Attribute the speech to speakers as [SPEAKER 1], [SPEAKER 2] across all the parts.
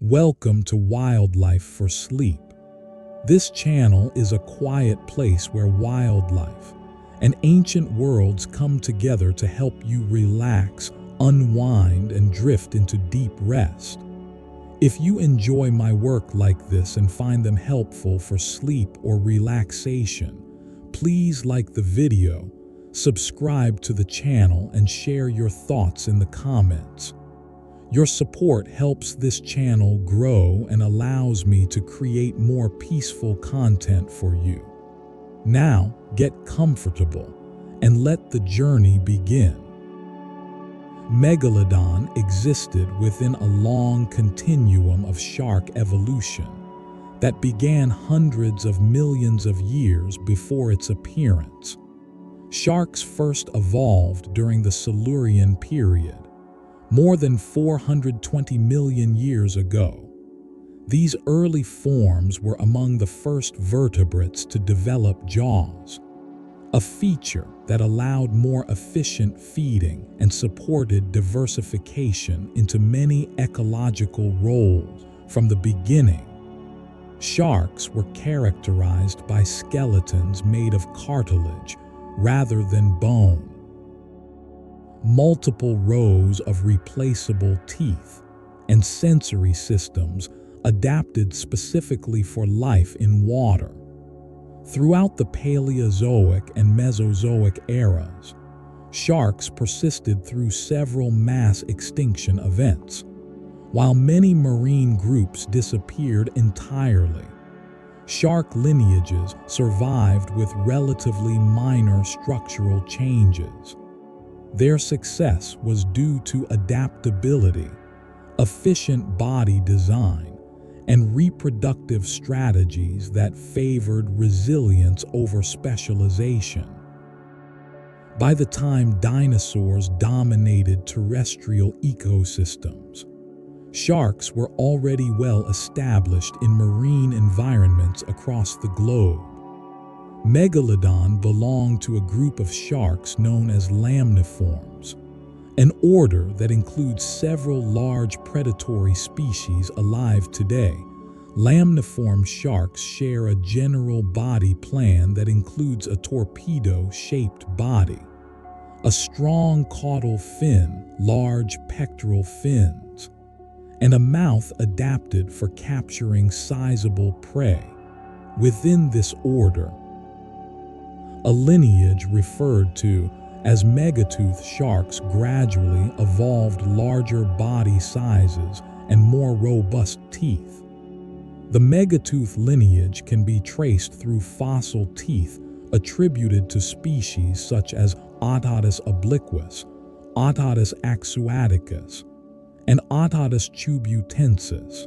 [SPEAKER 1] Welcome to Wildlife for Sleep. This channel is a quiet place where wildlife and ancient worlds come together to help you relax, unwind, and drift into deep rest. If you enjoy my work like this and find them helpful for sleep or relaxation, please like the video, subscribe to the channel, and share your thoughts in the comments. Your support helps this channel grow and allows me to create more peaceful content for you. Now, get comfortable and let the journey begin. Megalodon existed within a long continuum of shark evolution that began hundreds of millions of years before its appearance. Sharks first evolved during the Silurian period, more than 420 million years ago. These early forms were among the first vertebrates to develop jaws, a feature that allowed more efficient feeding and supported diversification into many ecological roles from the beginning. Sharks were characterized by skeletons made of cartilage rather than bone, multiple rows of replaceable teeth, and sensory systems adapted specifically for life in water. Throughout the Paleozoic and Mesozoic eras, sharks persisted through several mass extinction events. While many marine groups disappeared entirely, shark lineages survived with relatively minor structural changes. Their success was due to adaptability, efficient body design, and reproductive strategies that favored resilience over specialization. By the time dinosaurs dominated terrestrial ecosystems, sharks were already well established in marine environments across the globe. Megalodon belonged to a group of sharks known as lamniforms, an order that includes several large predatory species alive today. Lamniform sharks share a general body plan that includes a torpedo-shaped body, a strong caudal fin, large pectoral fins, and a mouth adapted for capturing sizable prey. Within this order, a lineage referred to as megatoothed sharks gradually evolved larger body sizes and more robust teeth. The megatooth lineage can be traced through fossil teeth attributed to species such as Otodus obliquus, Otodus axuaticus, and Otodus tubutensis.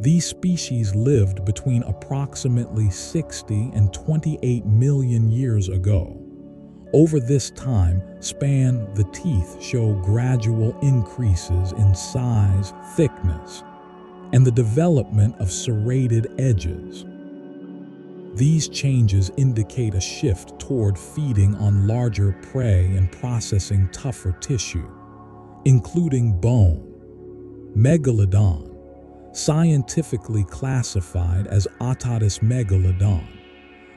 [SPEAKER 1] These species lived between approximately 60 and 28 million years ago. Over this time span, the teeth show gradual increases in size, thickness, and the development of serrated edges. These changes indicate a shift toward feeding on larger prey and processing tougher tissue, including bone. Megalodon, scientifically classified as Otodus megalodon,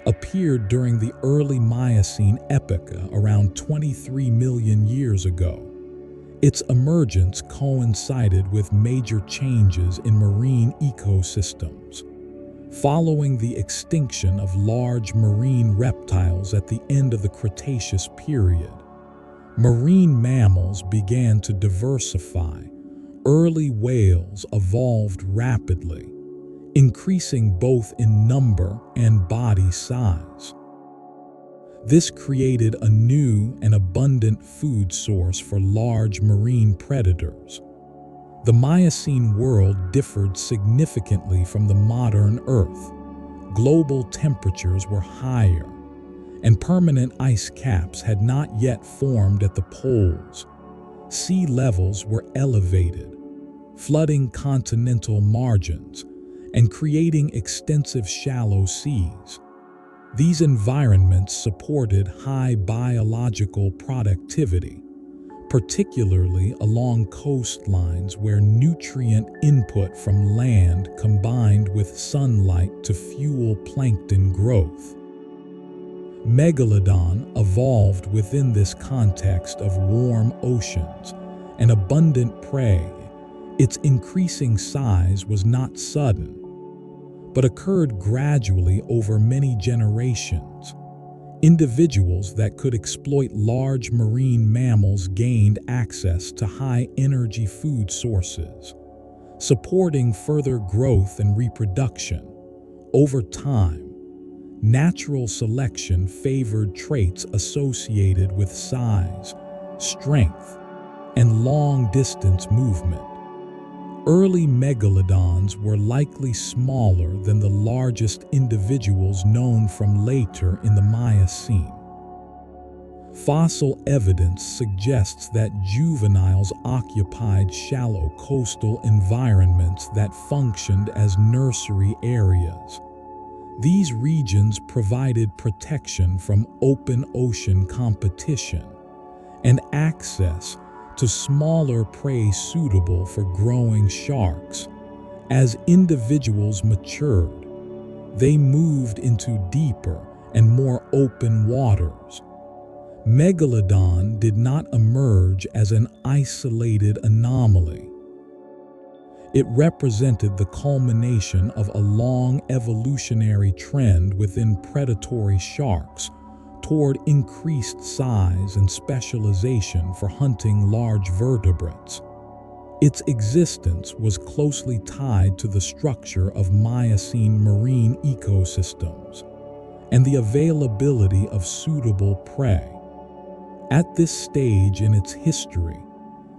[SPEAKER 1] appeared during the early Miocene epoch around 23 million years ago. Its emergence coincided with major changes in marine ecosystems. Following the extinction of large marine reptiles at the end of the Cretaceous period, marine mammals began to diversify. Early whales evolved rapidly, increasing both in number and body size. This created a new and abundant food source for large marine predators. The Miocene world differed significantly from the modern Earth. Global temperatures were higher, and permanent ice caps had not yet formed at the poles. Sea levels were elevated, flooding continental margins and creating extensive shallow seas. These environments supported high biological productivity, particularly along coastlines where nutrient input from land combined with sunlight to fuel plankton growth. Megalodon evolved within this context of warm oceans and abundant prey. Its increasing size was not sudden, but occurred gradually over many generations. Individuals that could exploit large marine mammals gained access to high-energy food sources, supporting further growth and reproduction. Over time, natural selection favored traits associated with size, strength, and long-distance movement. Early megalodons were likely smaller than the largest individuals known from later in the Miocene. Fossil evidence suggests that juveniles occupied shallow coastal environments that functioned as nursery areas. These regions provided protection from open ocean competition and access to smaller prey suitable for growing sharks. As individuals matured, they moved into deeper and more open waters. Megalodon did not emerge as an isolated anomaly. It represented the culmination of a long evolutionary trend within predatory sharks toward increased size and specialization for hunting large vertebrates. Its existence was closely tied to the structure of Miocene marine ecosystems and the availability of suitable prey. At this stage in its history,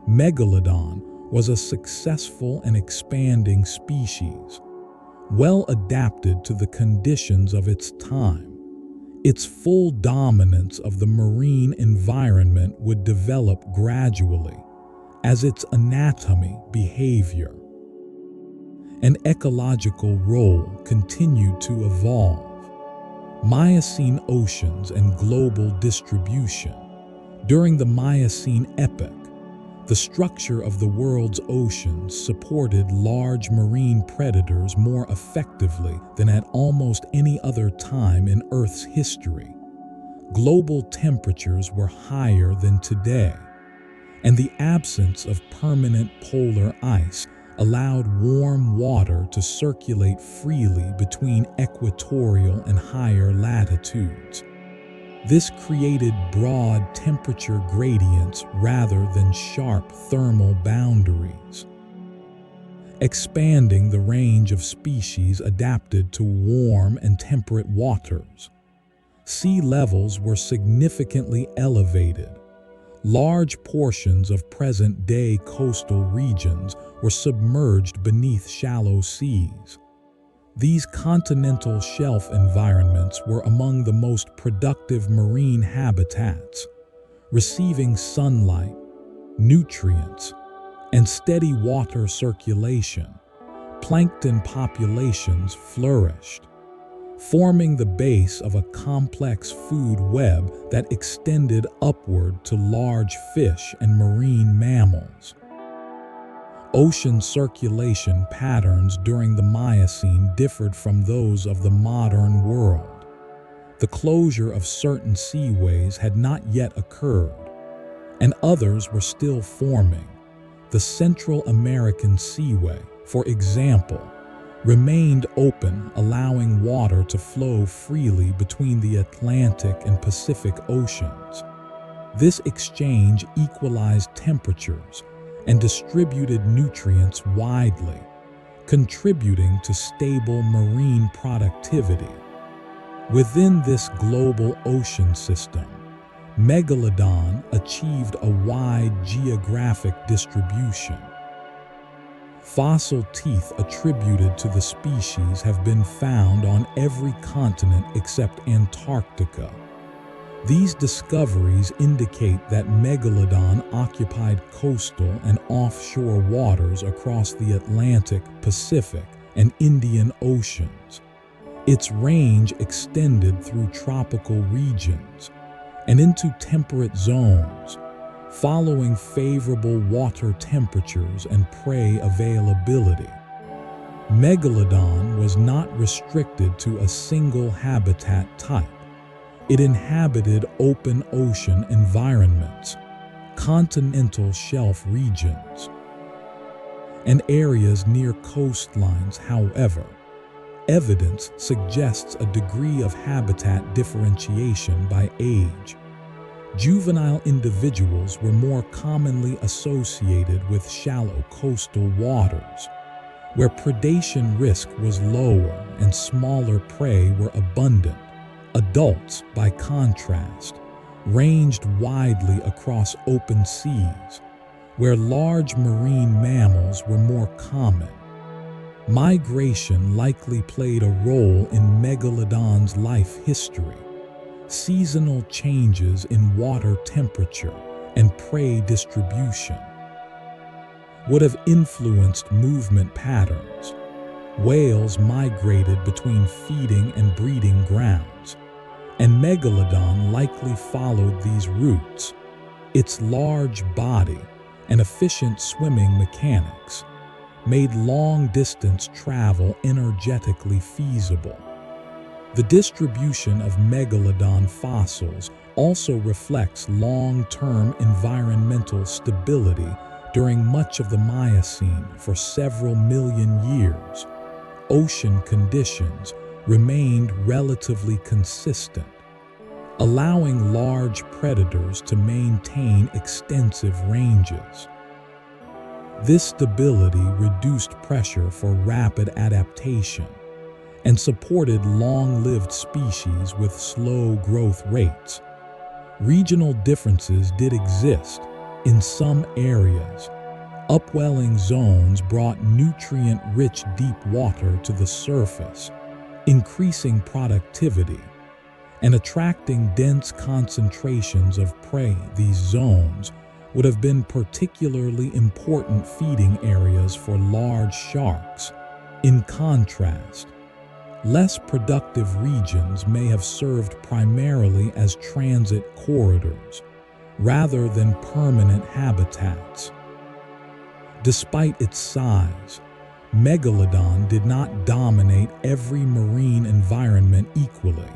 [SPEAKER 1] Megalodon was a successful and expanding species, well adapted to the conditions of its time. Its full dominance of the marine environment would develop gradually as its anatomy, behavior, and ecological role continued to evolve. Miocene oceans and global distribution. During the Miocene epoch, the structure of the world's oceans supported large marine predators more effectively than at almost any other time in Earth's history. Global temperatures were higher than today, and the absence of permanent polar ice allowed warm water to circulate freely between equatorial and higher latitudes. This created broad temperature gradients rather than sharp thermal boundaries, expanding the range of species adapted to warm and temperate waters. Sea levels were significantly elevated. Large portions of present-day coastal regions were submerged beneath shallow seas. These continental shelf environments were among the most productive marine habitats, receiving sunlight, nutrients, and steady water circulation. Plankton populations flourished, forming the base of a complex food web that extended upward to large fish and marine mammals. Ocean circulation patterns during the Miocene differed from those of the modern world. The closure of certain seaways had not yet occurred, and others were still forming. The Central American Seaway, for example, remained open, allowing water to flow freely between the Atlantic and Pacific Oceans. This exchange equalized temperatures and distributed nutrients widely, contributing to stable marine productivity. Within this global ocean system, Megalodon achieved a wide geographic distribution. Fossil teeth attributed to the species have been found on every continent except Antarctica. These discoveries indicate that Megalodon occupied coastal and offshore waters across the Atlantic, Pacific, and Indian Oceans. Its range extended through tropical regions and into temperate zones, following favorable water temperatures and prey availability. Megalodon was not restricted to a single habitat type. It inhabited open ocean environments, continental shelf regions, and areas near coastlines. However, evidence suggests a degree of habitat differentiation by age. Juvenile individuals were more commonly associated with shallow coastal waters, where predation risk was lower and smaller prey were abundant. Adults, by contrast, ranged widely across open seas, where large marine mammals were more common. Migration likely played a role in Megalodon's life history. Seasonal changes in water temperature and prey distribution would have influenced movement patterns. Whales migrated between feeding and breeding grounds, and Megalodon likely followed these routes. Its large body and efficient swimming mechanics made long-distance travel energetically feasible. The distribution of Megalodon fossils also reflects long-term environmental stability. During much of the Miocene, for several million years, ocean conditions remained relatively consistent, allowing large predators to maintain extensive ranges. This stability reduced pressure for rapid adaptation and supported long-lived species with slow growth rates. Regional differences did exist. In some areas, upwelling zones brought nutrient-rich deep water to the surface, increasing productivity and attracting dense concentrations of prey. These zones would have been particularly important feeding areas for large sharks. In contrast, less productive regions may have served primarily as transit corridors rather than permanent habitats. Despite its size, Megalodon did not dominate every marine environment equally.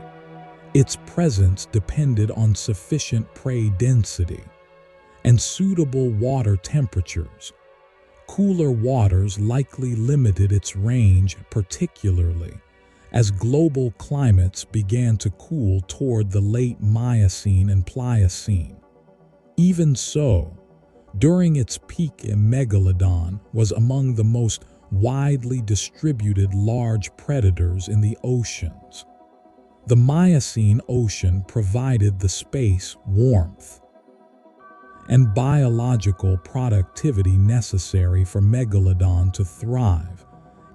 [SPEAKER 1] Its presence depended on sufficient prey density and suitable water temperatures. Cooler waters likely limited its range, particularly as global climates began to cool toward the late Miocene and Pliocene. Even so, during its peak, Megalodon was among the most widely distributed large predators in the oceans. The Miocene ocean provided the space, warmth, and biological productivity necessary for Megalodon to thrive.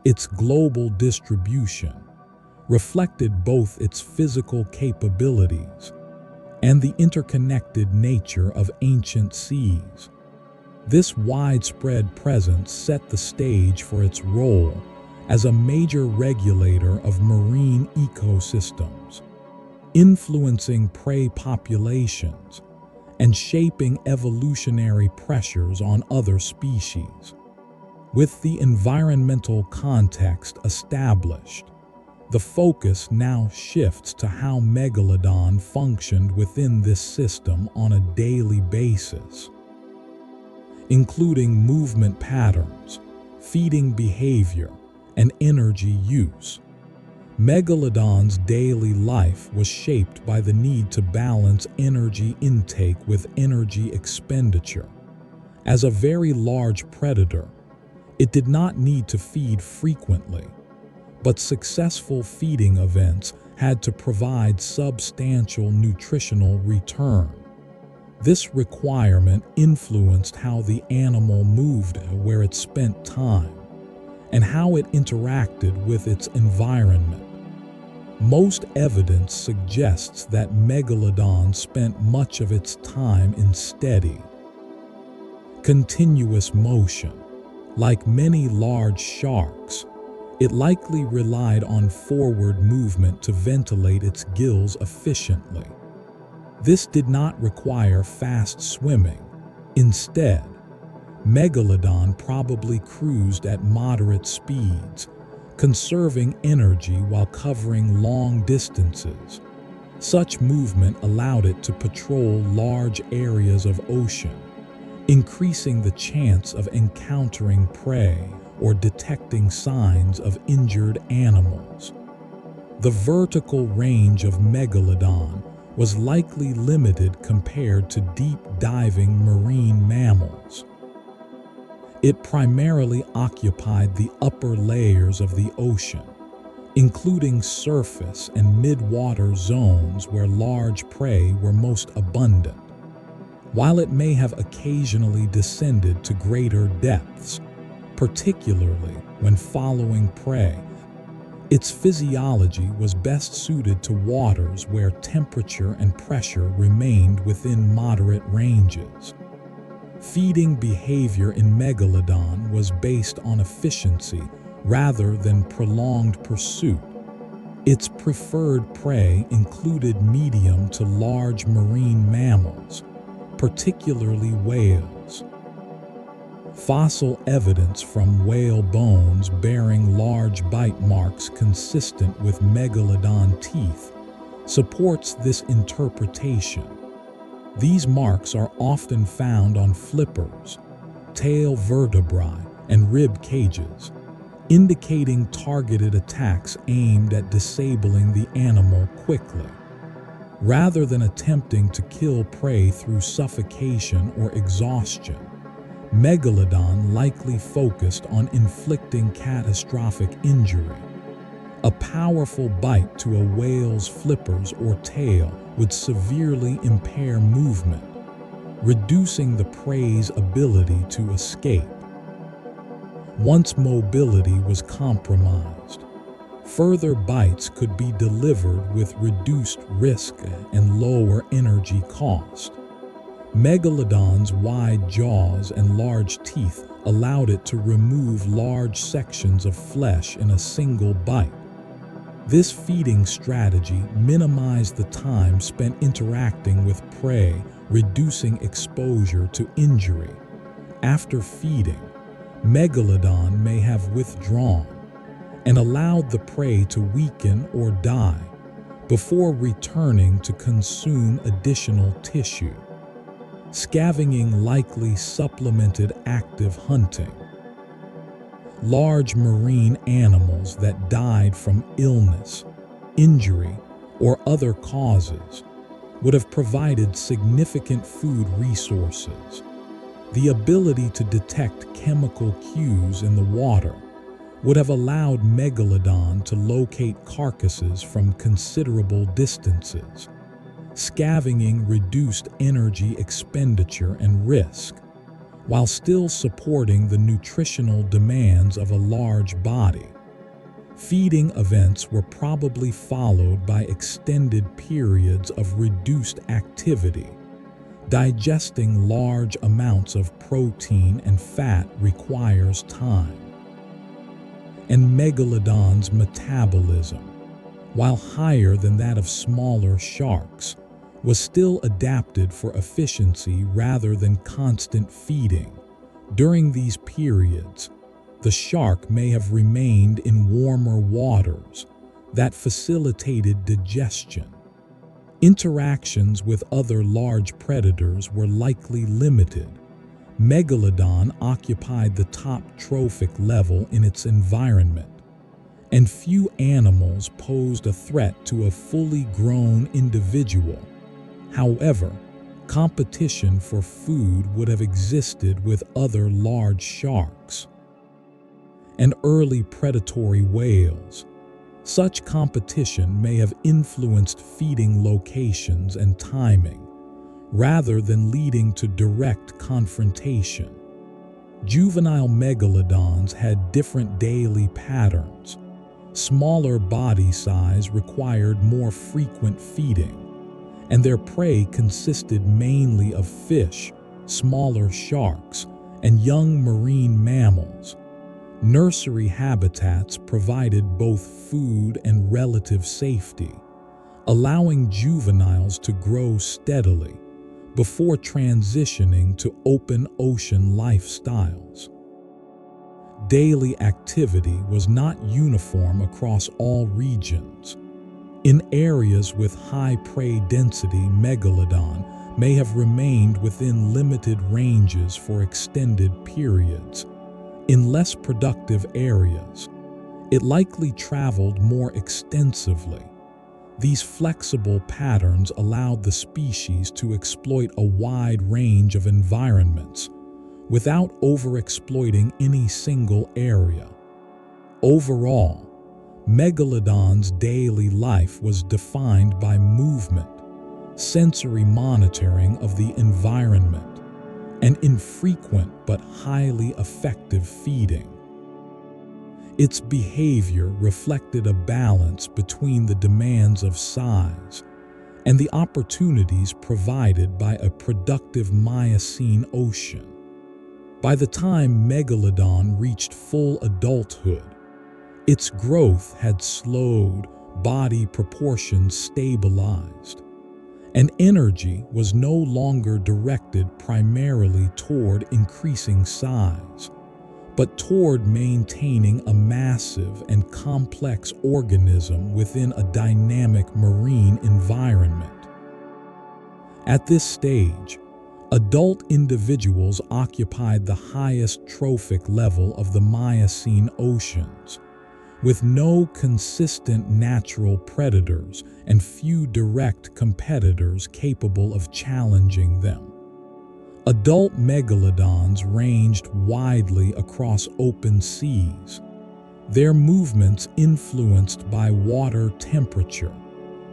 [SPEAKER 1] Its global distribution reflected both its physical capabilities and the interconnected nature of ancient seas. This widespread presence set the stage for its role as a major regulator of marine ecosystems, influencing prey populations and shaping evolutionary pressures on other species. With the environmental context established, the focus now shifts to how Megalodon functioned within this system on a daily basis, including movement patterns, feeding behavior, and energy use. Megalodon's daily life was shaped by the need to balance energy intake with energy expenditure. As a very large predator, it did not need to feed frequently, but successful feeding events had to provide substantial nutritional return. This requirement influenced how the animal moved, where it spent time, and how it interacted with its environment. Most evidence suggests that Megalodon spent much of its time in steady, continuous motion. Like many large sharks, it likely relied on forward movement to ventilate its gills efficiently. This did not require fast swimming, Instead, Megalodon probably cruised at moderate speeds, conserving energy while covering long distances. Such movement allowed it to patrol large areas of ocean, increasing the chance of encountering prey or detecting signs of injured animals. The vertical range of Megalodon was likely limited compared to deep-diving marine mammals. It primarily occupied the upper layers of the ocean, including surface and mid-water zones where large prey were most abundant. While it may have occasionally descended to greater depths, particularly when following prey, its physiology was best suited to waters where temperature and pressure remained within moderate ranges. Feeding behavior in Megalodon was based on efficiency rather than prolonged pursuit. Its preferred prey included medium to large marine mammals, particularly whales. Fossil evidence from whale bones bearing large bite marks consistent with Megalodon teeth supports this interpretation. These marks are often found on flippers, tail vertebrae, and rib cages, indicating targeted attacks aimed at disabling the animal quickly. Rather than attempting to kill prey through suffocation or exhaustion, Megalodon likely focused on inflicting catastrophic injury. A powerful bite to a whale's flippers or tail would severely impair movement, reducing the prey's ability to escape. Once mobility was compromised, further bites could be delivered with reduced risk and lower energy cost. Megalodon's wide jaws and large teeth allowed it to remove large sections of flesh in a single bite. This feeding strategy minimized the time spent interacting with prey, reducing exposure to injury. After feeding, Megalodon may have withdrawn and allowed the prey to weaken or die before returning to consume additional tissue. Scavenging likely supplemented active hunting. Large marine animals that died from illness, injury, or other causes would have provided significant food resources. The ability to detect chemical cues in the water would have allowed Megalodon to locate carcasses from considerable distances. Scavenging reduced energy expenditure and risk, while still supporting the nutritional demands of a large body. Feeding events were probably followed by extended periods of reduced activity. Digesting large amounts of protein and fat requires time. And Megalodon's metabolism, while higher than that of smaller sharks, was still adapted for efficiency rather than constant feeding. During these periods, the shark may have remained in warmer waters that facilitated digestion. Interactions with other large predators were likely limited. Megalodon occupied the top trophic level in its environment, and few animals posed a threat to a fully grown individual. However, competition for food would have existed with other large sharks and early predatory whales. Such competition may have influenced feeding locations and timing, rather than leading to direct confrontation. Juvenile megalodons had different daily patterns. Smaller body size required more frequent feeding, and their prey consisted mainly of fish, smaller sharks, and young marine mammals. Nursery habitats provided both food and relative safety, allowing juveniles to grow steadily before transitioning to open ocean lifestyles. Daily activity was not uniform across all regions. In areas with high prey density, Megalodon may have remained within limited ranges for extended periods. In less productive areas, it likely traveled more extensively. These flexible patterns allowed the species to exploit a wide range of environments without overexploiting any single area. Overall, Megalodon's daily life was defined by movement, sensory monitoring of the environment, and infrequent but highly effective feeding. Its behavior reflected a balance between the demands of size and the opportunities provided by a productive Miocene ocean. By the time Megalodon reached full adulthood, its growth had slowed, body proportions stabilized, and energy was no longer directed primarily toward increasing size, but toward maintaining a massive and complex organism within a dynamic marine environment. At this stage, adult individuals occupied the highest trophic level of the Miocene oceans, with no consistent natural predators and few direct competitors capable of challenging them. Adult megalodons ranged widely across open seas, their movements influenced by water temperature,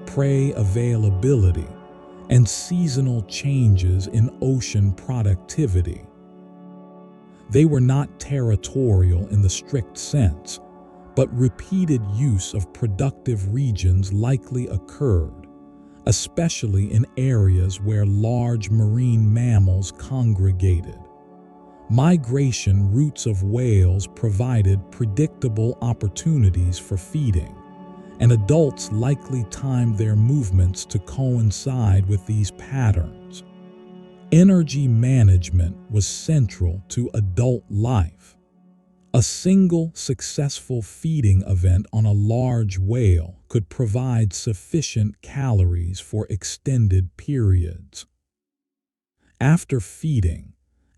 [SPEAKER 1] prey availability, and seasonal changes in ocean productivity. They were not territorial in the strict sense, but repeated use of productive regions likely occurred, especially in areas where large marine mammals congregated. Migration routes of whales provided predictable opportunities for feeding, and adults likely timed their movements to coincide with these patterns. Energy management was central to adult life. A single successful feeding event on a large whale could provide sufficient calories for extended periods. After feeding,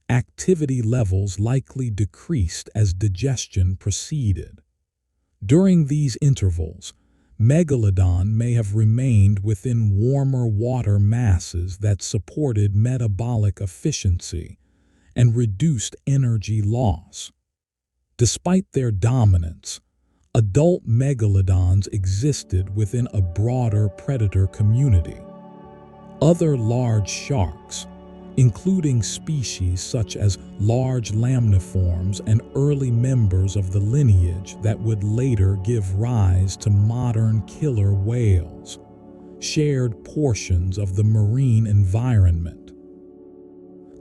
[SPEAKER 1] activity levels likely decreased as digestion proceeded. During these intervals, Megalodon may have remained within warmer water masses that supported metabolic efficiency and reduced energy loss. Despite their dominance, adult megalodons existed within a broader predator community. Other large sharks, including species such as large lamniforms and early members of the lineage that would later give rise to modern killer whales, shared portions of the marine environment.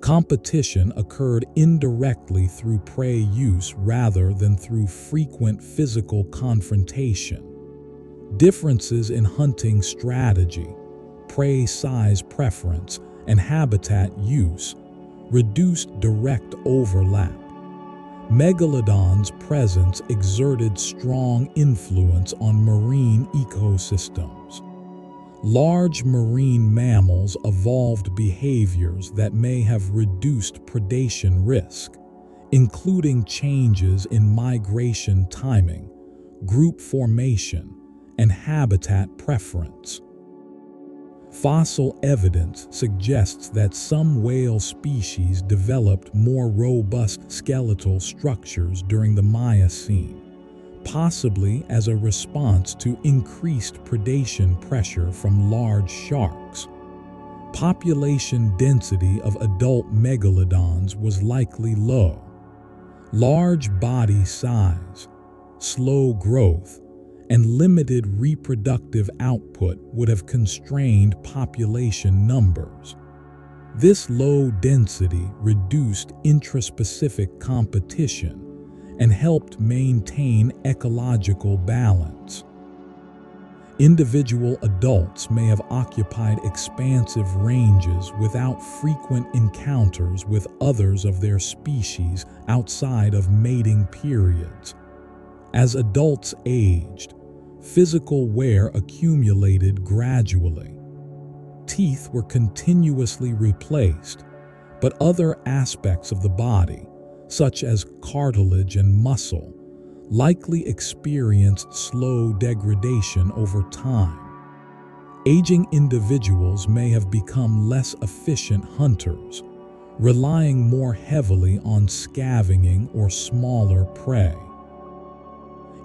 [SPEAKER 1] Competition occurred indirectly through prey use rather than through frequent physical confrontation. Differences in hunting strategy, prey size preference, and habitat use reduced direct overlap. Megalodon's presence exerted strong influence on marine ecosystems. Large marine mammals evolved behaviors that may have reduced predation risk, including changes in migration timing, group formation, and habitat preference. Fossil evidence suggests that some whale species developed more robust skeletal structures during the Miocene, possibly as a response to increased predation pressure from large sharks. Population density of adult megalodons was likely low. Large body size, slow growth, and limited reproductive output would have constrained population numbers. This low density reduced intraspecific competition and helped maintain ecological balance. Individual adults may have occupied expansive ranges without frequent encounters with others of their species outside of mating periods. As adults aged, physical wear accumulated gradually. Teeth were continuously replaced, but other aspects of the body, such as cartilage and muscle, likely experienced slow degradation over time. Aging individuals may have become less efficient hunters, relying more heavily on scavenging or smaller prey.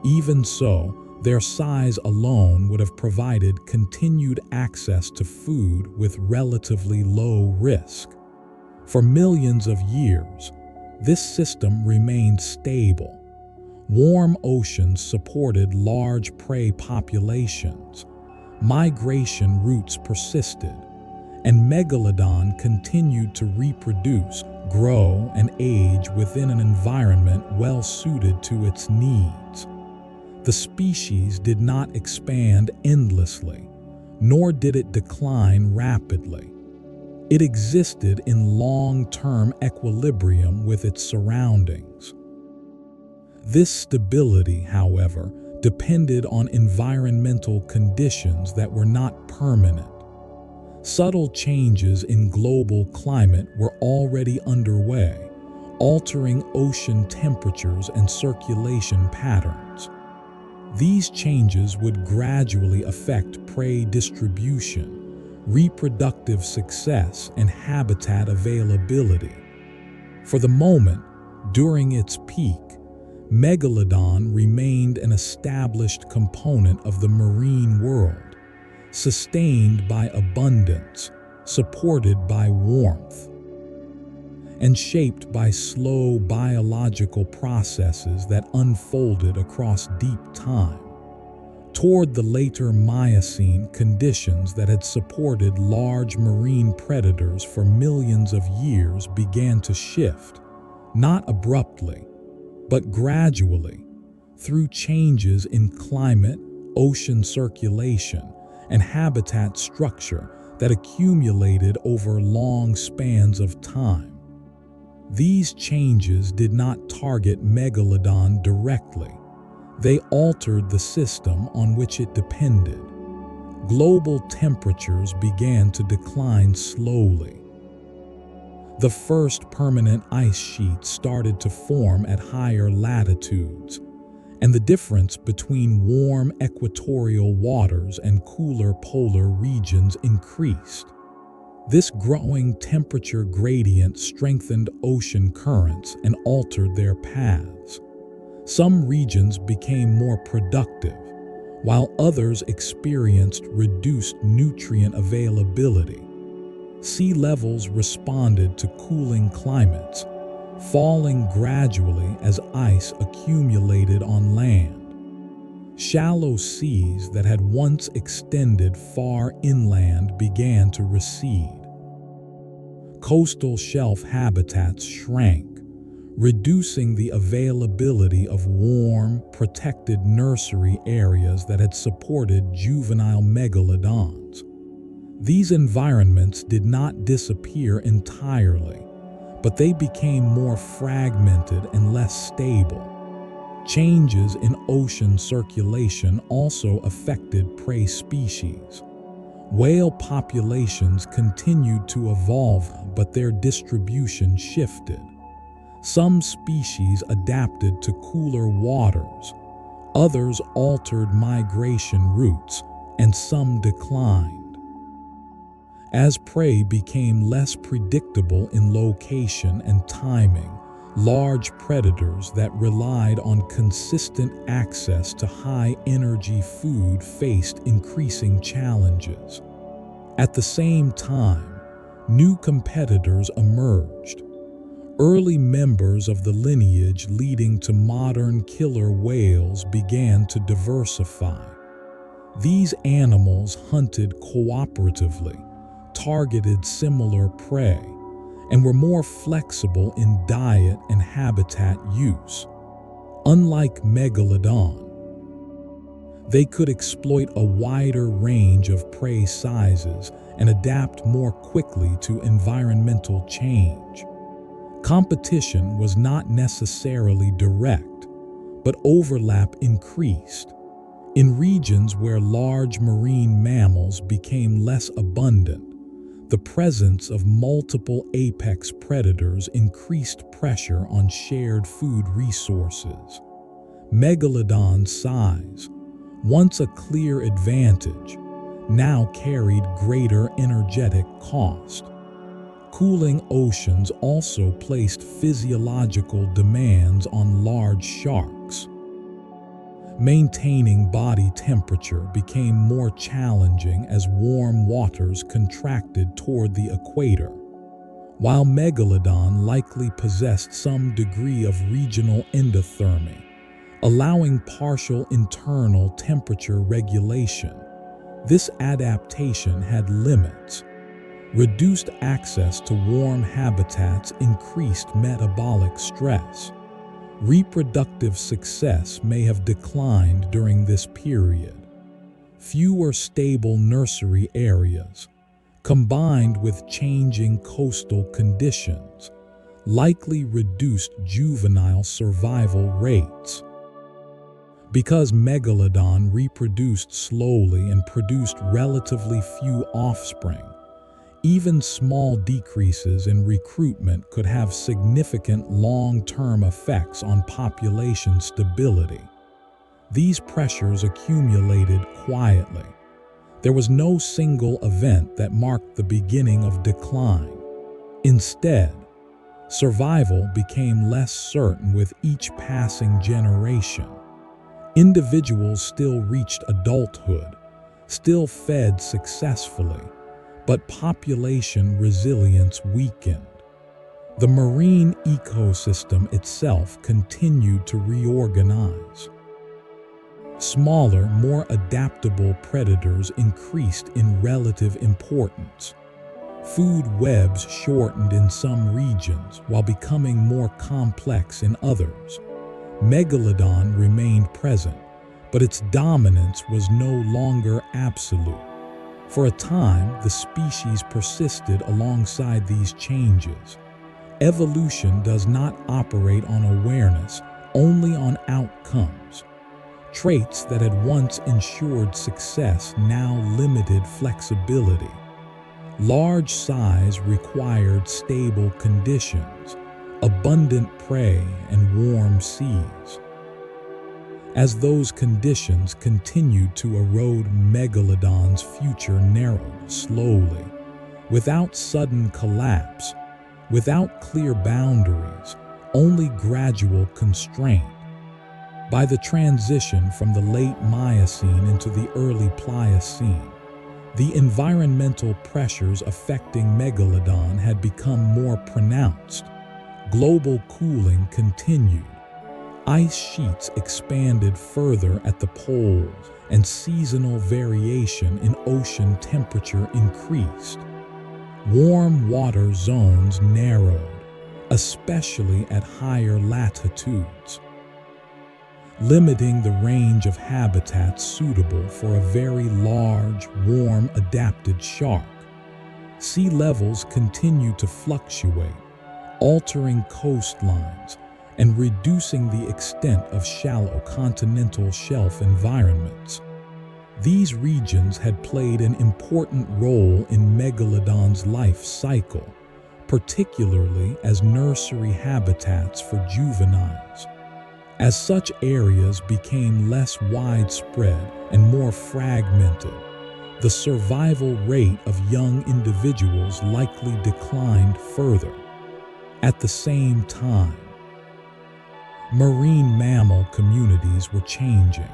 [SPEAKER 1] Even so, their size alone would have provided continued access to food with relatively low risk. For millions of years, this system remained stable. Warm oceans supported large prey populations, migration routes persisted, and Megalodon continued to reproduce, grow, and age within an environment well suited to its needs. The species did not expand endlessly, nor did it decline rapidly. It existed in long-term equilibrium with its surroundings. This stability, however, depended on environmental conditions that were not permanent. Subtle changes in global climate were already underway, altering ocean temperatures and circulation patterns. These changes would gradually affect prey distribution, reproductive success, and habitat availability. For the moment, during its peak, Megalodon remained an established component of the marine world, sustained by abundance, supported by warmth, and shaped by slow biological processes that unfolded across deep time. Toward the later Miocene, conditions that had supported large marine predators for millions of years began to shift, not abruptly, but gradually, through changes in climate, ocean circulation, and habitat structure that accumulated over long spans of time. These changes did not target Megalodon directly. They altered the system on which it depended. Global temperatures began to decline slowly. The first permanent ice sheets started to form at higher latitudes, and the difference between warm equatorial waters and cooler polar regions increased. This growing temperature gradient strengthened ocean currents and altered their paths. Some regions became more productive, while others experienced reduced nutrient availability. Sea levels responded to cooling climates, falling gradually as ice accumulated on land. Shallow seas that had once extended far inland began to recede. Coastal shelf habitats shrank, reducing the availability of warm, protected nursery areas that had supported juvenile megalodons. These environments did not disappear entirely, but they became more fragmented and less stable. Changes in ocean circulation also affected prey species. Whale populations continued to evolve, but their distribution shifted. Some species adapted to cooler waters, others altered migration routes, and some declined. As prey became less predictable in location and timing, large predators that relied on consistent access to high-energy food faced increasing challenges. At the same time, new competitors emerged. Early members of the lineage leading to modern killer whales began to diversify. These animals hunted cooperatively, targeted similar prey, and were more flexible in diet and habitat use. Unlike Megalodon, They could exploit a wider range of prey sizes and adapt more quickly to environmental change. Competition was not necessarily direct, but overlap increased. In regions where large marine mammals became less abundant, the presence of multiple apex predators increased pressure on shared food resources. Megalodon's size, once a clear advantage, now carried greater energetic cost. Cooling oceans also placed physiological demands on large sharks. Maintaining body temperature became more challenging as warm waters contracted toward the equator. While Megalodon likely possessed some degree of regional endothermy, allowing partial internal temperature regulation, this adaptation had limits. Reduced access to warm habitats increased metabolic stress. Reproductive success may have declined during this period. Fewer stable nursery areas, combined with changing coastal conditions, likely reduced juvenile survival rates. Because Megalodon reproduced slowly and produced relatively few offspring, even small decreases in recruitment could have significant long-term effects on population stability. These pressures accumulated quietly. There was no single event that marked the beginning of decline. Instead, survival became less certain with each passing generation. Individuals still reached adulthood, still fed successfully, but population resilience weakened. The marine ecosystem itself continued to reorganize. Smaller, more adaptable predators increased in relative importance. Food webs shortened in some regions while becoming more complex in others. Megalodon remained present, but its dominance was no longer absolute. For a time, the species persisted alongside these changes. Evolution does not operate on awareness, only on outcomes. Traits that had once ensured success now limited flexibility. Large size required stable conditions, abundant prey, and warm seas. As those conditions continued to erode, Megalodon's future narrowed slowly, without sudden collapse, without clear boundaries, only gradual constraint. By the transition from the late Miocene into the early Pliocene, the environmental pressures affecting Megalodon had become more pronounced. Global cooling continued. Ice sheets expanded further at the poles, and seasonal variation in ocean temperature increased. Warm water zones narrowed, especially at higher latitudes, limiting the range of habitats suitable for a very large, warm, adapted shark. Sea levels continued to fluctuate, altering coastlines and reducing the extent of shallow continental shelf environments. These regions had played an important role in Megalodon's life cycle, particularly as nursery habitats for juveniles. As such areas became less widespread and more fragmented, the survival rate of young individuals likely declined further. At the same time, marine mammal communities were changing.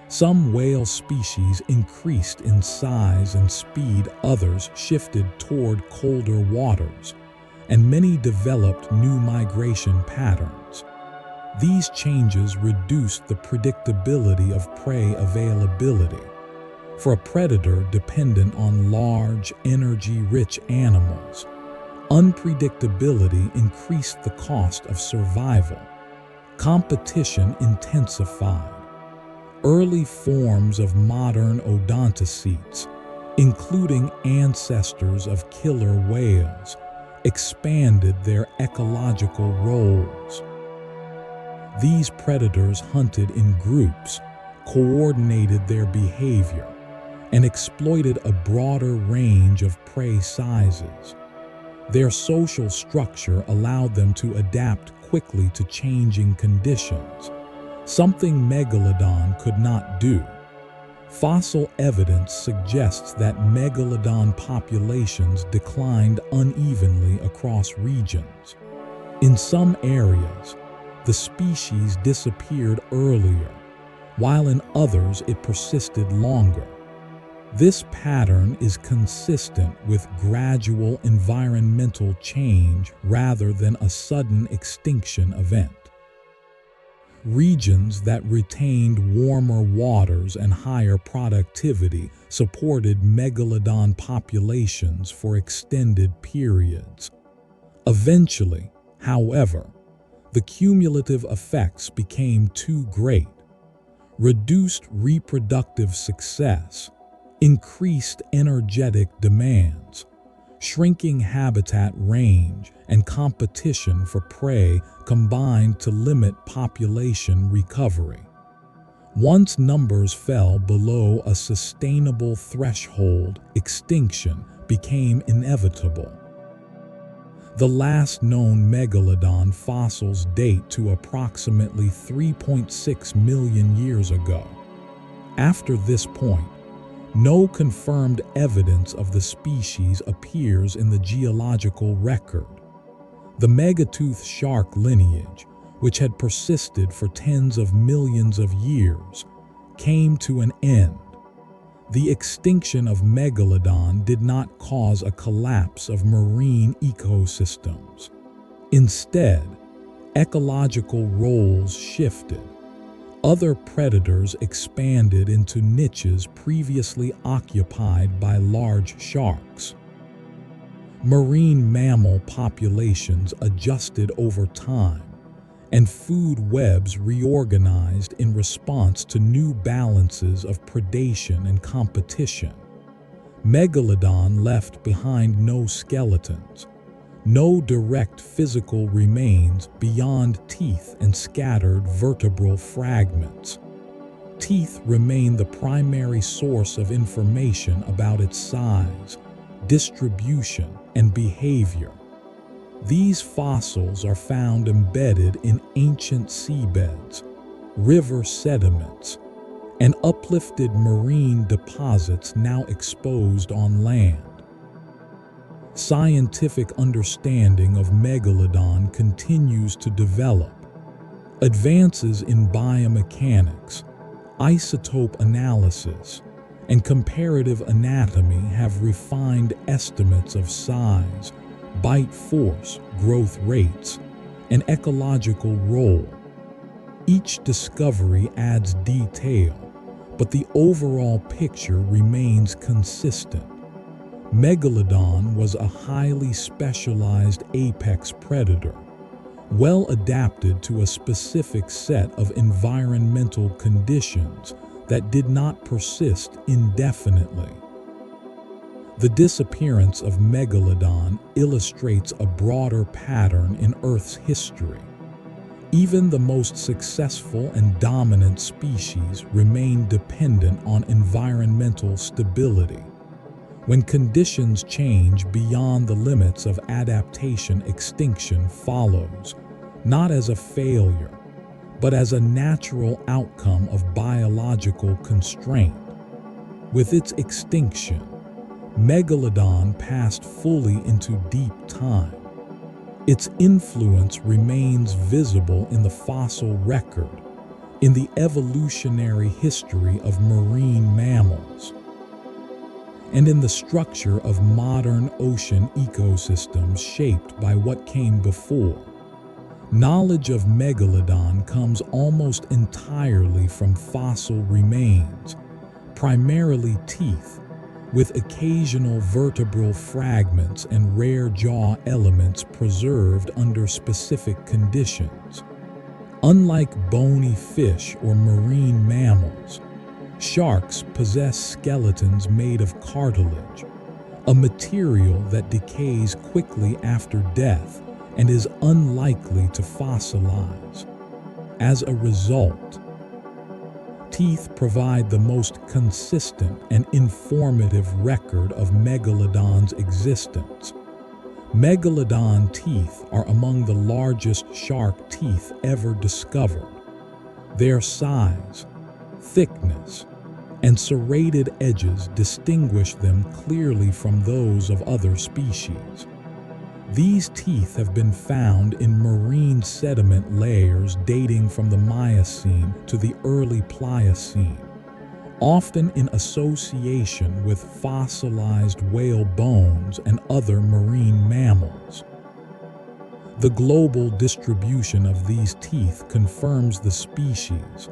[SPEAKER 1] Some whale species increased in size and speed, others shifted toward colder waters, and many developed new migration patterns. These changes reduced the predictability of prey availability. For a predator dependent on large, energy-rich animals, unpredictability increased the cost of survival. Competition intensified. Early forms of modern odontocetes, including ancestors of killer whales, expanded their ecological roles. These predators hunted in groups, coordinated their behavior, and exploited a broader range of prey sizes. Their social structure allowed them to adapt quickly to changing conditions, something Megalodon could not do. Fossil evidence suggests that Megalodon populations declined unevenly across regions. In some areas, the species disappeared earlier, while in others it persisted longer. This pattern is consistent with gradual environmental change rather than a sudden extinction event. Regions that retained warmer waters and higher productivity supported Megalodon populations for extended periods. Eventually, however, the cumulative effects became too great. Reduced reproductive success, increased energetic demands, shrinking habitat range, and competition for prey combined to limit population recovery. Once numbers fell below a sustainable threshold, extinction became inevitable. The last known Megalodon fossils date to approximately 3.6 million years ago. After this point, no confirmed evidence of the species appears in the geological record. The megatooth shark lineage, which had persisted for tens of millions of years, came to an end. The extinction of Megalodon did not cause a collapse of marine ecosystems. Instead, ecological roles shifted. Other predators expanded into niches previously occupied by large sharks. Marine mammal populations adjusted over time, and food webs reorganized in response to new balances of predation and competition. Megalodon left behind no skeletons, no direct physical remains beyond teeth and scattered vertebral fragments. Teeth remain the primary source of information about its size, distribution, and behavior. These fossils are found embedded in ancient seabeds, river sediments, and uplifted marine deposits now exposed on land. Scientific understanding of Megalodon continues to develop. Advances in biomechanics, isotope analysis, and comparative anatomy have refined estimates of size, bite force, growth rates, and ecological role. Each discovery adds detail, but the overall picture remains consistent. Megalodon was a highly specialized apex predator, well adapted to a specific set of environmental conditions that did not persist indefinitely. The disappearance of Megalodon illustrates a broader pattern in Earth's history. Even the most successful and dominant species remain dependent on environmental stability. When conditions change beyond the limits of adaptation, extinction follows, not as a failure, but as a natural outcome of biological constraint. With its extinction, Megalodon passed fully into deep time. Its influence remains visible in the fossil record, in the evolutionary history of marine mammals, and in the structure of modern ocean ecosystems shaped by what came before. Knowledge of Megalodon comes almost entirely from fossil remains, primarily teeth, with occasional vertebral fragments and rare jaw elements preserved under specific conditions. Unlike bony fish or marine mammals, Sharks possess skeletons made of cartilage, a material that decays quickly after death and is unlikely to fossilize. As a result, teeth provide the most consistent and informative record of Megalodon's existence. Megalodon teeth are among the largest shark teeth ever discovered. Their size, thickness, and serrated edges distinguish them clearly from those of other species. These teeth have been found in marine sediment layers dating from the Miocene to the early Pliocene, often in association with fossilized whale bones and other marine mammals. The global distribution of these teeth confirms the species'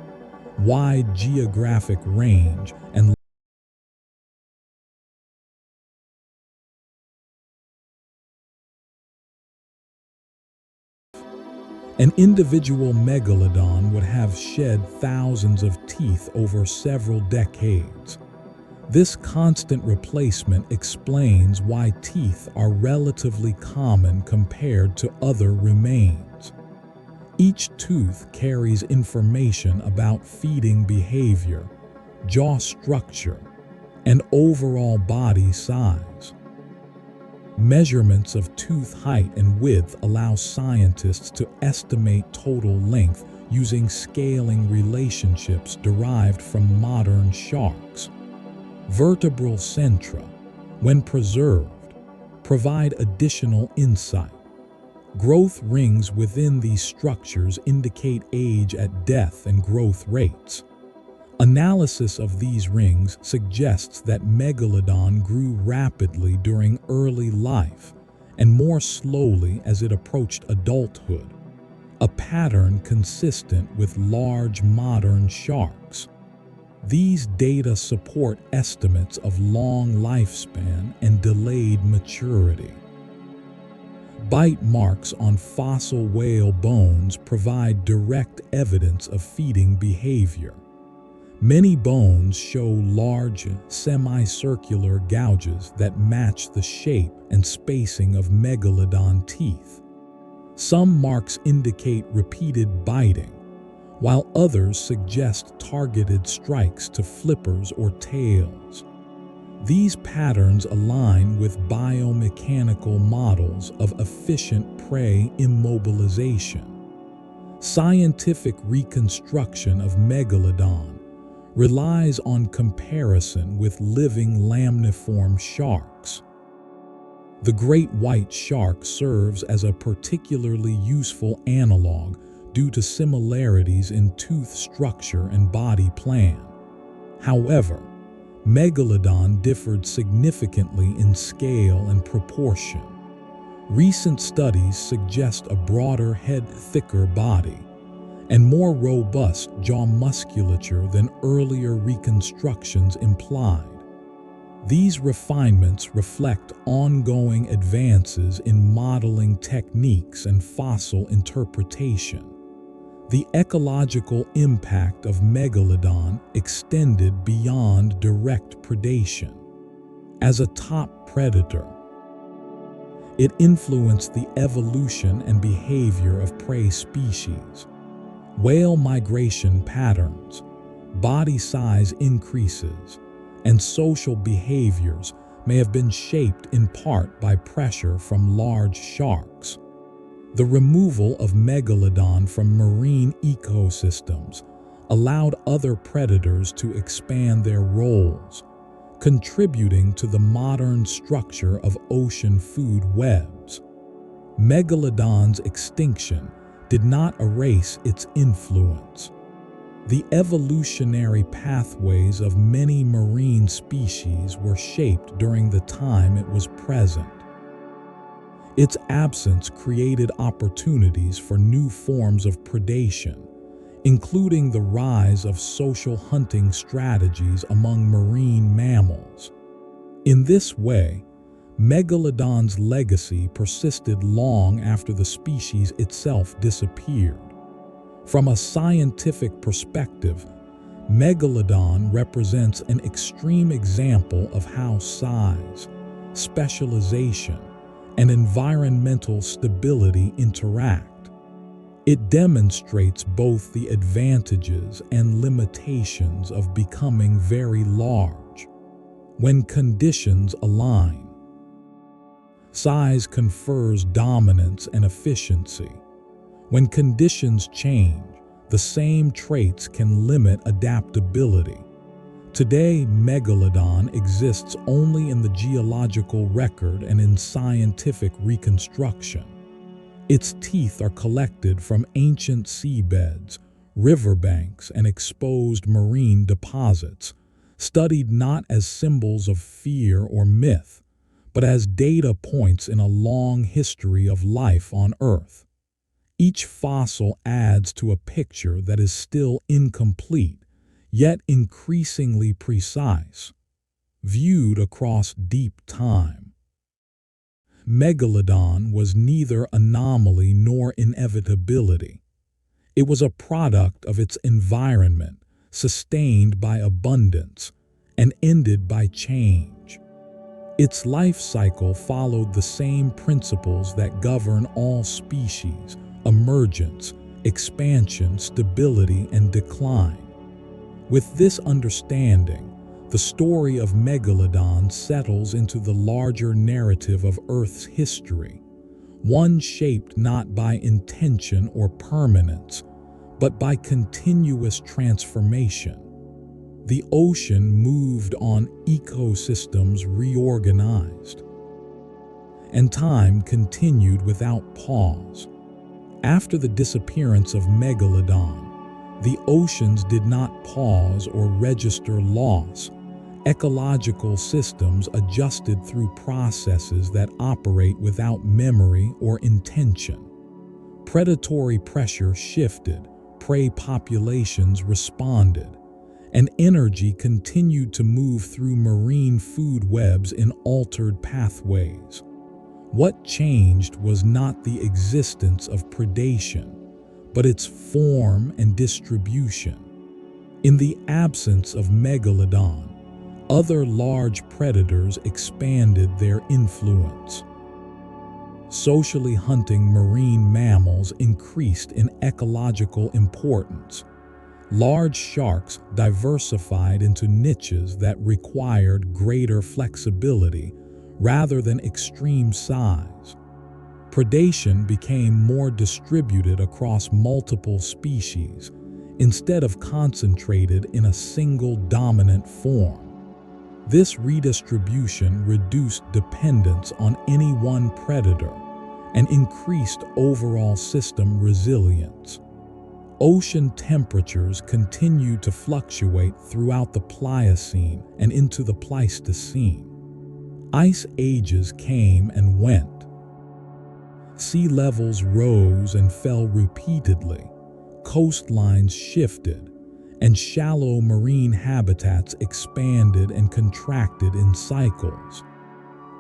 [SPEAKER 1] wide geographic range and an individual megalodon would have shed thousands of teeth over several decades. This constant replacement explains why teeth are relatively common compared to other remains. Each tooth carries information about feeding behavior, jaw structure, and overall body size. Measurements of tooth height and width allow scientists to estimate total length using scaling relationships derived from modern sharks. Vertebral centra, when preserved, provide additional insight. Growth rings within these structures indicate age at death and growth rates. Analysis of these rings suggests that Megalodon grew rapidly during early life and more slowly as it approached adulthood, a pattern consistent with large modern sharks. These data support estimates of long lifespan and delayed maturity. Bite marks on fossil whale bones provide direct evidence of feeding behavior. Many bones show large, semicircular gouges that match the shape and spacing of megalodon teeth. Some marks indicate repeated biting, while others suggest targeted strikes to flippers or tails. These patterns align with biomechanical models of efficient prey immobilization. Scientific reconstruction of Megalodon relies on comparison with living lamniform sharks. The great white shark serves as a particularly useful analog due to similarities in tooth structure and body plan. However, Megalodon differed significantly in scale and proportion. Recent studies suggest a broader head, thicker body, and more robust jaw musculature than earlier reconstructions implied. These refinements reflect ongoing advances in modeling techniques and fossil interpretation. The ecological impact of Megalodon extended beyond direct predation. As a top predator, it influenced the evolution and behavior of prey species. Whale migration patterns, body size increases, and social behaviors may have been shaped in part by pressure from large sharks. The removal of Megalodon from marine ecosystems allowed other predators to expand their roles, contributing to the modern structure of ocean food webs. Megalodon's extinction did not erase its influence. The evolutionary pathways of many marine species were shaped during the time it was present. Its absence created opportunities for new forms of predation, including the rise of social hunting strategies among marine mammals. In this way, Megalodon's legacy persisted long after the species itself disappeared. From a scientific perspective, Megalodon represents an extreme example of how size, specialization, and environmental stability interact. It demonstrates both the advantages and limitations of becoming very large. When conditions align, size confers dominance and efficiency. When conditions change, the same traits can limit adaptability. Today, Megalodon exists only in the geological record and in scientific reconstruction. Its teeth are collected from ancient seabeds, riverbanks, and exposed marine deposits, studied not as symbols of fear or myth, but as data points in a long history of life on Earth. Each fossil adds to a picture that is still incomplete, yet increasingly precise, viewed across deep time. Megalodon was neither anomaly nor inevitability. It was a product of its environment, sustained by abundance, and ended by change. Its life cycle followed the same principles that govern all species: emergence, expansion, stability, and decline. With this understanding, the story of Megalodon settles into the larger narrative of Earth's history, one shaped not by intention or permanence, but by continuous transformation. The ocean moved on, ecosystems reorganized, and time continued without pause. After the disappearance of Megalodon, the oceans did not pause or register loss. Ecological systems adjusted through processes that operate without memory or intention. Predatory pressure shifted, prey populations responded, and energy continued to move through marine food webs in altered pathways. What changed was not the existence of predation, but its form and distribution. In the absence of Megalodon, other large predators expanded their influence. Socially hunting marine mammals increased in ecological importance. Large sharks diversified into niches that required greater flexibility rather than extreme size. Predation became more distributed across multiple species instead of concentrated in a single dominant form. This redistribution reduced dependence on any one predator and increased overall system resilience. Ocean temperatures continued to fluctuate throughout the Pliocene and into the Pleistocene. Ice ages came and went. Sea levels rose and fell repeatedly, coastlines shifted, and shallow marine habitats expanded and contracted in cycles.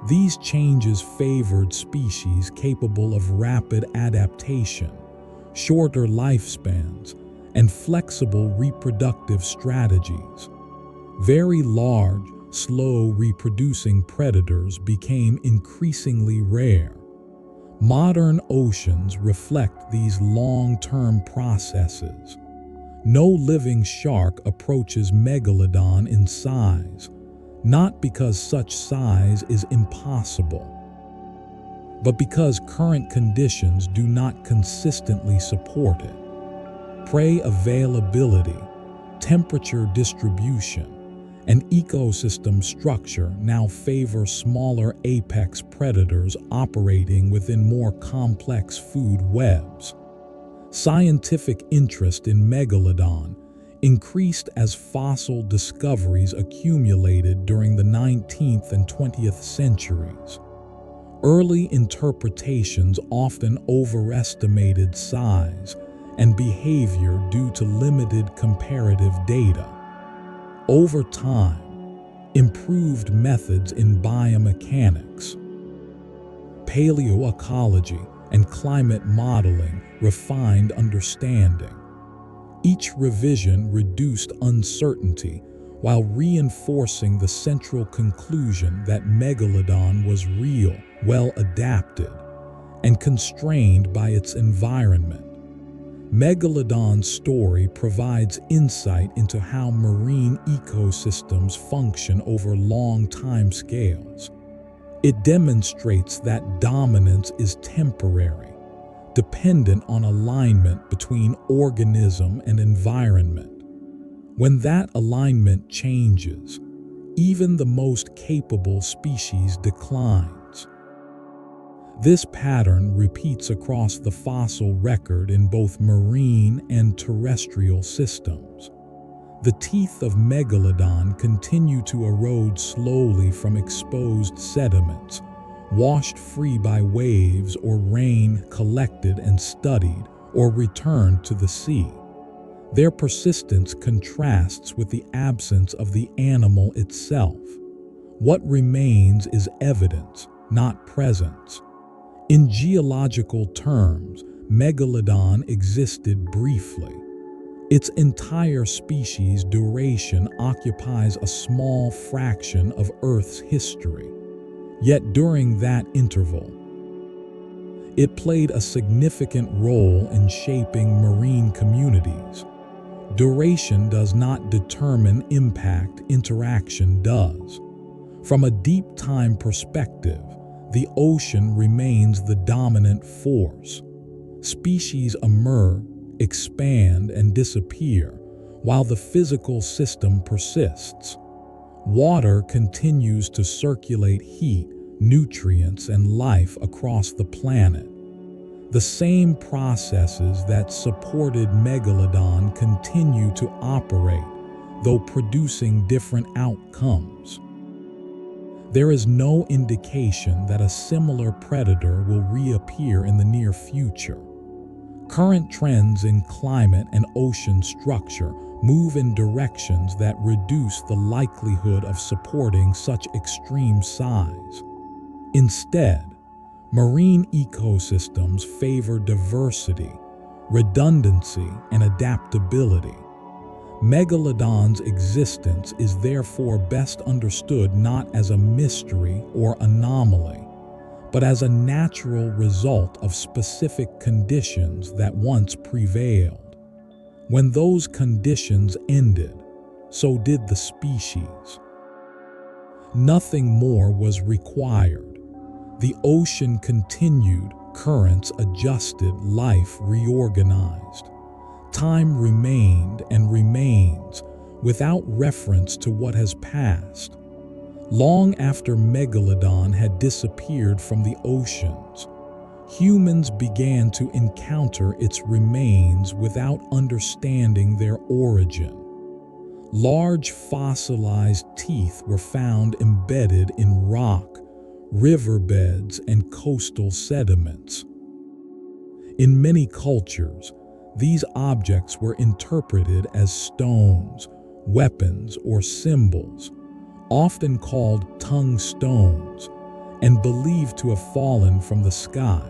[SPEAKER 1] These changes favored species capable of rapid adaptation, shorter lifespans, and flexible reproductive strategies. Very large, slow reproducing predators became increasingly rare. Modern oceans reflect these long-term processes. No living shark approaches Megalodon in size, not because such size is impossible, but because current conditions do not consistently support it. Prey availability, temperature distribution, and ecosystem structure now favor smaller apex predators operating within more complex food webs. Scientific interest in Megalodon increased as fossil discoveries accumulated during the 19th and 20th centuries. Early interpretations often overestimated size and behavior due to limited comparative data. Over time, improved methods in biomechanics, paleoecology, and climate modeling refined understanding. Each revision reduced uncertainty while reinforcing the central conclusion that Megalodon was real, well adapted, and constrained by its environment. Megalodon's story provides insight into how marine ecosystems function over long time scales. It demonstrates that dominance is temporary, dependent on alignment between organism and environment. When that alignment changes, even the most capable species declines. This pattern repeats across the fossil record in both marine and terrestrial systems. The teeth of Megalodon continue to erode slowly from exposed sediments, washed free by waves or rain collected and studied, or returned to the sea. Their persistence contrasts with the absence of the animal itself. What remains is evidence, not presence. In geological terms, Megalodon existed briefly. Its entire species duration occupies a small fraction of Earth's history. Yet during that interval, it played a significant role in shaping marine communities. Duration does not determine impact, interaction does. From a deep time perspective, the ocean remains the dominant force. Species emerge, expand, and disappear, while the physical system persists. Water continues to circulate heat, nutrients, and life across the planet. The same processes that supported Megalodon continue to operate, though producing different outcomes. There is no indication that a similar predator will reappear in the near future. Current trends in climate and ocean structure move in directions that reduce the likelihood of supporting such extreme size. Instead, marine ecosystems favor diversity, redundancy, and adaptability. Megalodon's existence is therefore best understood not as a mystery or anomaly, but as a natural result of specific conditions that once prevailed. When those conditions ended, so did the species. Nothing more was required. The ocean continued, currents adjusted, life reorganized. Time remained and remains, without reference to what has passed. Long after Megalodon had disappeared from the oceans, humans began to encounter its remains without understanding their origin. Large fossilized teeth were found embedded in rock, riverbeds, and coastal sediments. In many cultures, these objects were interpreted as stones, weapons, or symbols, often called tongue stones, and believed to have fallen from the sky.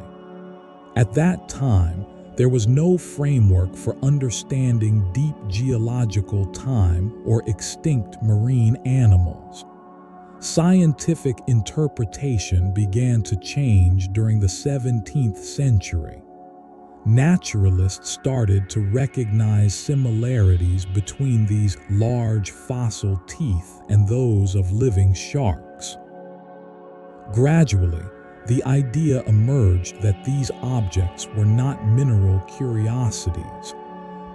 [SPEAKER 1] At that time, there was no framework for understanding deep geological time or extinct marine animals. Scientific interpretation began to change during the 17th century. Naturalists started to recognize similarities between these large fossil teeth and those of living sharks. Gradually, the idea emerged that these objects were not mineral curiosities,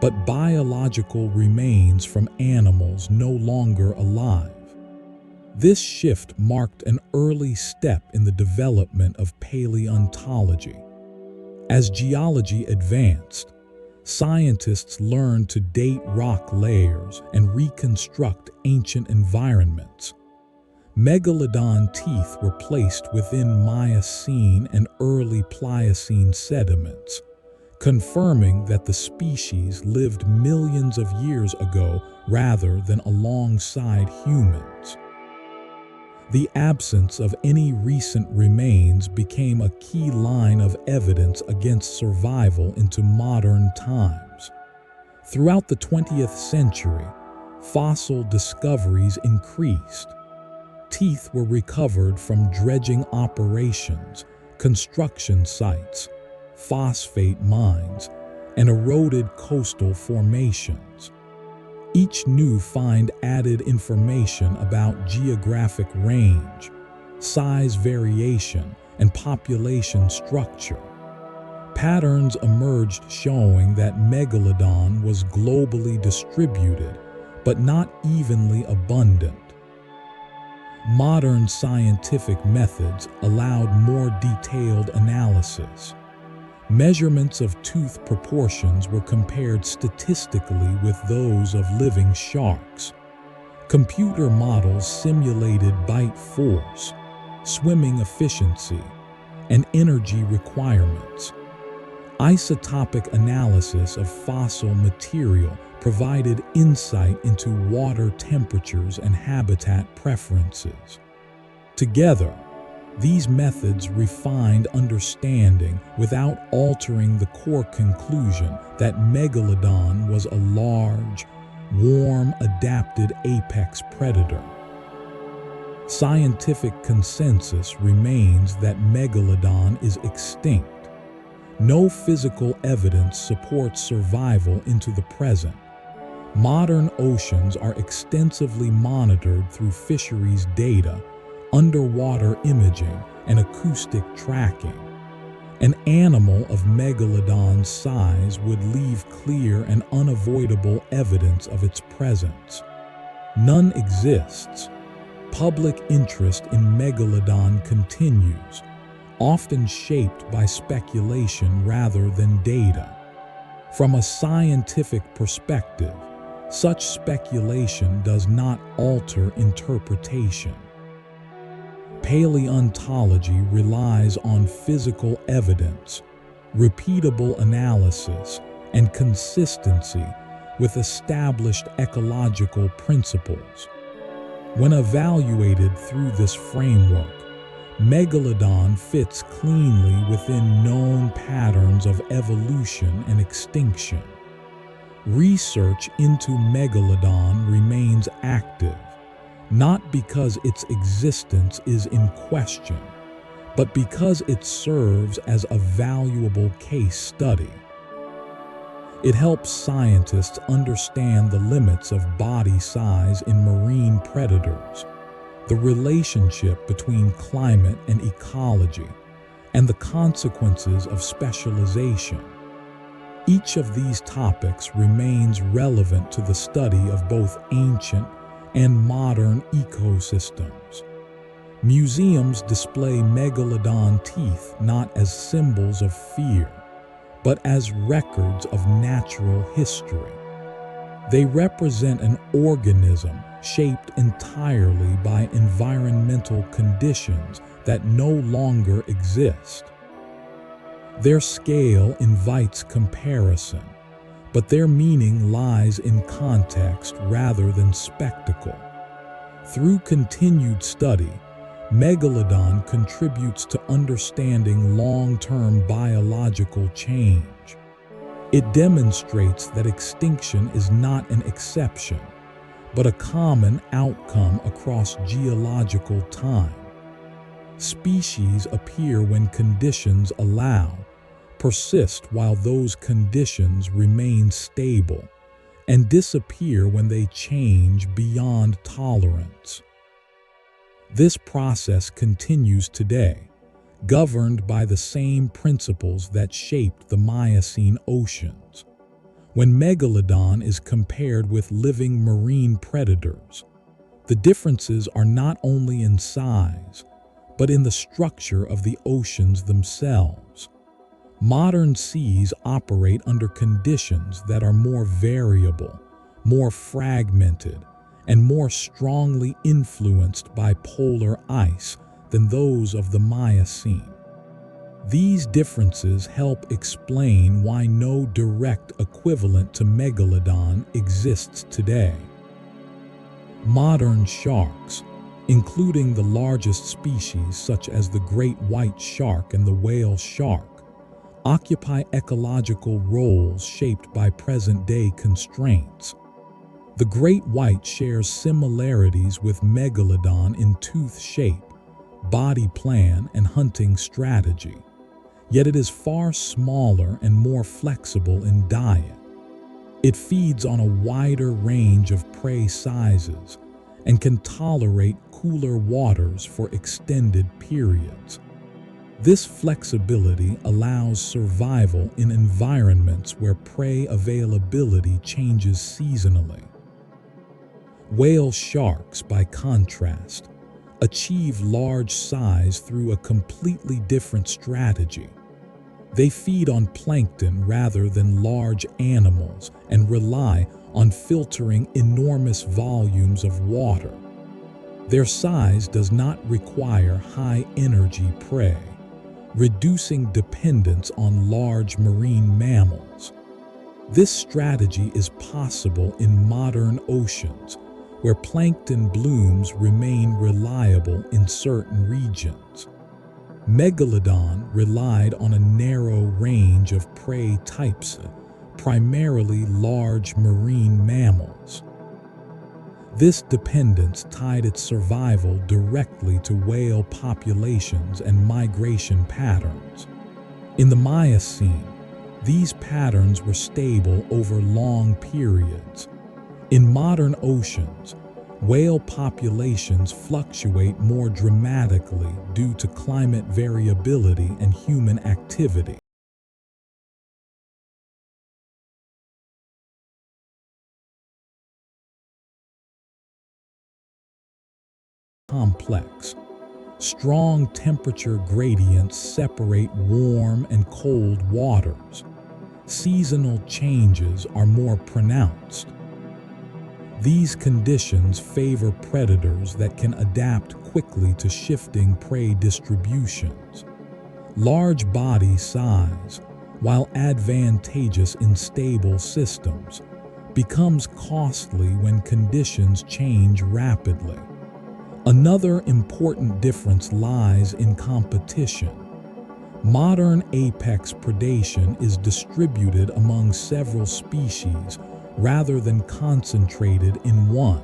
[SPEAKER 1] but biological remains from animals no longer alive. This shift marked an early step in the development of paleontology. As geology advanced, scientists learned to date rock layers and reconstruct ancient environments. Megalodon teeth were placed within Miocene and early Pliocene sediments, confirming that the species lived millions of years ago rather than alongside humans. The absence of any recent remains became a key line of evidence against survival into modern times. Throughout the 20th century, fossil discoveries increased. Teeth were recovered from dredging operations, construction sites, phosphate mines, and eroded coastal formations. Each new find added information about geographic range, size variation, and population structure. Patterns emerged showing that Megalodon was globally distributed, but not evenly abundant. Modern scientific methods allowed more detailed analysis. Measurements of tooth proportions were compared statistically with those of living sharks. Computer models simulated bite force, swimming efficiency, and energy requirements. Isotopic analysis of fossil material provided insight into water temperatures and habitat preferences. Together, these methods refined understanding without altering the core conclusion that Megalodon was a large, warm, adapted apex predator. Scientific consensus remains that Megalodon is extinct. No physical evidence supports survival into the present. Modern oceans are extensively monitored through fisheries data, underwater imaging, and acoustic tracking. An animal of Megalodon's size would leave clear and unavoidable evidence of its presence. None exists. Public interest in Megalodon continues, often shaped by speculation rather than data. From a scientific perspective, such speculation does not alter interpretation. Paleontology relies on physical evidence, repeatable analysis, and consistency with established ecological principles. When evaluated through this framework, Megalodon fits cleanly within known patterns of evolution and extinction. Research into Megalodon remains active, not because its existence is in question, but because it serves as a valuable case study. It helps scientists understand the limits of body size in marine predators, the relationship between climate and ecology, and the consequences of specialization. Each of these topics remains relevant to the study of both ancient and modern ecosystems. Museums display Megalodon teeth not as symbols of fear, but as records of natural history. They represent an organism shaped entirely by environmental conditions that no longer exist. Their scale invites comparison, but their meaning lies in context rather than spectacle. Through continued study, Megalodon contributes to understanding long-term biological change. It demonstrates that extinction is not an exception, but a common outcome across geological time. Species appear when conditions allow, persist while those conditions remain stable, and disappear when they change beyond tolerance. This process continues today, governed by the same principles that shaped the Miocene oceans. When Megalodon is compared with living marine predators, the differences are not only in size, but in the structure of the oceans themselves. Modern seas operate under conditions that are more variable, more fragmented, and more strongly influenced by polar ice than those of the Miocene. These differences help explain why no direct equivalent to Megalodon exists today. Modern sharks, including the largest species such as the great white shark and the whale shark, occupy ecological roles shaped by present-day constraints. The great white shares similarities with Megalodon in tooth shape, body plan, and hunting strategy, yet it is far smaller and more flexible in diet. It feeds on a wider range of prey sizes and can tolerate cooler waters for extended periods. This flexibility allows survival in environments where prey availability changes seasonally. Whale sharks, by contrast, achieve large size through a completely different strategy. They feed on plankton rather than large animals and rely on filtering enormous volumes of water. Their size does not require high-energy prey, reducing dependence on large marine mammals. This strategy is possible in modern oceans, where plankton blooms remain reliable in certain regions. Megalodon relied on a narrow range of prey types, primarily large marine mammals. This dependence tied its survival directly to whale populations and migration patterns. In the Miocene, these patterns were stable over long periods. In modern oceans, whale populations fluctuate more dramatically due to climate variability and human activity. Complex. Strong temperature gradients separate warm and cold waters. Seasonal changes are more pronounced. These conditions favor predators that can adapt quickly to shifting prey distributions. Large body size, while advantageous in stable systems, becomes costly when conditions change rapidly. Another important difference lies in competition. Modern apex predation is distributed among several species rather than concentrated in one.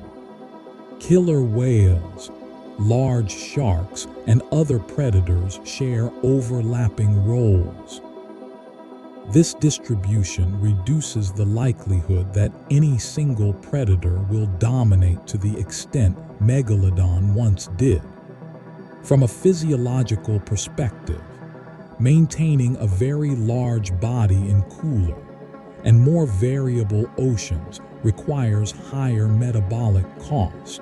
[SPEAKER 1] Killer whales, large sharks, and other predators share overlapping roles. This distribution reduces the likelihood that any single predator will dominate to the extent Megalodon once did. From a physiological perspective, maintaining a very large body in cooler and more variable oceans requires higher metabolic cost.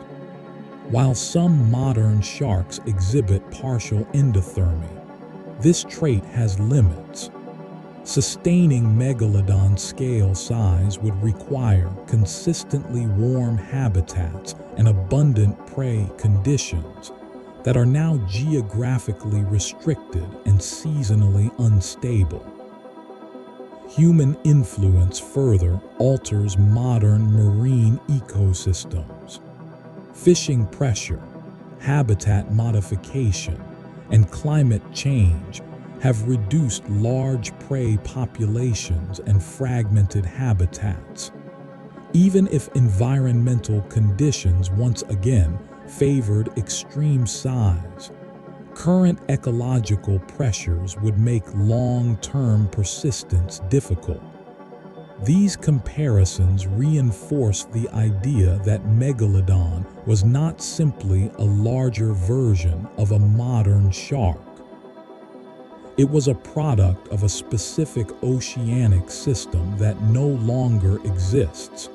[SPEAKER 1] While some modern sharks exhibit partial endothermy, this trait has limits. Sustaining Megalodon scale size would require consistently warm habitats and abundant prey conditions that are now geographically restricted and seasonally unstable. Human influence further alters modern marine ecosystems. Fishing pressure, habitat modification, and climate change have reduced large prey populations and fragmented habitats. Even if environmental conditions once again favored extreme size, current ecological pressures would make long-term persistence difficult. These comparisons reinforce the idea that Megalodon was not simply a larger version of a modern shark. It was a product of a specific oceanic system that no longer exists.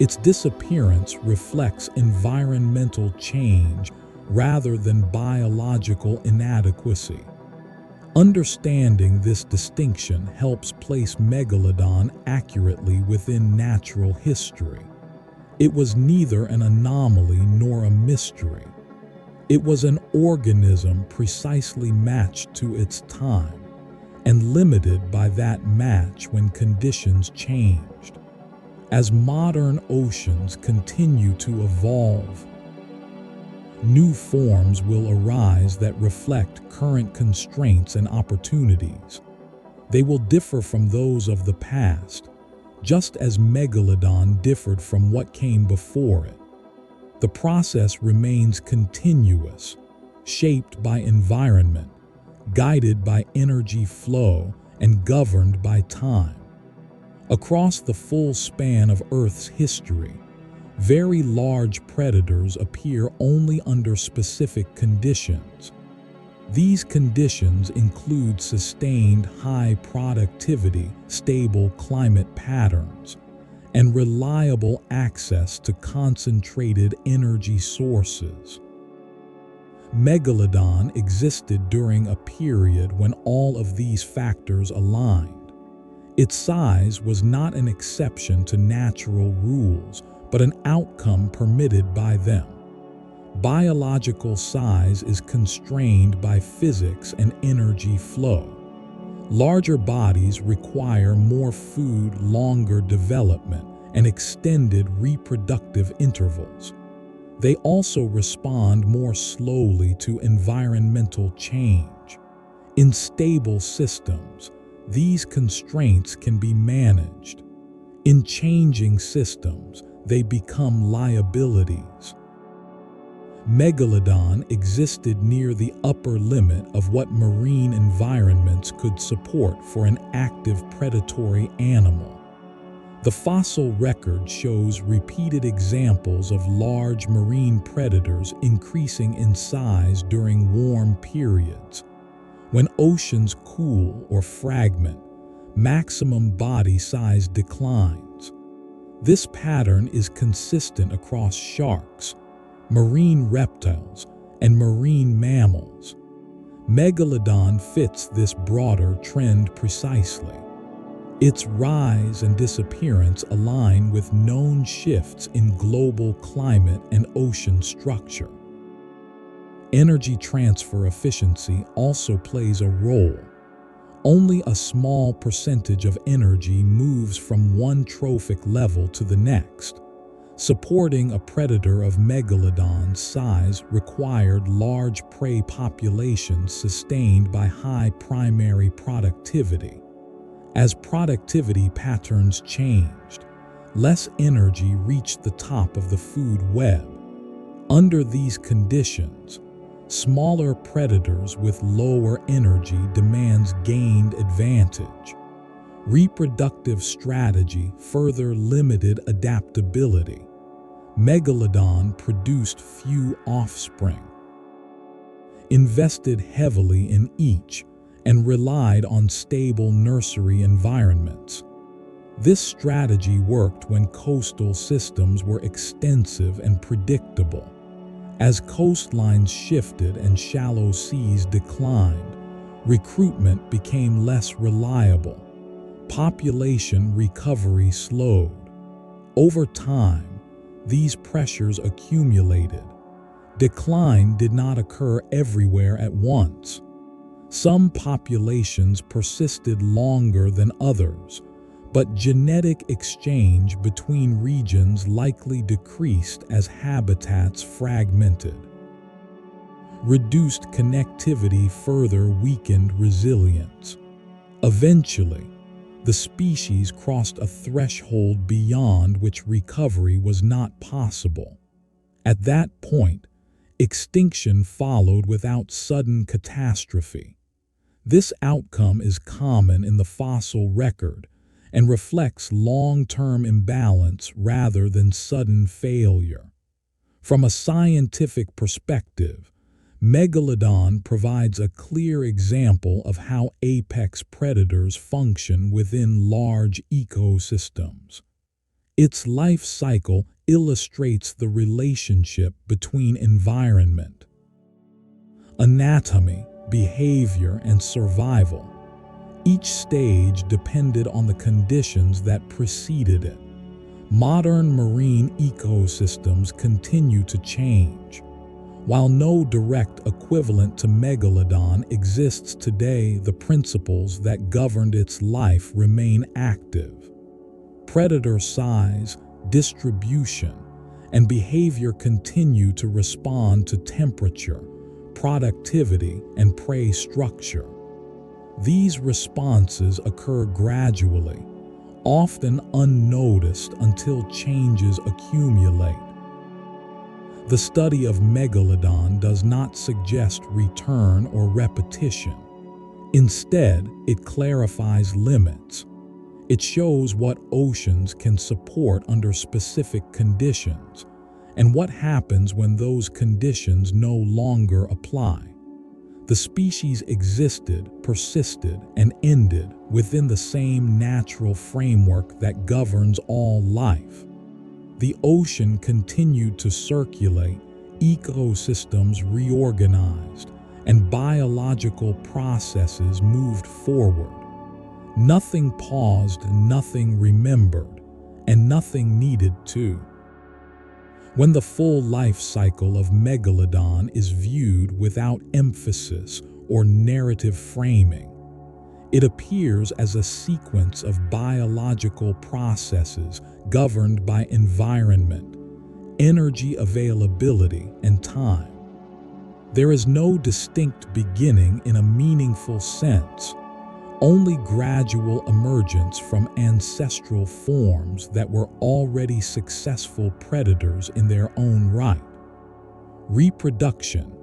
[SPEAKER 1] Its disappearance reflects environmental change rather than biological inadequacy. Understanding this distinction helps place Megalodon accurately within natural history. It was neither an anomaly nor a mystery. It was an organism precisely matched to its time and limited by that match when conditions changed. As modern oceans continue to evolve, new forms will arise that reflect current constraints and opportunities. They will differ from those of the past, just as Megalodon differed from what came before it. The process remains continuous, shaped by environment, guided by energy flow, and governed by time. Across the full span of Earth's history, very large predators appear only under specific conditions. These conditions include sustained high productivity, stable climate patterns, and reliable access to concentrated energy sources. Megalodon existed during a period when all of these factors aligned. Its size was not an exception to natural rules, but an outcome permitted by them. Biological size is constrained by physics and energy flow. Larger bodies require more food, longer development, and extended reproductive intervals. They also respond more slowly to environmental change. In stable systems, these constraints can be managed. In changing systems, they become liabilities. Megalodon existed near the upper limit of what marine environments could support for an active predatory animal. The fossil record shows repeated examples of large marine predators increasing in size during warm periods. When oceans cool or fragment, maximum body size declines. This pattern is consistent across sharks, marine reptiles, and marine mammals. Megalodon fits this broader trend precisely. Its rise and disappearance align with known shifts in global climate and ocean structure. Energy transfer efficiency also plays a role. Only a small percentage of energy moves from one trophic level to the next. Supporting a predator of Megalodon's size required large prey populations sustained by high primary productivity. As productivity patterns changed, less energy reached the top of the food web. Under these conditions, smaller predators with lower energy demands gained advantage. Reproductive strategy further limited adaptability. Megalodon produced few offspring, invested heavily in each, and relied on stable nursery environments. This strategy worked when coastal systems were extensive and predictable. As coastlines shifted and shallow seas declined, recruitment became less reliable. Population recovery slowed. Over time, these pressures accumulated. Decline did not occur everywhere at once. Some populations persisted longer than others, but genetic exchange between regions likely decreased as habitats fragmented. Reduced connectivity further weakened resilience. Eventually, the species crossed a threshold beyond which recovery was not possible. At that point, extinction followed without sudden catastrophe. This outcome is common in the fossil record and reflects long-term imbalance rather than sudden failure. From a scientific perspective, Megalodon provides a clear example of how apex predators function within large ecosystems. Its life cycle illustrates the relationship between environment, anatomy, behavior, and survival. Each stage depended on the conditions that preceded it. Modern marine ecosystems continue to change. While no direct equivalent to Megalodon exists today, the principles that governed its life remain active. Predator size, distribution, and behavior continue to respond to temperature, productivity, and prey structure. These responses occur gradually, often unnoticed until changes accumulate. The study of Megalodon does not suggest return or repetition. Instead, it clarifies limits. It shows what oceans can support under specific conditions and what happens when those conditions no longer apply. The species existed, persisted, and ended within the same natural framework that governs all life. The ocean continued to circulate, ecosystems reorganized, and biological processes moved forward. Nothing paused, nothing remembered, and nothing needed to. When the full life cycle of Megalodon is viewed without emphasis or narrative framing, it appears as a sequence of biological processes governed by environment, energy availability, and time. There is no distinct beginning in a meaningful sense, only gradual emergence from ancestral forms that were already successful predators in their own right. Reproduction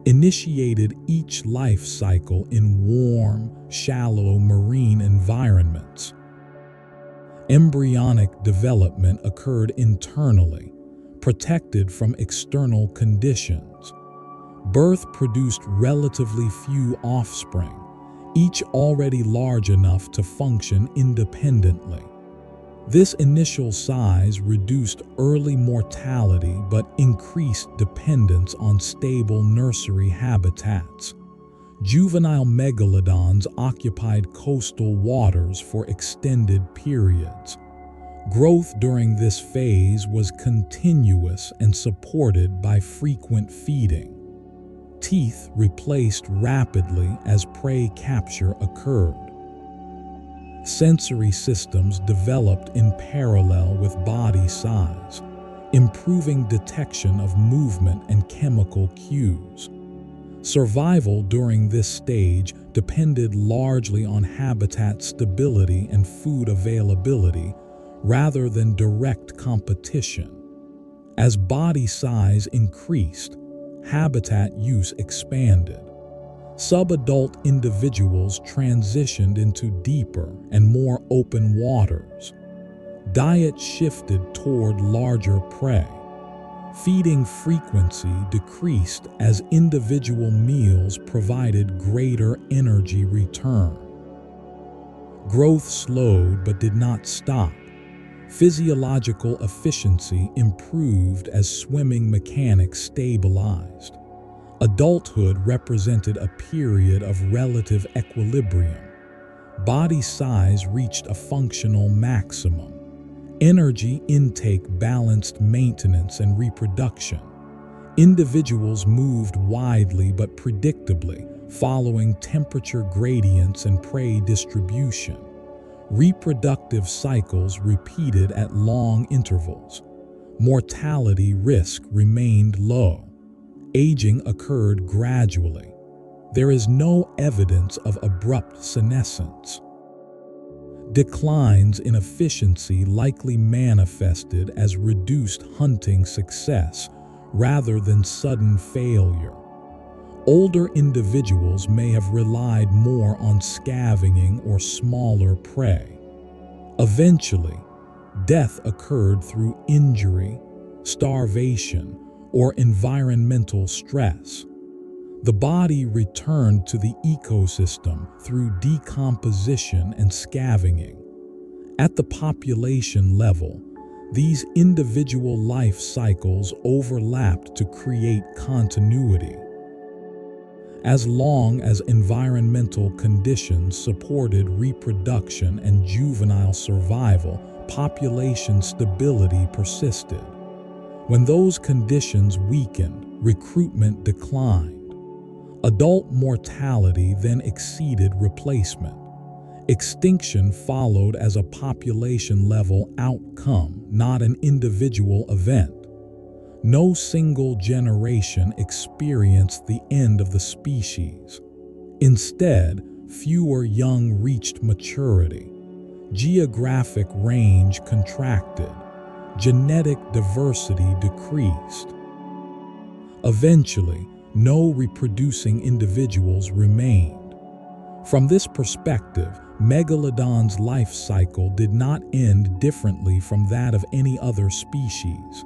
[SPEAKER 1] initiated each life cycle in warm, shallow marine environments. Embryonic development occurred internally, protected from external conditions. Birth produced relatively few offspring, each already large enough to function independently. This initial size reduced early mortality but increased dependence on stable nursery habitats. Juvenile megalodons occupied coastal waters for extended periods. Growth during this phase was continuous and supported by frequent feeding. Teeth replaced rapidly as prey capture occurred. Sensory systems developed in parallel with body size, improving detection of movement and chemical cues. Survival during this stage depended largely on habitat stability and food availability rather than direct competition. As body size increased, habitat use expanded. Subadult individuals transitioned into deeper and more open waters. Diet shifted toward larger prey. Feeding frequency decreased as individual meals provided greater energy return. Growth slowed but did not stop. Physiological efficiency improved as swimming mechanics stabilized. Adulthood represented a period of relative equilibrium. Body size reached a functional maximum. Energy intake balanced maintenance and reproduction. Individuals moved widely but predictably, following temperature gradients and prey distribution. Reproductive cycles repeated at long intervals. Mortality risk remained low. Aging occurred gradually. There is no evidence of abrupt senescence. Declines in efficiency likely manifested as reduced hunting success rather than sudden failure. Older individuals may have relied more on scavenging or smaller prey. Eventually, death occurred through injury, starvation, or environmental stress. The body returned to the ecosystem through decomposition and scavenging. At the population level, these individual life cycles overlapped to create continuity. As long as environmental conditions supported reproduction and juvenile survival, population stability persisted. When those conditions weakened, recruitment declined. Adult mortality then exceeded replacement. Extinction followed as a population-level outcome, not an individual event. No single generation experienced the end of the species. Instead, fewer young reached maturity, geographic range contracted, genetic diversity decreased. Eventually, no reproducing individuals remained. From this perspective, Megalodon's life cycle did not end differently from that of any other species.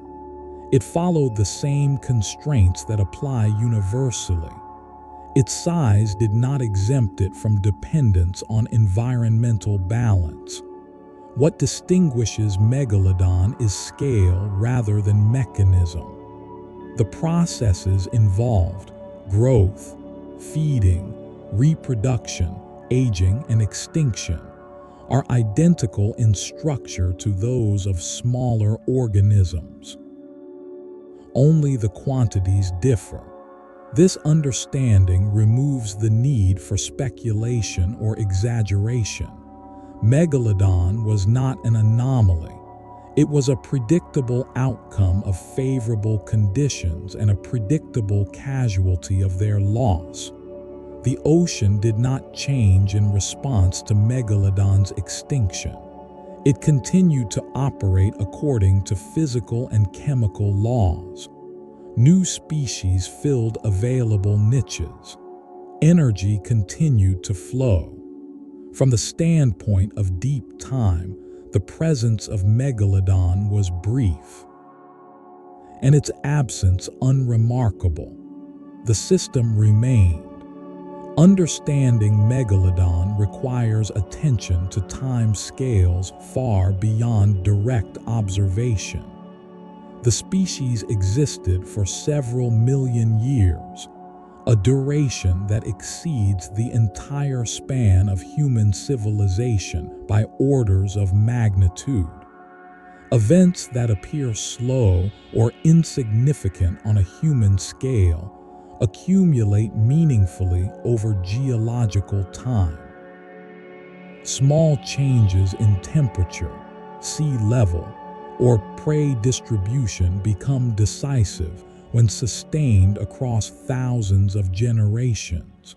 [SPEAKER 1] It followed the same constraints that apply universally. Its size did not exempt it from dependence on environmental balance. What distinguishes Megalodon is scale rather than mechanism. The processes involved, growth, feeding, reproduction, aging, and extinction, are identical in structure to those of smaller organisms. Only the quantities differ. This understanding removes the need for speculation or exaggeration. Megalodon was not an anomaly. It was a predictable outcome of favorable conditions and a predictable casualty of their loss. The ocean did not change in response to Megalodon's extinction. It continued to operate according to physical and chemical laws. New species filled available niches. Energy continued to flow. From the standpoint of deep time, the presence of Megalodon was brief, and its absence unremarkable. The system remained. Understanding Megalodon requires attention to time scales far beyond direct observation. The species existed for several million years, a duration that exceeds the entire span of human civilization by orders of magnitude. Events that appear slow or insignificant on a human scale accumulate meaningfully over geological time. Small changes in temperature, sea level, or prey distribution become decisive when sustained across thousands of generations.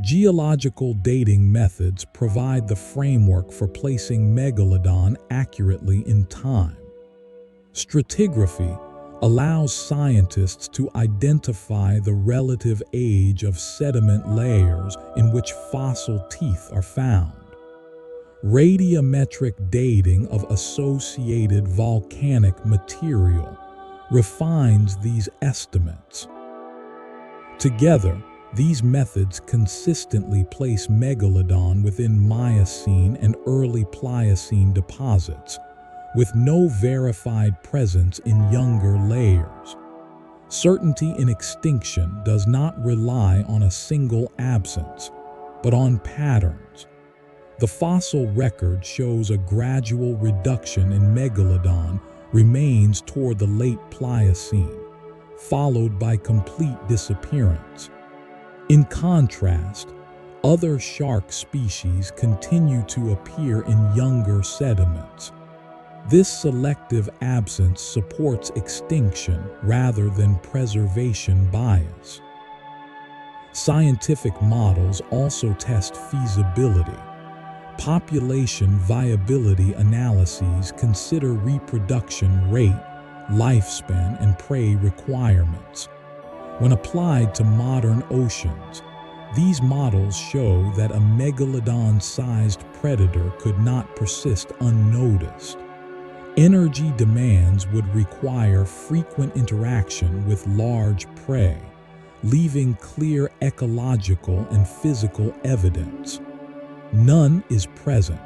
[SPEAKER 1] Geological dating methods provide the framework for placing Megalodon accurately in time. Stratigraphy allows scientists to identify the relative age of sediment layers in which fossil teeth are found. Radiometric dating of associated volcanic material refines these estimates. Together, these methods consistently place Megalodon within Miocene and early Pliocene deposits, with no verified presence in younger layers. Certainty in extinction does not rely on a single absence, but on patterns. The fossil record shows a gradual reduction in Megalodon remains toward the late Pliocene, followed by complete disappearance. In contrast, other shark species continue to appear in younger sediments. This selective absence supports extinction rather than preservation bias. Scientific models also test feasibility. Population viability analyses consider reproduction rate, lifespan, and prey requirements. When applied to modern oceans, these models show that a Megalodon-sized predator could not persist unnoticed. Energy demands would require frequent interaction with large prey, leaving clear ecological and physical evidence. None is present.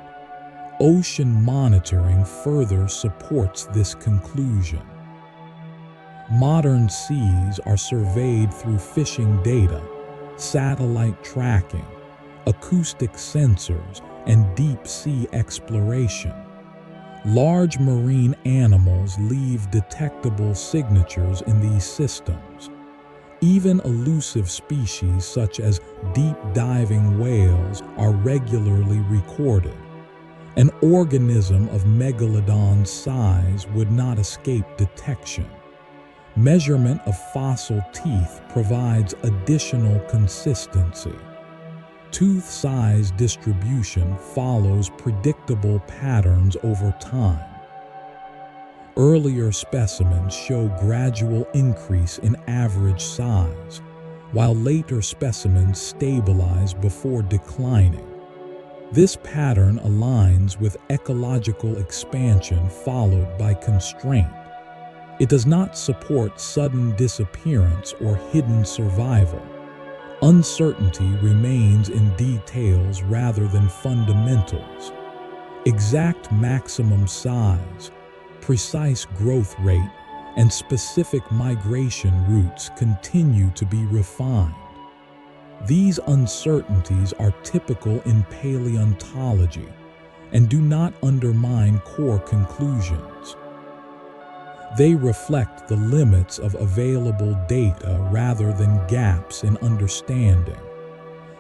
[SPEAKER 1] Ocean monitoring further supports this conclusion. Modern seas are surveyed through fishing data, satellite tracking, acoustic sensors, and deep-sea exploration. Large marine animals leave detectable signatures in these systems. Even elusive species such as deep-diving whales are regularly recorded. An organism of Megalodon's size would not escape detection. Measurement of fossil teeth provides additional consistency. Tooth size distribution follows predictable patterns over time. Earlier specimens show gradual increase in average size, while later specimens stabilize before declining. This pattern aligns with ecological expansion followed by constraint. It does not support sudden disappearance or hidden survival. Uncertainty remains in details rather than fundamentals. Exact maximum size, precise growth rate, and specific migration routes continue to be refined. These uncertainties are typical in paleontology and do not undermine core conclusions. They reflect the limits of available data rather than gaps in understanding.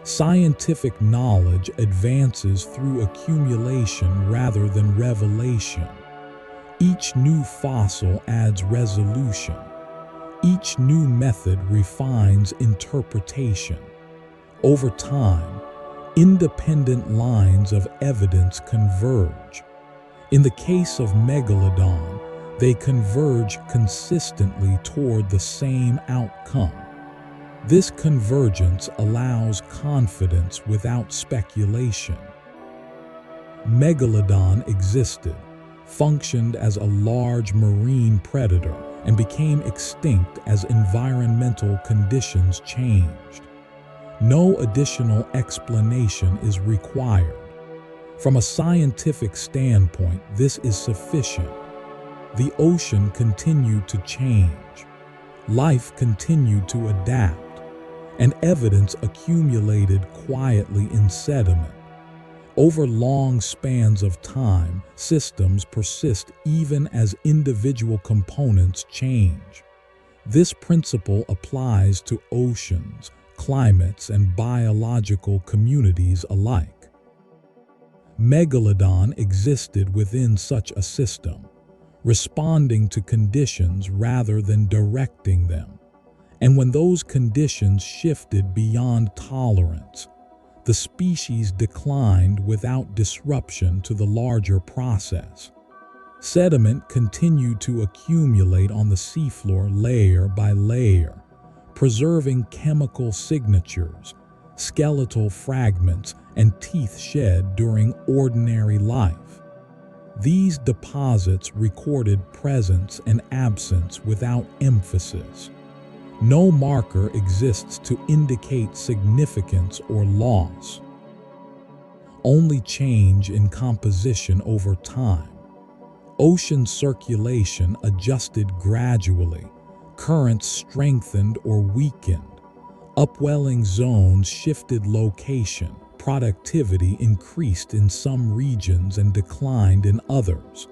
[SPEAKER 1] Scientific knowledge advances through accumulation rather than revelation. Each new fossil adds resolution. Each new method refines interpretation. Over time, independent lines of evidence converge. In the case of Megalodon, they converge consistently toward the same outcome. This convergence allows confidence without speculation. Megalodon existed, functioned as a large marine predator, and became extinct as environmental conditions changed. No additional explanation is required. From a scientific standpoint, this is sufficient. The ocean continued to change, life continued to adapt, and evidence accumulated quietly in sediment. Over long spans of time, systems persist even as individual components change. This principle applies to oceans, climates, and biological communities alike. Megalodon existed within such a system, responding to conditions rather than directing them. And when those conditions shifted beyond tolerance, the species declined without disruption to the larger process. Sediment continued to accumulate on the seafloor layer by layer, preserving chemical signatures, skeletal fragments, and teeth shed during ordinary life. These deposits recorded presence and absence without emphasis. No marker exists to indicate significance or loss. Only change in composition over time. Ocean circulation adjusted gradually. Currents strengthened or weakened. Upwelling zones shifted location. Productivity increased in some regions and declined in others.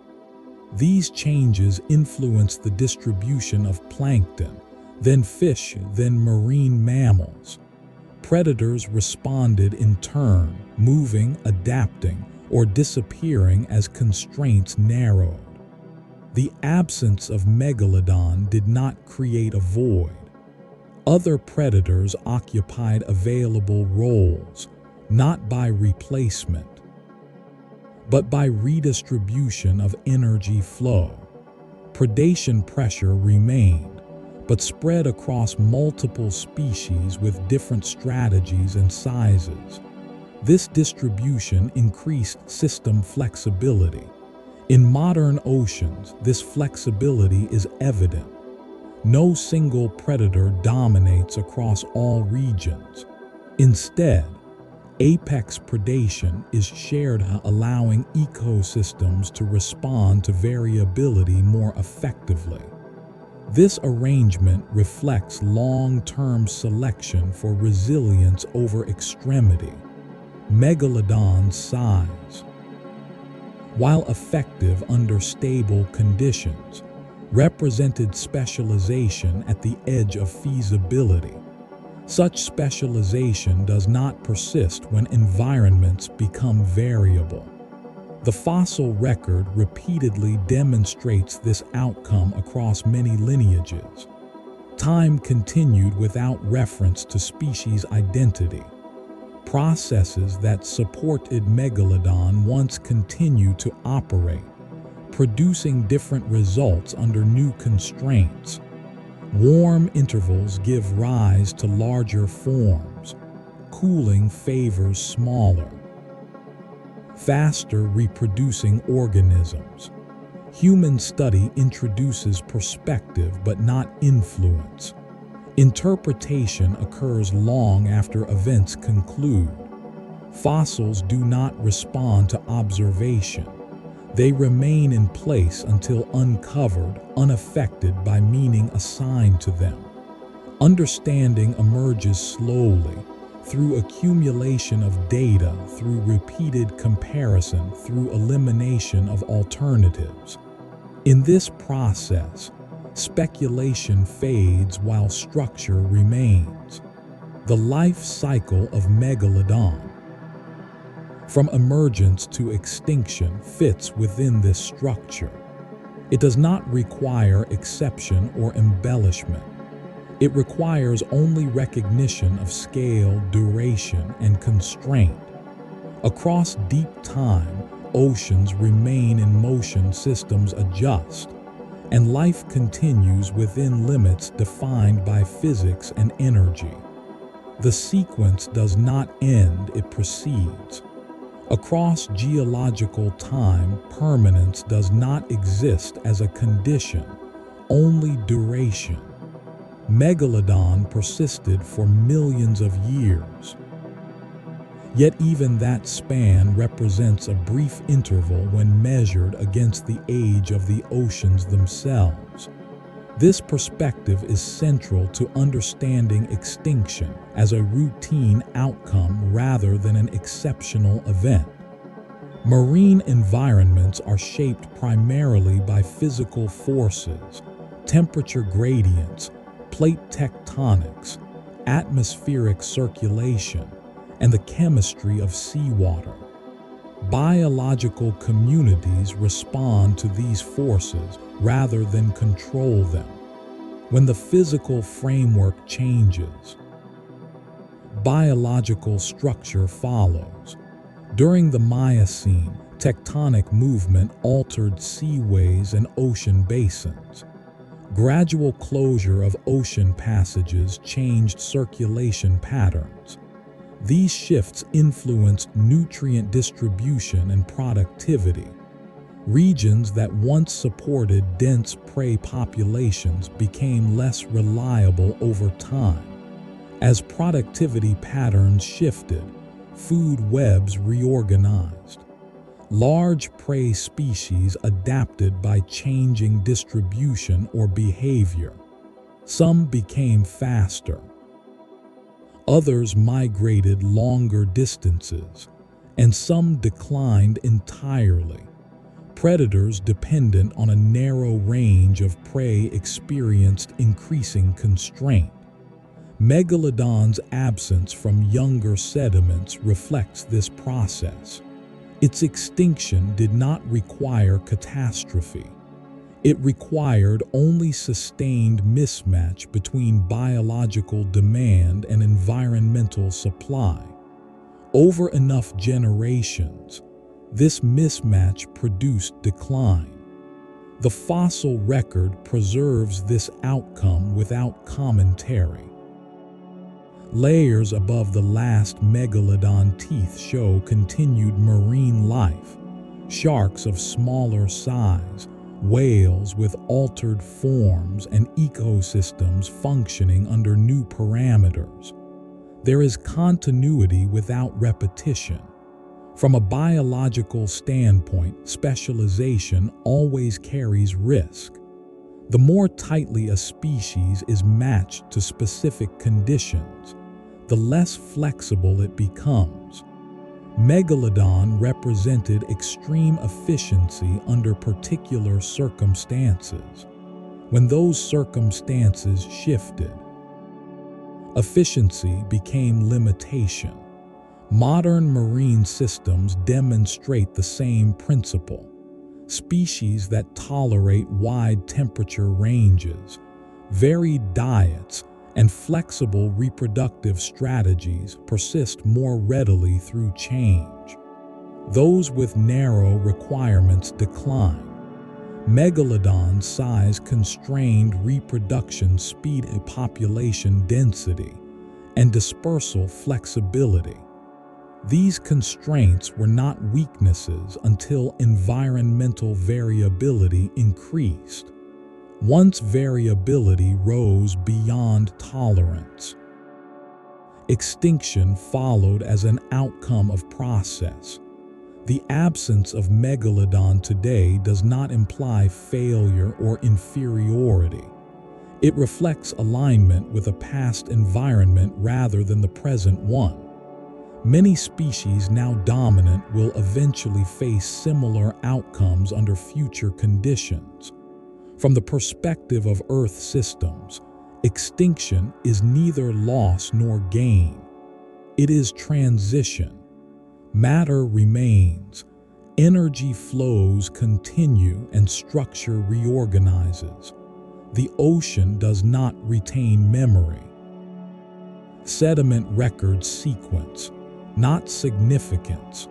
[SPEAKER 1] These changes influenced the distribution of plankton, then fish, then marine mammals. Predators responded in turn, moving, adapting, or disappearing as constraints narrowed. The absence of Megalodon did not create a void. Other predators occupied available roles, not by replacement, but by redistribution of energy flow. Predation pressure remained, but spread across multiple species with different strategies and sizes. This distribution increased system flexibility. In modern oceans, this flexibility is evident. No single predator dominates across all regions. Instead, apex predation is shared, allowing ecosystems to respond to variability more effectively. This arrangement reflects long-term selection for resilience over extremity. Megalodon's size, while effective under stable conditions, represented specialization at the edge of feasibility. Such specialization does not persist when environments become variable. The fossil record repeatedly demonstrates this outcome across many lineages. Time continued without reference to species identity. Processes that supported Megalodon once continue to operate, producing different results under new constraints. Warm intervals give rise to larger forms. Cooling favors smaller, faster reproducing organisms. Human study introduces perspective but not influence. Interpretation occurs long after events conclude. Fossils do not respond to observation. They remain in place until uncovered, unaffected by meaning assigned to them. Understanding emerges slowly, through accumulation of data, through repeated comparison, through elimination of alternatives. In this process, speculation fades while structure remains. The life cycle of Megalodon, from emergence to extinction, fits within this structure. It does not require exception or embellishment. It requires only recognition of scale, duration, and constraint. Across deep time, oceans remain in motion, systems adjust, and life continues within limits defined by physics and energy. The sequence does not end, it proceeds. Across geological time, permanence does not exist as a condition, only duration. Megalodon persisted for millions of years. Yet even that span represents a brief interval when measured against the age of the oceans themselves. This perspective is central to understanding extinction as a routine outcome rather than an exceptional event. Marine environments are shaped primarily by physical forces, temperature gradients, plate tectonics, atmospheric circulation, and the chemistry of seawater. Biological communities respond to these forces rather than control them. When the physical framework changes, biological structure follows. During the Miocene, tectonic movement altered seaways and ocean basins. Gradual closure of ocean passages changed circulation patterns. These shifts influenced nutrient distribution and productivity. Regions that once supported dense prey populations became less reliable over time. As productivity patterns shifted, food webs reorganized. Large prey species adapted by changing distribution or behavior. Some became faster. Others migrated longer distances, and some declined entirely. Predators dependent on a narrow range of prey experienced increasing constraint. Megalodon's absence from younger sediments reflects this process. Its extinction did not require catastrophe. It required only sustained mismatch between biological demand and environmental supply. Over enough generations, this mismatch produced decline. The fossil record preserves this outcome without commentary. Layers above the last megalodon teeth show continued marine life. Sharks of smaller size, whales with altered forms, and ecosystems functioning under new parameters. There is continuity without repetition. From a biological standpoint, specialization always carries risk. The more tightly a species is matched to specific conditions, the less flexible it becomes. Megalodon represented extreme efficiency under particular circumstances. When those circumstances shifted, efficiency became limitation. Modern marine systems demonstrate the same principle. Species that tolerate wide temperature ranges, varied diets, and flexible reproductive strategies persist more readily through change. Those with narrow requirements decline. Megalodon size constrained reproduction speed, population density, and dispersal flexibility. These constraints were not weaknesses until environmental variability increased. Once variability rose beyond tolerance, extinction followed as an outcome of process. The absence of Megalodon today does not imply failure or inferiority. It reflects alignment with a past environment rather than the present one. Many species now dominant will eventually face similar outcomes under future conditions. From the perspective of Earth systems, extinction is neither loss nor gain. It is transition. Matter remains, energy flows continue, and structure reorganizes. The ocean does not retain memory. Sediment records sequence, not significance.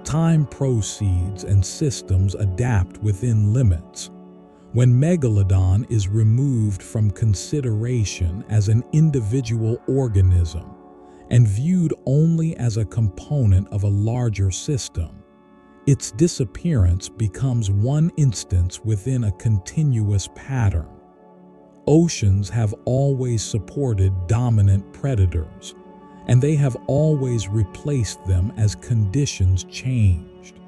[SPEAKER 1] Time proceeds and systems adapt within limits. When Megalodon is removed from consideration as an individual organism and viewed only as a component of a larger system, its disappearance becomes one instance within a continuous pattern. Oceans have always supported dominant predators, and they have always replaced them as conditions changed.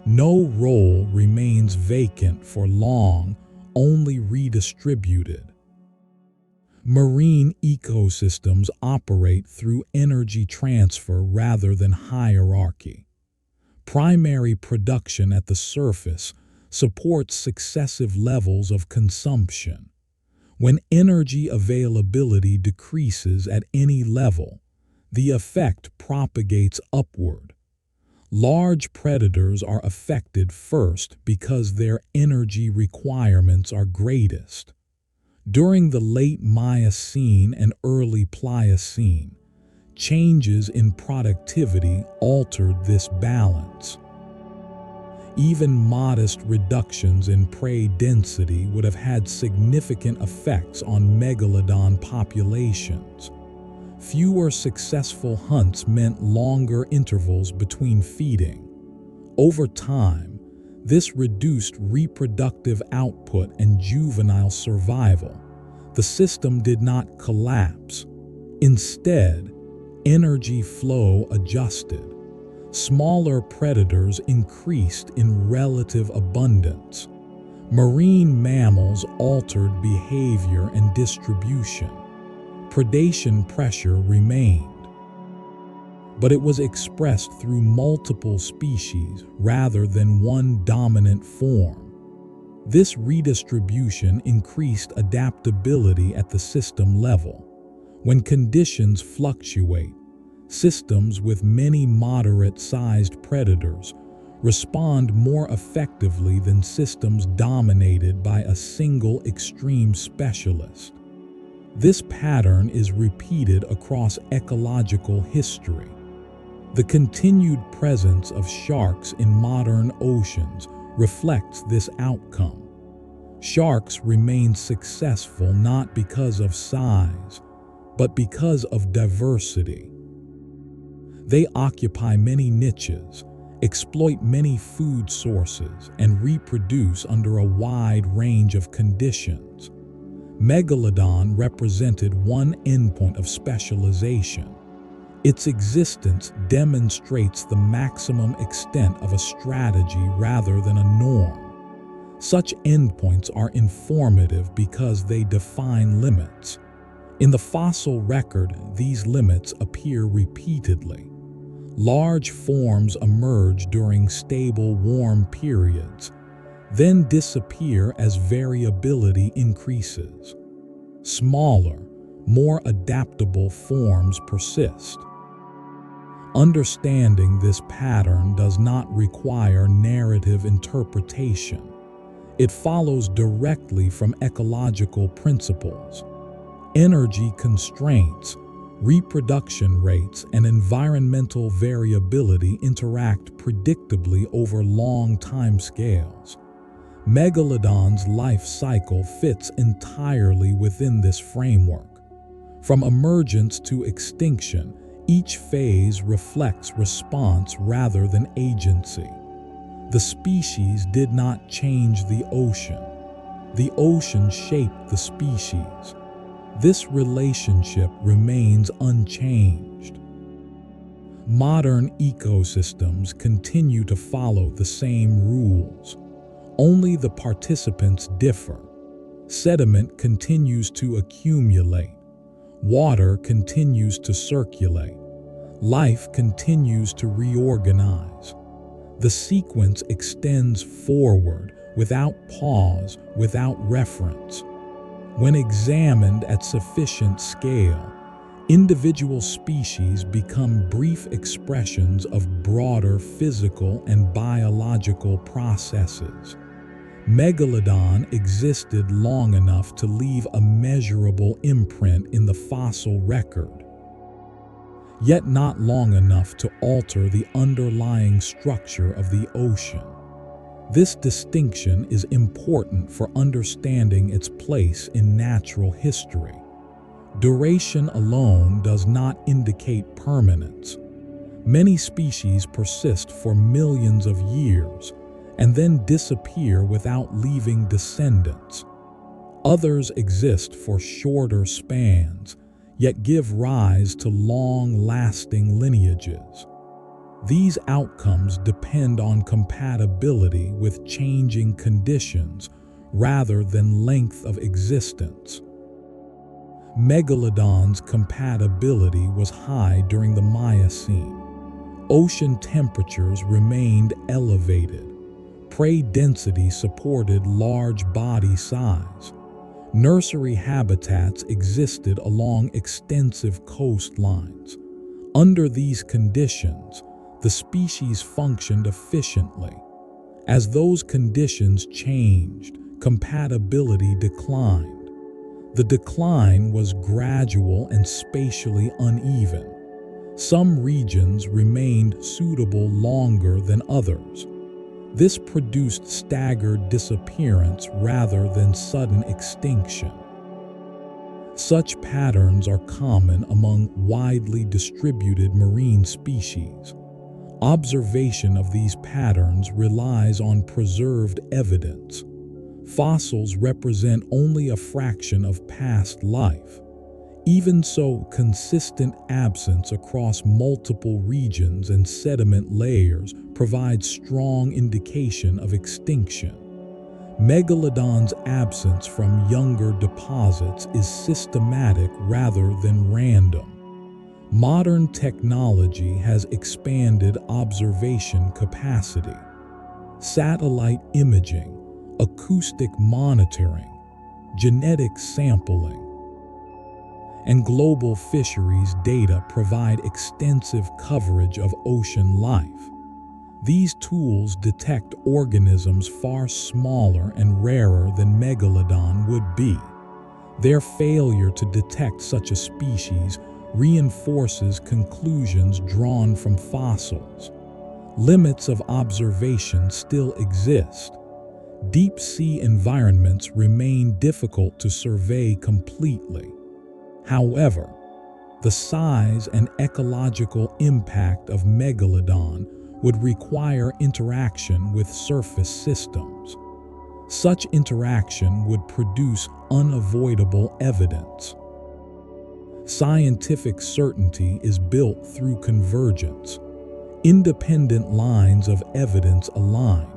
[SPEAKER 1] No role remains vacant for long, only redistributed. Marine ecosystems operate through energy transfer rather than hierarchy. Primary production at the surface supports successive levels of consumption. When energy availability decreases at any level, the effect propagates upward. Large predators are affected first because their energy requirements are greatest. During the late Miocene and early Pliocene, changes in productivity altered this balance. Even modest reductions in prey density would have had significant effects on megalodon populations. Fewer successful hunts meant longer intervals between feeding. Over time, this reduced reproductive output and juvenile survival. The system did not collapse. Instead, energy flow adjusted. Smaller predators increased in relative abundance. Marine mammals altered behavior and distribution. Predation pressure remained, but it was expressed through multiple species rather than one dominant form. This redistribution increased adaptability at the system level. When conditions fluctuate, systems with many moderate-sized predators respond more effectively than systems dominated by a single extreme specialist. This pattern is repeated across ecological history. The continued presence of sharks in modern oceans reflects this outcome. Sharks remain successful not because of size, but because of diversity. They occupy many niches, exploit many food sources, and reproduce under a wide range of conditions. Megalodon represented one endpoint of specialization. Its existence demonstrates the maximum extent of a strategy rather than a norm. Such endpoints are informative because they define limits. In the fossil record, these limits appear repeatedly. Large forms emerge during stable warm periods, then disappear as variability increases. Smaller, more adaptable forms persist. Understanding this pattern does not require narrative interpretation. It follows directly from ecological principles. Energy constraints, reproduction rates, and environmental variability interact predictably over long timescales. Megalodon's life cycle fits entirely within this framework. From emergence to extinction, each phase reflects response rather than agency. The species did not change the ocean shaped the species. This relationship remains unchanged. Modern ecosystems continue to follow the same rules. Only the participants differ. Sediment continues to accumulate. Water continues to circulate. Life continues to reorganize. The sequence extends forward without pause, without reference. When examined at sufficient scale, individual species become brief expressions of broader physical and biological processes. Megalodon existed long enough to leave a measurable imprint in the fossil record, yet not long enough to alter the underlying structure of the ocean. This distinction is important for understanding its place in natural history. Duration alone does not indicate permanence. Many species persist for millions of years and then disappear without leaving descendants. Others exist for shorter spans, yet give rise to long-lasting lineages. These outcomes depend on compatibility with changing conditions rather than length of existence. Megalodon's compatibility was high during the Miocene. Ocean temperatures remained elevated. Prey density supported large body size. Nursery habitats existed along extensive coastlines. Under these conditions, the species functioned efficiently. As those conditions changed, compatibility declined. The decline was gradual and spatially uneven. Some regions remained suitable longer than others. This produced staggered disappearance rather than sudden extinction. Such patterns are common among widely distributed marine species. Observation of these patterns relies on preserved evidence. Fossils represent only a fraction of past life. Even so, consistent absence across multiple regions and sediment layers provides strong indication of extinction. Megalodon's absence from younger deposits is systematic rather than random. Modern technology has expanded observation capacity. Satellite imaging, acoustic monitoring, genetic sampling, and global fisheries data provide extensive coverage of ocean life. These tools detect organisms far smaller and rarer than Megalodon would be. Their failure to detect such a species reinforces conclusions drawn from fossils. Limits of observation still exist. Deep-sea environments remain difficult to survey completely. However, the size and ecological impact of Megalodon would require interaction with surface systems. Such interaction would produce unavoidable evidence. Scientific certainty is built through convergence. Independent lines of evidence align.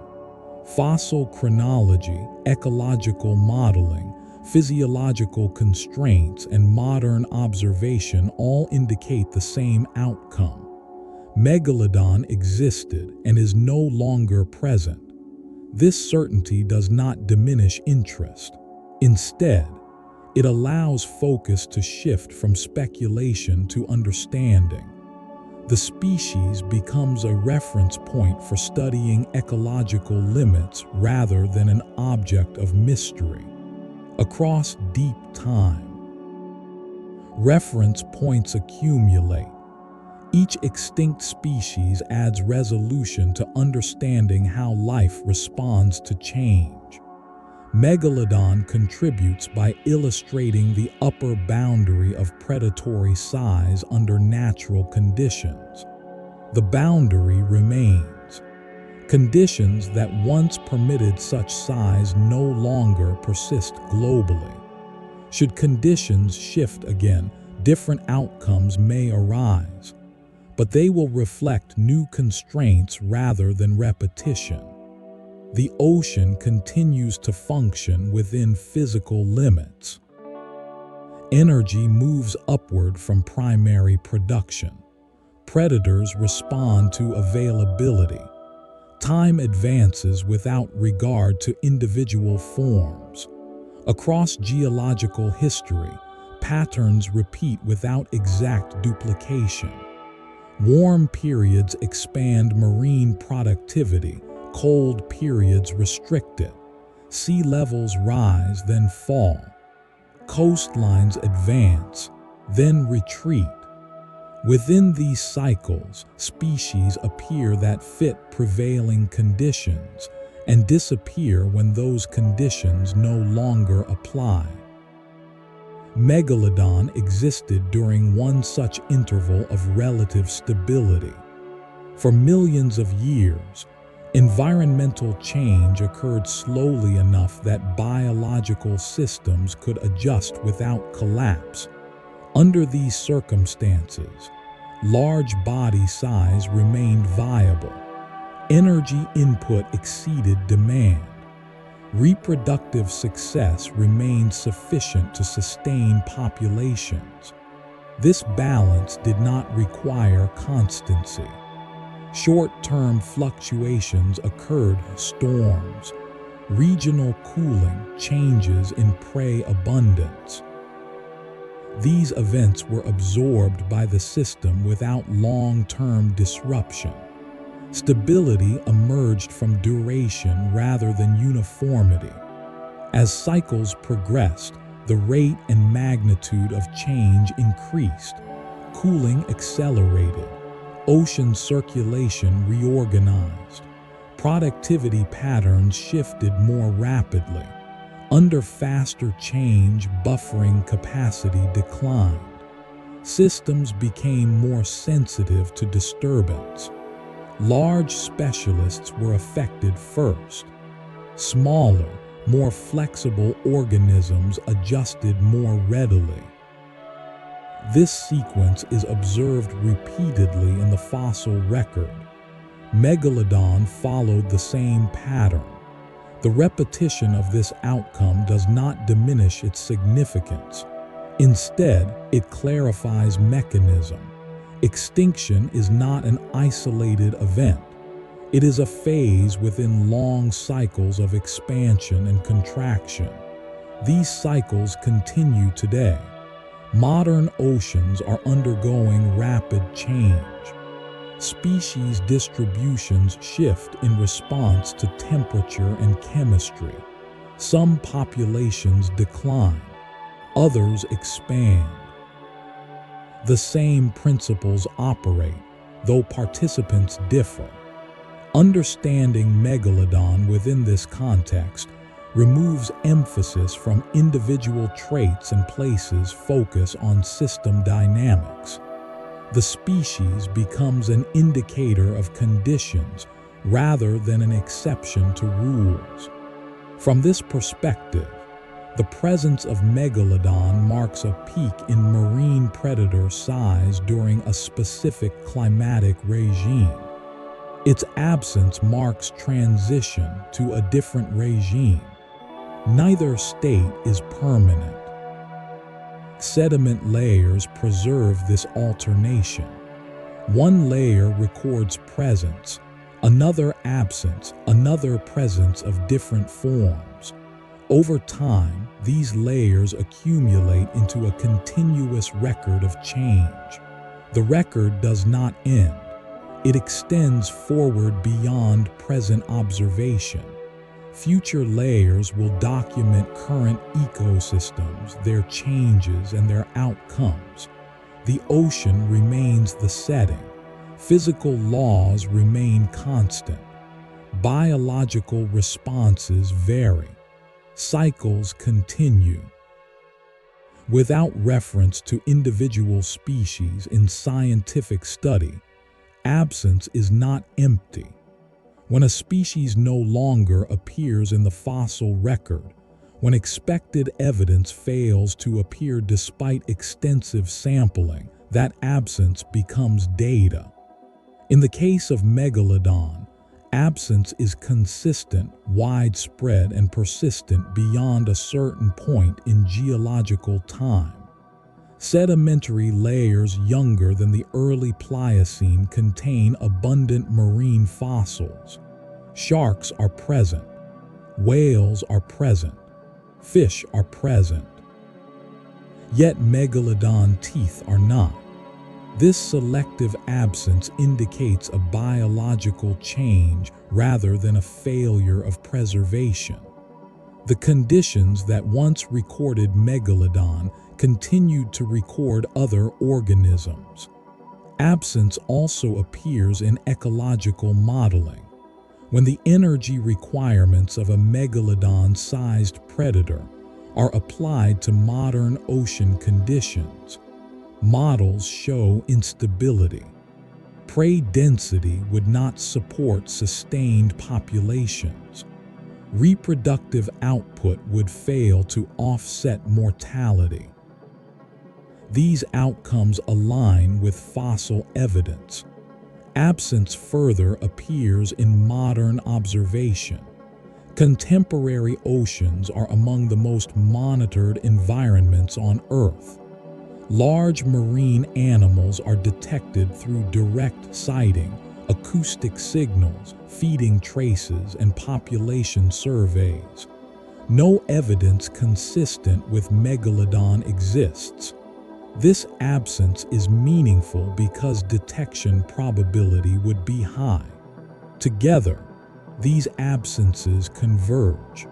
[SPEAKER 1] Fossil chronology, ecological modeling, physiological constraints, and modern observation all indicate the same outcome. Megalodon existed and is no longer present. This certainty does not diminish interest. Instead, it allows focus to shift from speculation to understanding. The species becomes a reference point for studying ecological limits rather than an object of mystery. Across deep time, Reference points accumulate. Each extinct species adds resolution to understanding how life responds to change. Megalodon contributes by illustrating the upper boundary of predatory size under natural conditions. The boundary remains. Conditions that once permitted such size no longer persist globally. Should conditions shift again, different outcomes may arise, but they will reflect new constraints rather than repetition. The ocean continues to function within physical limits. Energy moves upward from primary production. Predators respond to availability. Time advances without regard to individual forms. Across geological history, patterns repeat without exact duplication. Warm periods expand marine productivity, cold periods restrict it. Sea levels rise, then fall. Coastlines advance, then retreat. Within these cycles, species appear that fit prevailing conditions and disappear when those conditions no longer apply. Megalodon existed during one such interval of relative stability. For millions of years, environmental change occurred slowly enough that biological systems could adjust without collapse. Under these circumstances, large body size remained viable. Energy input exceeded demand. Reproductive success remained sufficient to sustain populations. This balance did not require constancy. Short-term fluctuations occurred: storms, regional cooling, changes in prey abundance. These events were absorbed by the system without long-term disruption. Stability emerged from duration rather than uniformity. As cycles progressed, the rate and magnitude of change increased. Cooling accelerated. Ocean circulation reorganized. Productivity patterns shifted more rapidly. Under faster change, buffering capacity declined. Systems became more sensitive to disturbance. Large specialists were affected first. Smaller, more flexible organisms adjusted more readily. This sequence is observed repeatedly in the fossil record. Megalodon followed the same pattern. The repetition of this outcome does not diminish its significance. Instead, it clarifies mechanism. Extinction is not an isolated event. It is a phase within long cycles of expansion and contraction. These cycles continue today. Modern oceans are undergoing rapid change. Species distributions shift in response to temperature and chemistry. Some populations decline, others expand. The same principles operate, though participants differ. Understanding Megalodon within this context removes emphasis from individual traits and places focus on system dynamics. The species becomes an indicator of conditions rather than an exception to rules. From this perspective, the presence of Megalodon marks a peak in marine predator size during a specific climatic regime. Its absence marks transition to a different regime. Neither state is permanent. Sediment layers preserve this alternation. One layer records presence, another absence, another presence of different forms. Over time, these layers accumulate into a continuous record of change. The record does not end. It extends forward beyond present observation. Future layers will document current ecosystems, their changes, and their outcomes. The ocean remains the setting. Physical laws remain constant. Biological responses vary. Cycles continue. Without reference to individual species in scientific study, absence is not empty. When a species no longer appears in the fossil record, when expected evidence fails to appear despite extensive sampling, that absence becomes data. In the case of Megalodon, absence is consistent, widespread, and persistent beyond a certain point in geological time. Sedimentary layers younger than the early Pliocene contain abundant marine fossils. Sharks are present. Whales are present. Fish are present. Yet Megalodon teeth are not. This selective absence indicates a biological change rather than a failure of preservation. The conditions that once recorded Megalodon continued to record other organisms. Absence also appears in ecological modeling. When the energy requirements of a megalodon-sized predator are applied to modern ocean conditions, models show instability. Prey density would not support sustained populations. Reproductive output would fail to offset mortality. These outcomes align with fossil evidence. Absence further appears in modern observation. Contemporary oceans are among the most monitored environments on Earth. Large marine animals are detected through direct sighting, acoustic signals, feeding traces, and population surveys. No evidence consistent with Megalodon exists. This absence is meaningful because detection probability would be high. Together, these absences converge.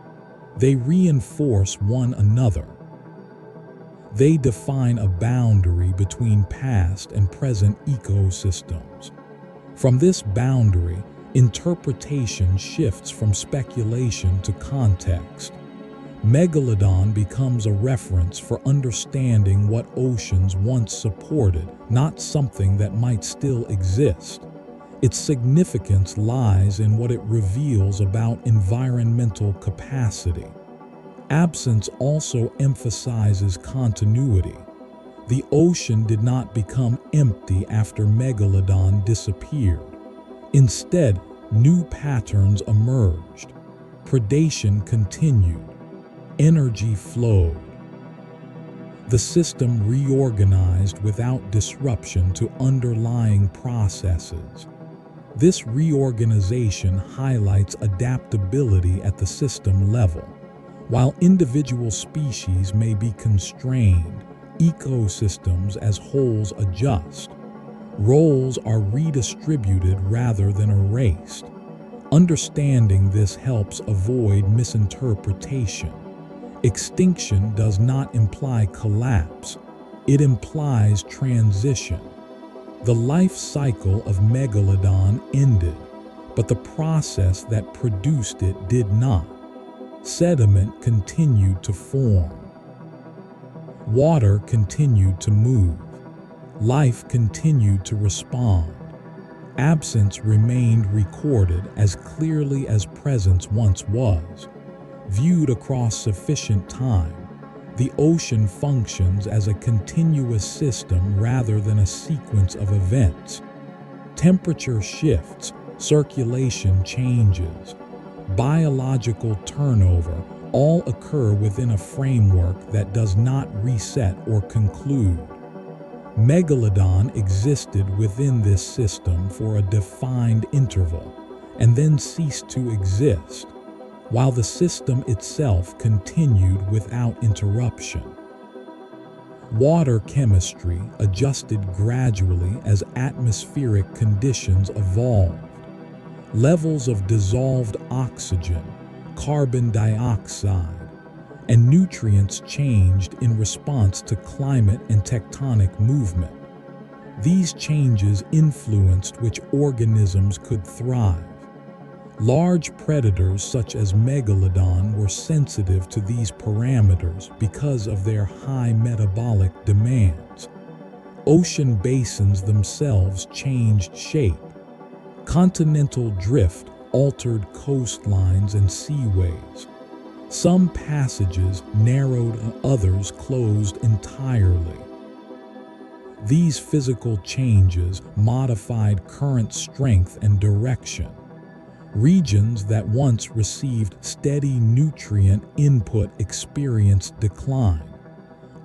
[SPEAKER 1] They reinforce one another. They define a boundary between past and present ecosystems. From this boundary, interpretation shifts from speculation to context. Megalodon becomes a reference for understanding what oceans once supported, not something that might still exist. Its significance lies in what it reveals about environmental capacity. Absence also emphasizes continuity. The ocean did not become empty after Megalodon disappeared. Instead, new patterns emerged. Predation continued. Energy flowed. The system reorganized without disruption to underlying processes. This reorganization highlights adaptability at the system level. While individual species may be constrained, ecosystems as wholes adjust. Roles are redistributed rather than erased. Understanding this helps avoid misinterpretation. Extinction does not imply collapse. It implies transition. The life cycle of Megalodon ended, but the process that produced it did not. Sediment continued to form. Water continued to move. Life continued to respond. Absence remained recorded as clearly as presence once was. Viewed across sufficient time, the ocean functions as a continuous system rather than a sequence of events. Temperature shifts, circulation changes, biological turnover all occur within a framework that does not reset or conclude. Megalodon existed within this system for a defined interval and then ceased to exist, while the system itself continued without interruption. Water chemistry adjusted gradually as atmospheric conditions evolved. Levels of dissolved oxygen, carbon dioxide, and nutrients changed in response to climate and tectonic movement. These changes influenced which organisms could thrive. Large predators such as Megalodon were sensitive to these parameters because of their high metabolic demands. Ocean basins themselves changed shape. Continental drift altered coastlines and seaways. Some passages narrowed and others closed entirely. These physical changes modified current strength and direction. Regions that once received steady nutrient input experienced decline.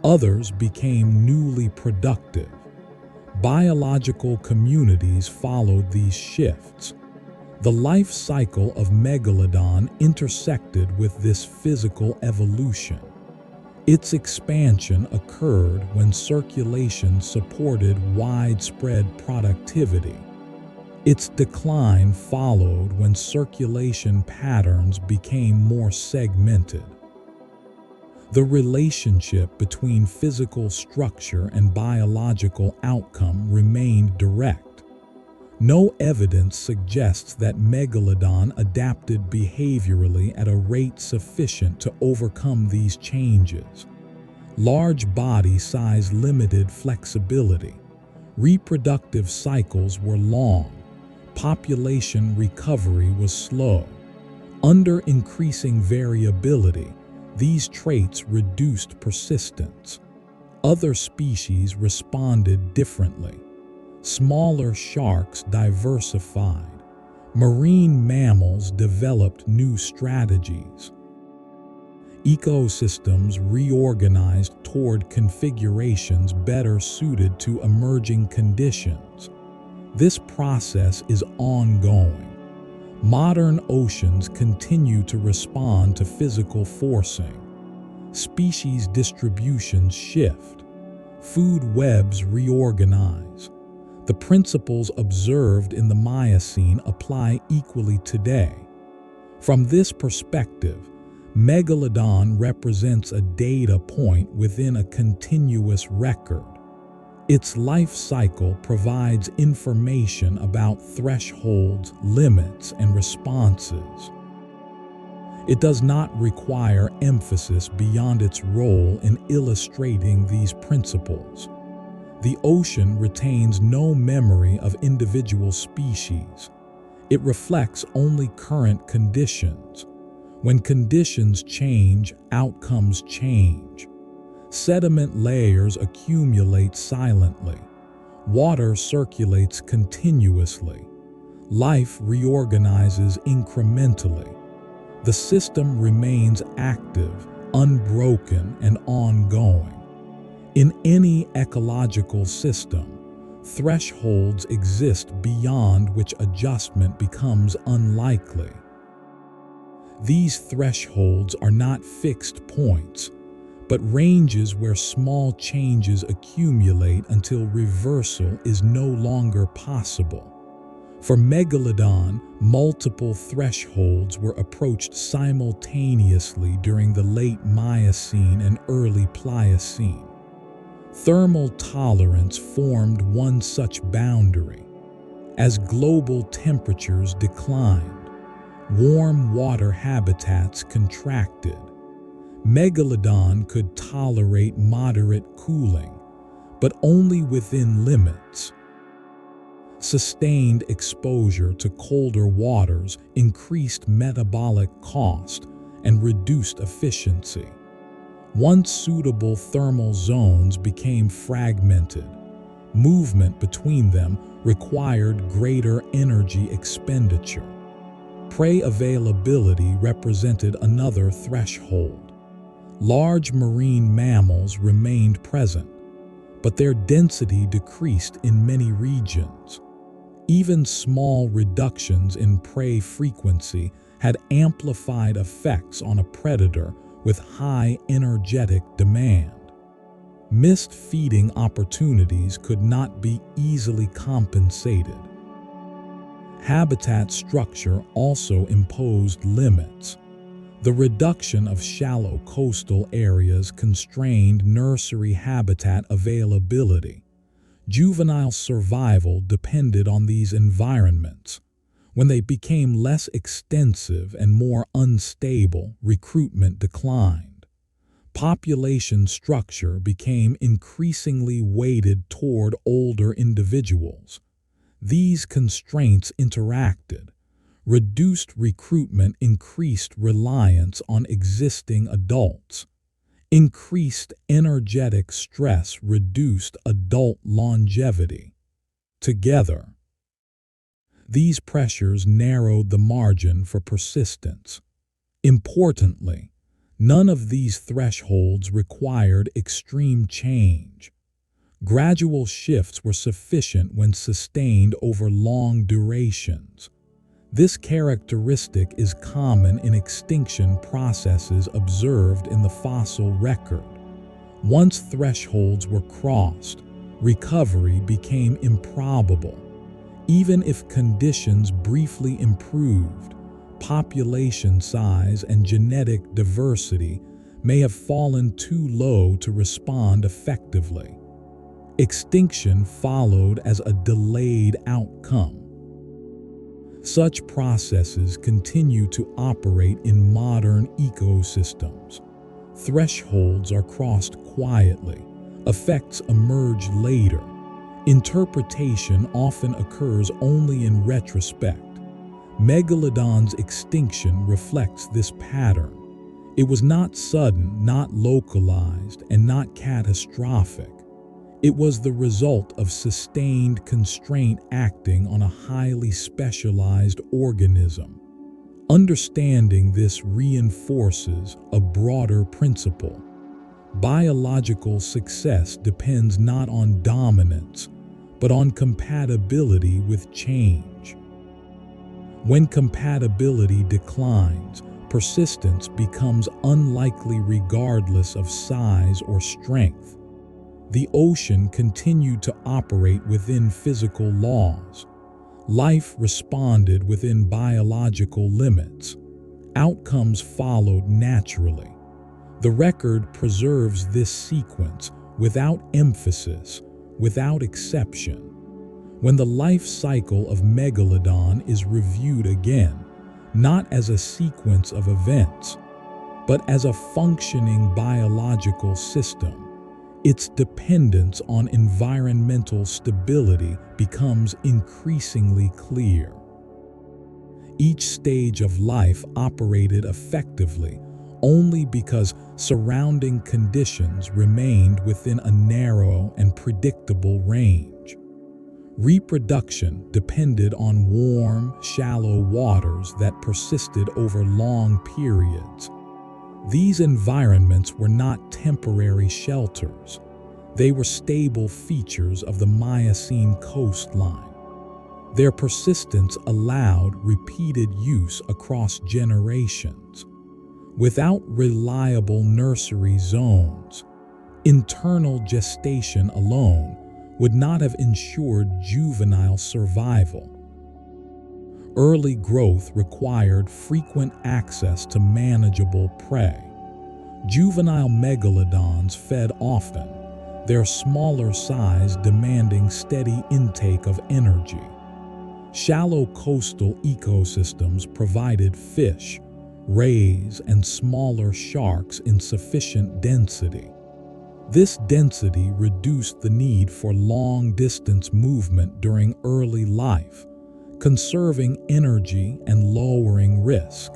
[SPEAKER 1] Others became newly productive. Biological communities followed these shifts. The life cycle of Megalodon intersected with this physical evolution. Its expansion occurred when circulation supported widespread productivity. Its decline followed when circulation patterns became more segmented. The relationship between physical structure and biological outcome remained direct. No evidence suggests that Megalodon adapted behaviorally at a rate sufficient to overcome these changes. Large body size limited flexibility. Reproductive cycles were long. Population recovery was slow. Under increasing variability, these traits reduced persistence. Other species responded differently. Smaller sharks diversified. Marine mammals developed new strategies. Ecosystems reorganized toward configurations better suited to emerging conditions. This process is ongoing. Modern oceans continue to respond to physical forcing. Species distributions shift. Food webs reorganize. The principles observed in the Miocene apply equally today. From this perspective, Megalodon represents a data point within a continuous record. Its life cycle provides information about thresholds, limits, and responses. It does not require emphasis beyond its role in illustrating these principles. The ocean retains no memory of individual species. It reflects only current conditions. When conditions change, outcomes change. Sediment layers accumulate silently. Water circulates continuously. Life reorganizes incrementally. The system remains active, unbroken, and ongoing. In any ecological system, thresholds exist beyond which adjustment becomes unlikely. These thresholds are not fixed points, but ranges where small changes accumulate until reversal is no longer possible. For Megalodon, multiple thresholds were approached simultaneously during the late Miocene and early Pliocene. Thermal tolerance formed one such boundary. As global temperatures declined, warm water habitats contracted. Megalodon could tolerate moderate cooling, but only within limits. Sustained exposure to colder waters increased metabolic cost and reduced efficiency. Once suitable thermal zones became fragmented, movement between them required greater energy expenditure. Prey availability represented another threshold. Large marine mammals remained present, but their density decreased in many regions. Even small reductions in prey frequency had amplified effects on a predator with high energetic demand. Missed feeding opportunities could not be easily compensated. Habitat structure also imposed limits. The reduction of shallow coastal areas constrained nursery habitat availability. Juvenile survival depended on these environments. When they became less extensive and more unstable, recruitment declined. Population structure became increasingly weighted toward older individuals. These constraints interacted. Reduced recruitment increased reliance on existing adults. Increased energetic stress reduced adult longevity. Together, these pressures narrowed the margin for persistence. Importantly, none of these thresholds required extreme change. Gradual shifts were sufficient when sustained over long durations. This characteristic is common in extinction processes observed in the fossil record. Once thresholds were crossed, recovery became improbable. Even if conditions briefly improved, population size and genetic diversity may have fallen too low to respond effectively. Extinction followed as a delayed outcome. Such processes continue to operate in modern ecosystems. Thresholds are crossed quietly. Effects emerge later. Interpretation often occurs only in retrospect. Megalodon's extinction reflects this pattern. It was not sudden, not localized, and not catastrophic. It was the result of sustained constraint acting on a highly specialized organism. Understanding this reinforces a broader principle. Biological success depends not on dominance, but on compatibility with change. When compatibility declines, persistence becomes unlikely regardless of size or strength. The ocean continued to operate within physical laws. Life responded within biological limits. Outcomes followed naturally. The record preserves this sequence without emphasis, without exception. When the life cycle of Megalodon is reviewed again, not as a sequence of events, but as a functioning biological system, its dependence on environmental stability becomes increasingly clear. Each stage of life operated effectively only because surrounding conditions remained within a narrow and predictable range. Reproduction depended on warm, shallow waters that persisted over long periods. These environments were not temporary shelters. They were stable features of the Miocene coastline. Their persistence allowed repeated use across generations. Without reliable nursery zones, internal gestation alone would not have ensured juvenile survival. Early growth required frequent access to manageable prey. Juvenile megalodons fed often, their smaller size demanding steady intake of energy. Shallow coastal ecosystems provided fish, rays, and smaller sharks in sufficient density. This density reduced the need for long-distance movement during early life, conserving energy and lowering risk.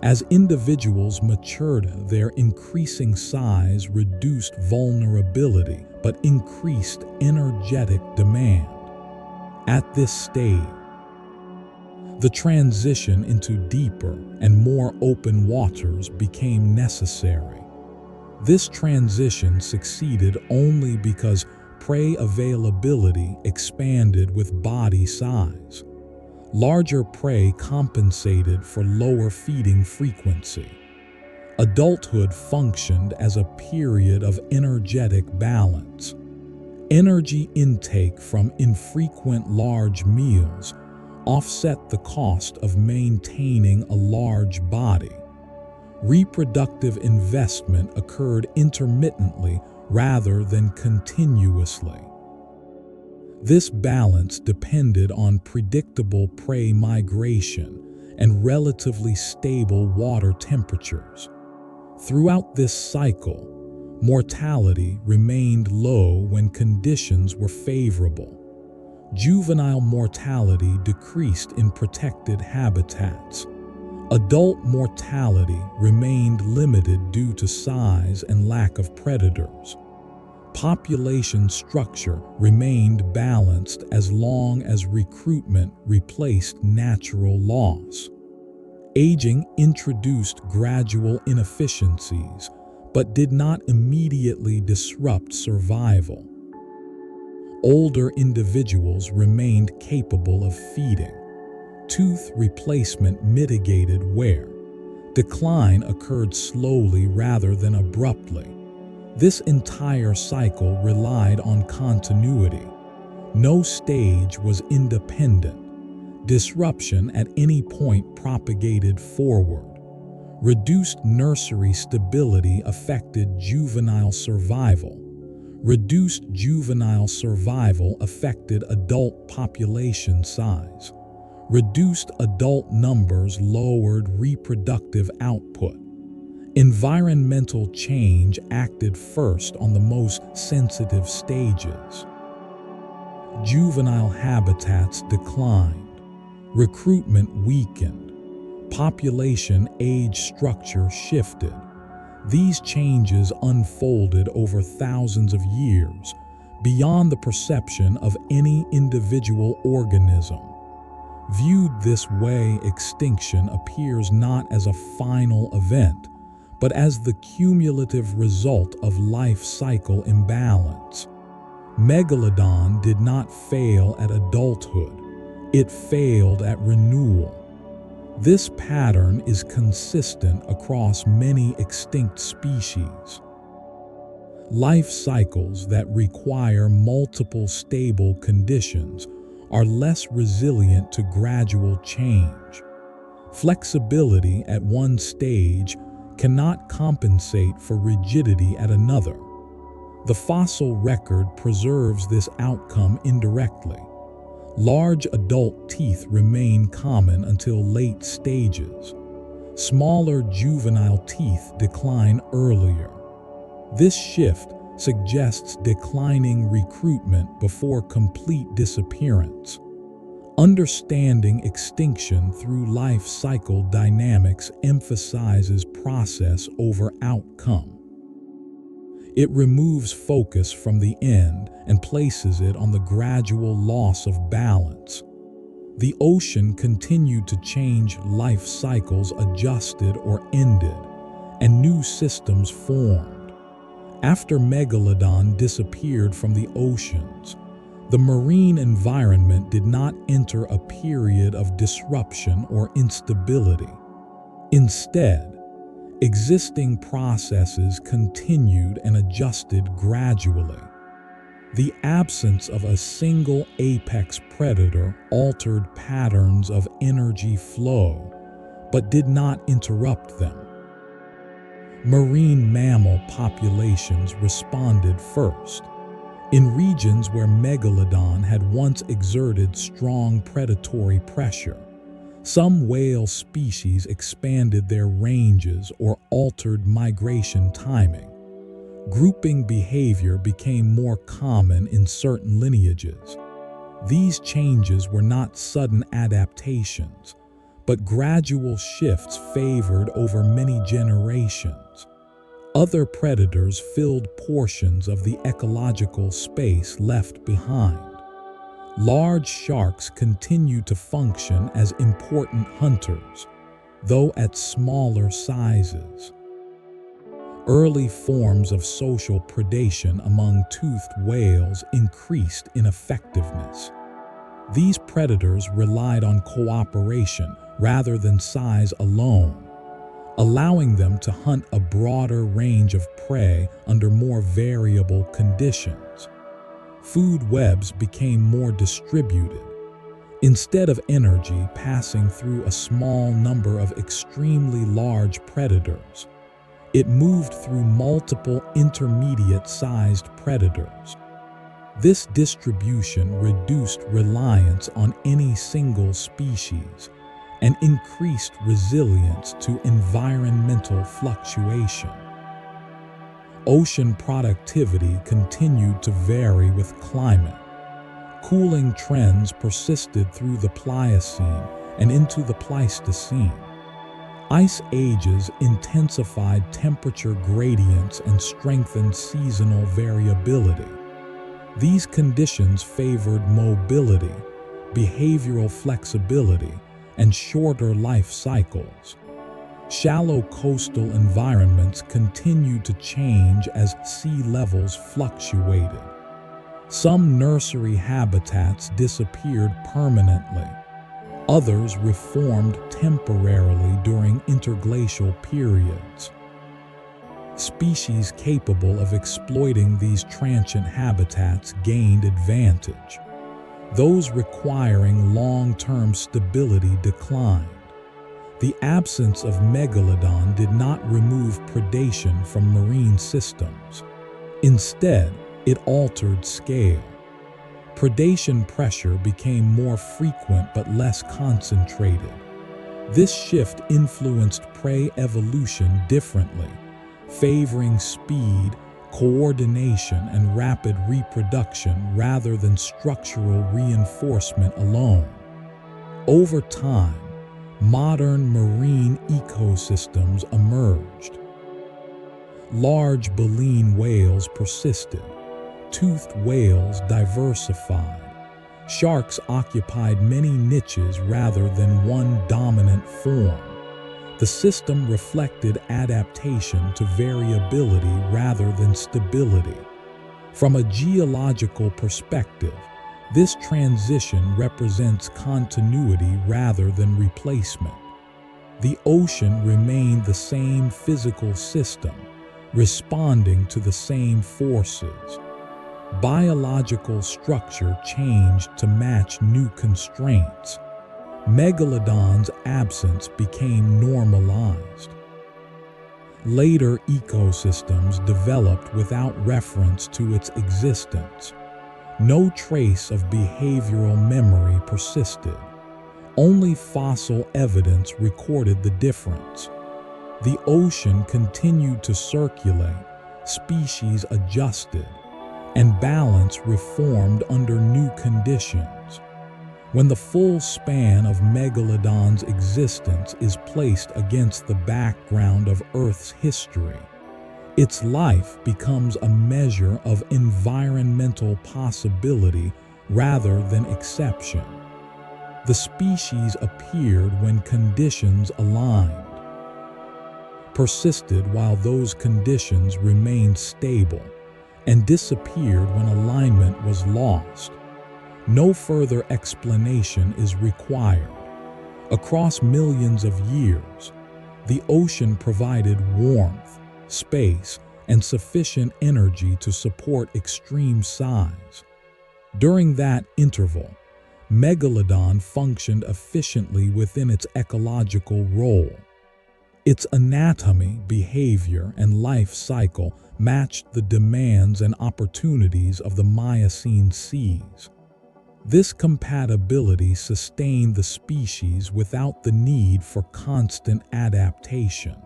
[SPEAKER 1] As individuals matured, their increasing size reduced vulnerability but increased energetic demand. At this stage, the transition into deeper and more open waters became necessary. This transition succeeded only because prey availability expanded with body size. Larger prey compensated for lower feeding frequency. Adulthood functioned as a period of energetic balance. Energy intake from infrequent large meals offset the cost of maintaining a large body. Reproductive investment occurred intermittently rather than continuously. This balance depended on predictable prey migration and relatively stable water temperatures. Throughout this cycle, mortality remained low when conditions were favorable. Juvenile mortality decreased in protected habitats. Adult mortality remained limited due to size and lack of predators. Population structure remained balanced as long as recruitment replaced natural loss. Aging introduced gradual inefficiencies, but did not immediately disrupt survival. Older individuals remained capable of feeding. Tooth replacement mitigated wear. Decline occurred slowly rather than abruptly. This entire cycle relied on continuity. No stage was independent. Disruption at any point propagated forward. Reduced nursery stability affected juvenile survival. Reduced juvenile survival affected adult population size. Reduced adult numbers lowered reproductive output. Environmental change acted first on the most sensitive stages. Juvenile habitats declined. Recruitment weakened. Population age structure shifted. These changes unfolded over thousands of years, beyond the perception of any individual organism. Viewed this way, extinction appears not as a final event, but as the cumulative result of life cycle imbalance. Megalodon did not fail at adulthood, it failed at renewal. This pattern is consistent across many extinct species. Life cycles that require multiple stable conditions are less resilient to gradual change. Flexibility at one stage cannot compensate for rigidity at another. The fossil record preserves this outcome indirectly. Large adult teeth remain common until late stages. Smaller juvenile teeth decline earlier. This shift suggests declining recruitment before complete disappearance. Understanding extinction through life cycle dynamics emphasizes process over outcome. It removes focus from the end and places it on the gradual loss of balance. The ocean continued to change, life cycles adjusted or ended, and new systems formed. After Megalodon disappeared from the oceans, the marine environment did not enter a period of disruption or instability. Instead, existing processes continued and adjusted gradually. The absence of a single apex predator altered patterns of energy flow, but did not interrupt them. Marine mammal populations responded first. In regions where Megalodon had once exerted strong predatory pressure, some whale species expanded their ranges or altered migration timing. Grouping behavior became more common in certain lineages. These changes were not sudden adaptations, but gradual shifts favored over many generations. Other predators filled portions of the ecological space left behind. Large sharks continue to function as important hunters, though at smaller sizes. Early forms of social predation among toothed whales increased in effectiveness. These predators relied on cooperation rather than size alone, allowing them to hunt a broader range of prey under more variable conditions. Food webs became more distributed. Instead of energy passing through a small number of extremely large predators, it moved through multiple intermediate-sized predators. This distribution reduced reliance on any single species and increased resilience to environmental fluctuation. Ocean productivity continued to vary with climate. Cooling trends persisted through the Pliocene and into the Pleistocene. Ice ages intensified temperature gradients and strengthened seasonal variability. These conditions favored mobility, behavioral flexibility, and shorter life cycles. Shallow coastal environments continued to change as sea levels fluctuated. Some nursery habitats disappeared permanently. Others reformed temporarily during interglacial periods. Species capable of exploiting these transient habitats gained advantage. Those requiring long-term stability declined. The absence of Megalodon did not remove predation from marine systems. Instead, it altered scale. Predation pressure became more frequent but less concentrated. This shift influenced prey evolution differently, favoring speed, coordination, and rapid reproduction rather than structural reinforcement alone. Over time, modern marine ecosystems emerged. Large baleen whales persisted. Toothed whales diversified. Sharks occupied many niches rather than one dominant form. The system reflected adaptation to variability rather than stability. From a geological perspective, this transition represents continuity rather than replacement. The ocean remained the same physical system, responding to the same forces. Biological structure changed to match new constraints. Megalodon's absence became normalized. Later ecosystems developed without reference to its existence. No trace of behavioral memory persisted. Only fossil evidence recorded the difference. The ocean continued to circulate, species adjusted, and balance reformed under new conditions. When the full span of Megalodon's existence is placed against the background of Earth's history, its life becomes a measure of environmental possibility rather than exception. The species appeared when conditions aligned, persisted while those conditions remained stable, and disappeared when alignment was lost. No further explanation is required. Across millions of years, the ocean provided warmth, space, and sufficient energy to support extreme size. During that interval, Megalodon functioned efficiently within its ecological role. Its anatomy, behavior, and life cycle matched the demands and opportunities of the Miocene seas. This compatibility sustained the species without the need for constant adaptation.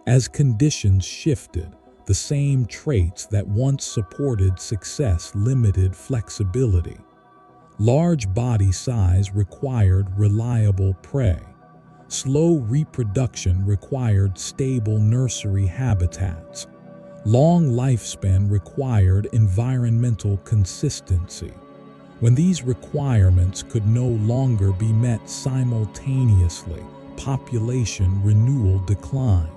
[SPEAKER 1] As conditions shifted, the same traits that once supported success limited flexibility. Large body size required reliable prey. Slow reproduction required stable nursery habitats. Long lifespan required environmental consistency. When these requirements could no longer be met simultaneously, population renewal declined.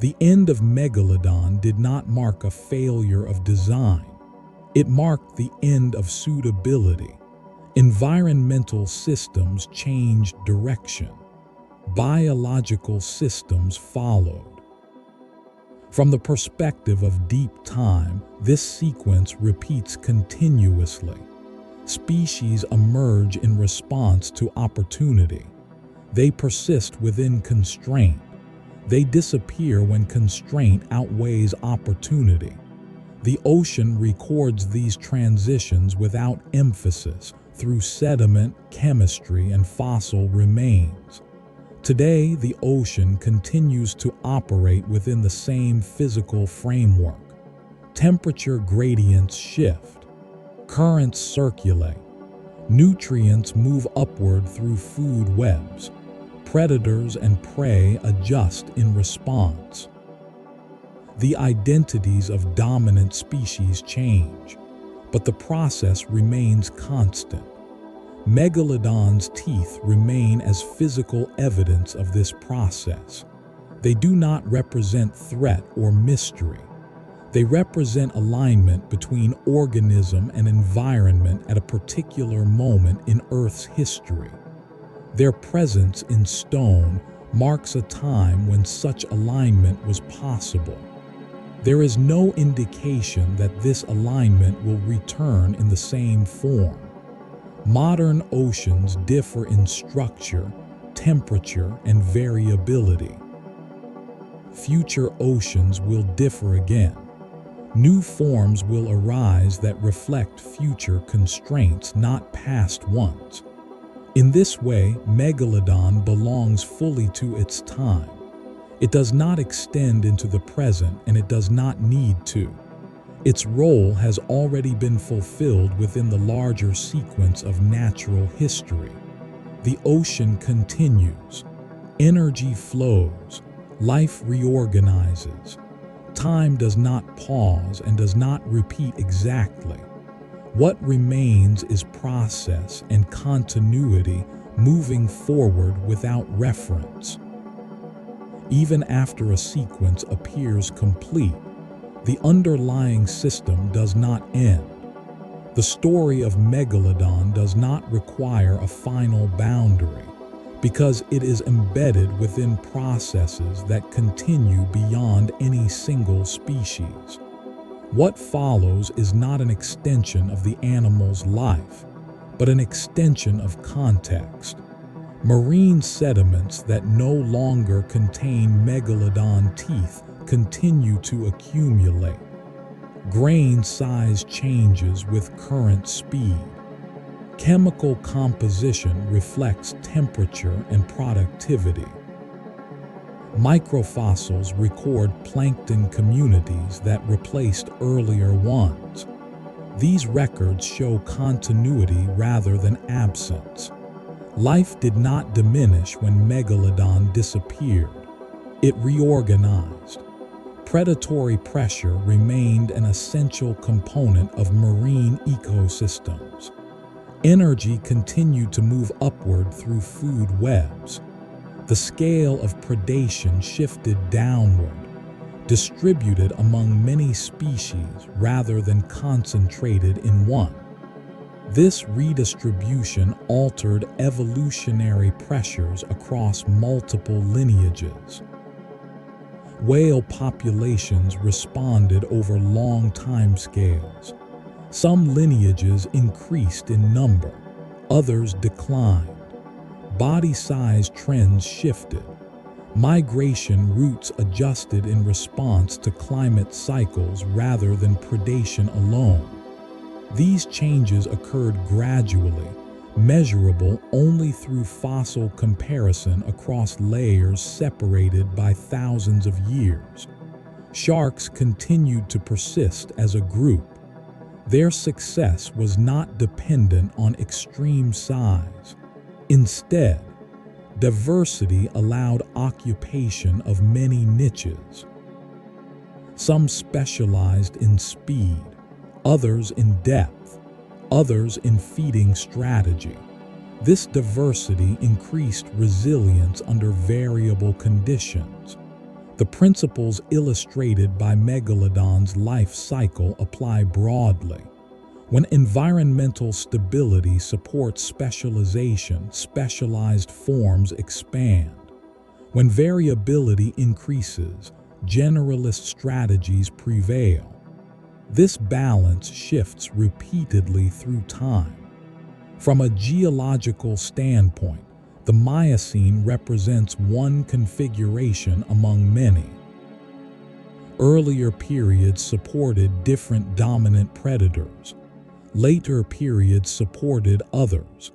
[SPEAKER 1] The end of Megalodon did not mark a failure of design. It marked the end of suitability. Environmental systems changed direction. Biological systems followed. From the perspective of deep time, this sequence repeats continuously. Species emerge in response to opportunity. They persist within constraint. They disappear when constraint outweighs opportunity. The ocean records these transitions without emphasis through sediment, chemistry, and fossil remains. Today, the ocean continues to operate within the same physical framework. Temperature gradients shift. Currents circulate. Nutrients move upward through food webs. Predators and prey adjust in response. The identities of dominant species change, but the process remains constant. Megalodon's teeth remain as physical evidence of this process. They do not represent threat or mystery. They represent alignment between organism and environment at a particular moment in Earth's history. Their presence in stone marks a time when such alignment was possible. There is no indication that this alignment will return in the same form. Modern oceans differ in structure, temperature, and variability. Future oceans will differ again. New forms will arise that reflect future constraints, not past ones. In this way, Megalodon belongs fully to its time. It does not extend into the present, and it does not need to. Its role has already been fulfilled within the larger sequence of natural history. The ocean continues. Energy flows. Life reorganizes. Time does not pause and does not repeat exactly. What remains is process and continuity moving forward without reference. Even after a sequence appears complete, the underlying system does not end. The story of Megalodon does not require a final boundary, because it is embedded within processes that continue beyond any single species. What follows is not an extension of the animal's life, but an extension of context. Marine sediments that no longer contain Megalodon teeth continue to accumulate. Grain size changes with current speed. Chemical composition reflects temperature and productivity. Microfossils record plankton communities that replaced earlier ones. These records show continuity rather than absence. Life did not diminish when Megalodon disappeared. It reorganized. Predatory pressure remained an essential component of marine ecosystems. Energy continued to move upward through food webs. The scale of predation shifted downward, distributed among many species rather than concentrated in one. This redistribution altered evolutionary pressures across multiple lineages. Whale populations responded over long timescales. Some lineages increased in number, others declined. Body size trends shifted. Migration routes adjusted in response to climate cycles rather than predation alone. These changes occurred gradually, measurable only through fossil comparison across layers separated by thousands of years. Sharks continued to persist as a group. Their success was not dependent on extreme size. Instead, diversity allowed occupation of many niches. Some specialized in speed, others in depth, others in feeding strategy. This diversity increased resilience under variable conditions. The principles illustrated by Megalodon's life cycle apply broadly. When environmental stability supports specialization, specialized forms expand. When variability increases, generalist strategies prevail. This balance shifts repeatedly through time. From a geological standpoint, the Miocene represents one configuration among many. Earlier periods supported different dominant predators. Later periods supported others.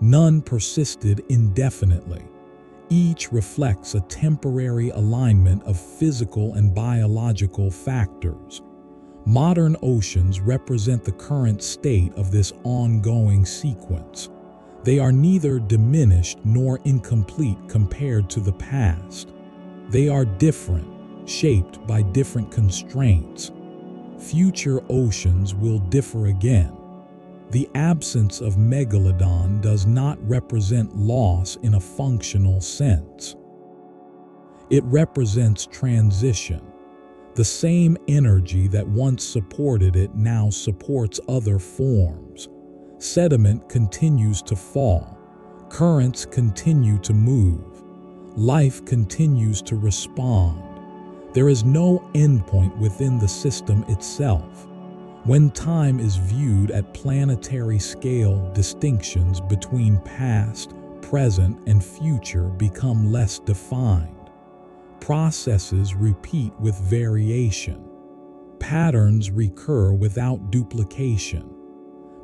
[SPEAKER 1] None persisted indefinitely. Each reflects a temporary alignment of physical and biological factors. Modern oceans represent the current state of this ongoing sequence. They are neither diminished nor incomplete compared to the past. They are different, shaped by different constraints. Future oceans will differ again. The absence of Megalodon does not represent loss in a functional sense. It represents transition. The same energy that once supported it now supports other forms. Sediment continues to fall. Currents continue to move. Life continues to respond. There is no endpoint within the system itself. When time is viewed at planetary scale, distinctions between past, present, and future become less defined. Processes repeat with variation. Patterns recur without duplication.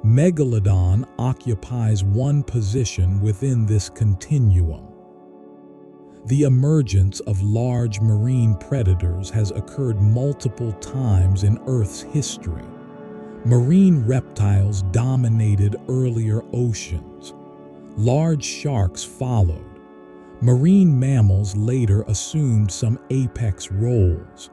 [SPEAKER 1] Megalodon occupies one position within this continuum. The emergence of large marine predators has occurred multiple times in Earth's history. Marine reptiles dominated earlier oceans. Large sharks followed. Marine mammals later assumed some apex roles.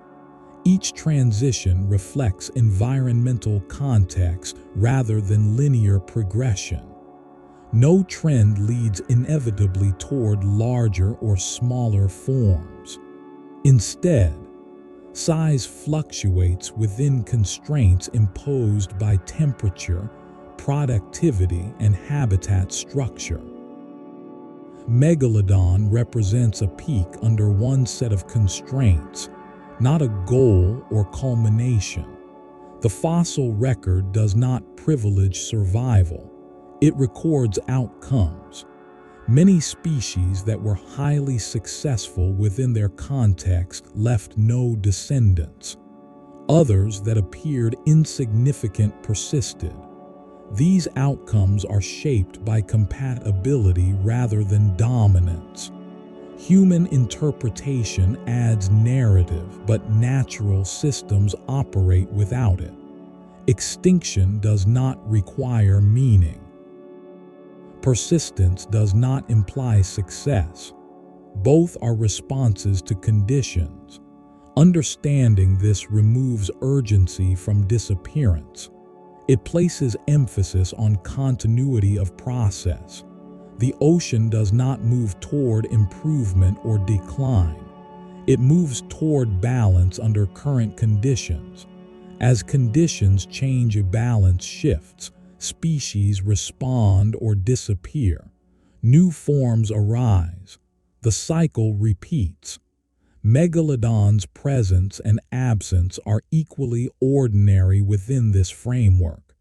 [SPEAKER 1] Each transition reflects environmental context rather than linear progression. No trend leads inevitably toward larger or smaller forms. Instead, size fluctuates within constraints imposed by temperature, productivity, and habitat structure. Megalodon represents a peak under one set of constraints, not a goal or culmination. The fossil record does not privilege survival. It records outcomes. Many species that were highly successful within their context left no descendants. Others that appeared insignificant persisted. These outcomes are shaped by compatibility rather than dominance. Human interpretation adds narrative, but natural systems operate without it. Extinction does not require meaning. Persistence does not imply success. Both are responses to conditions. Understanding this removes urgency from disappearance. It places emphasis on continuity of process. The ocean does not move toward improvement or decline. It moves toward balance under current conditions. As conditions change, a balance shifts. Species respond or disappear. New forms arise. The cycle repeats. Megalodon's presence and absence are equally ordinary within this framework.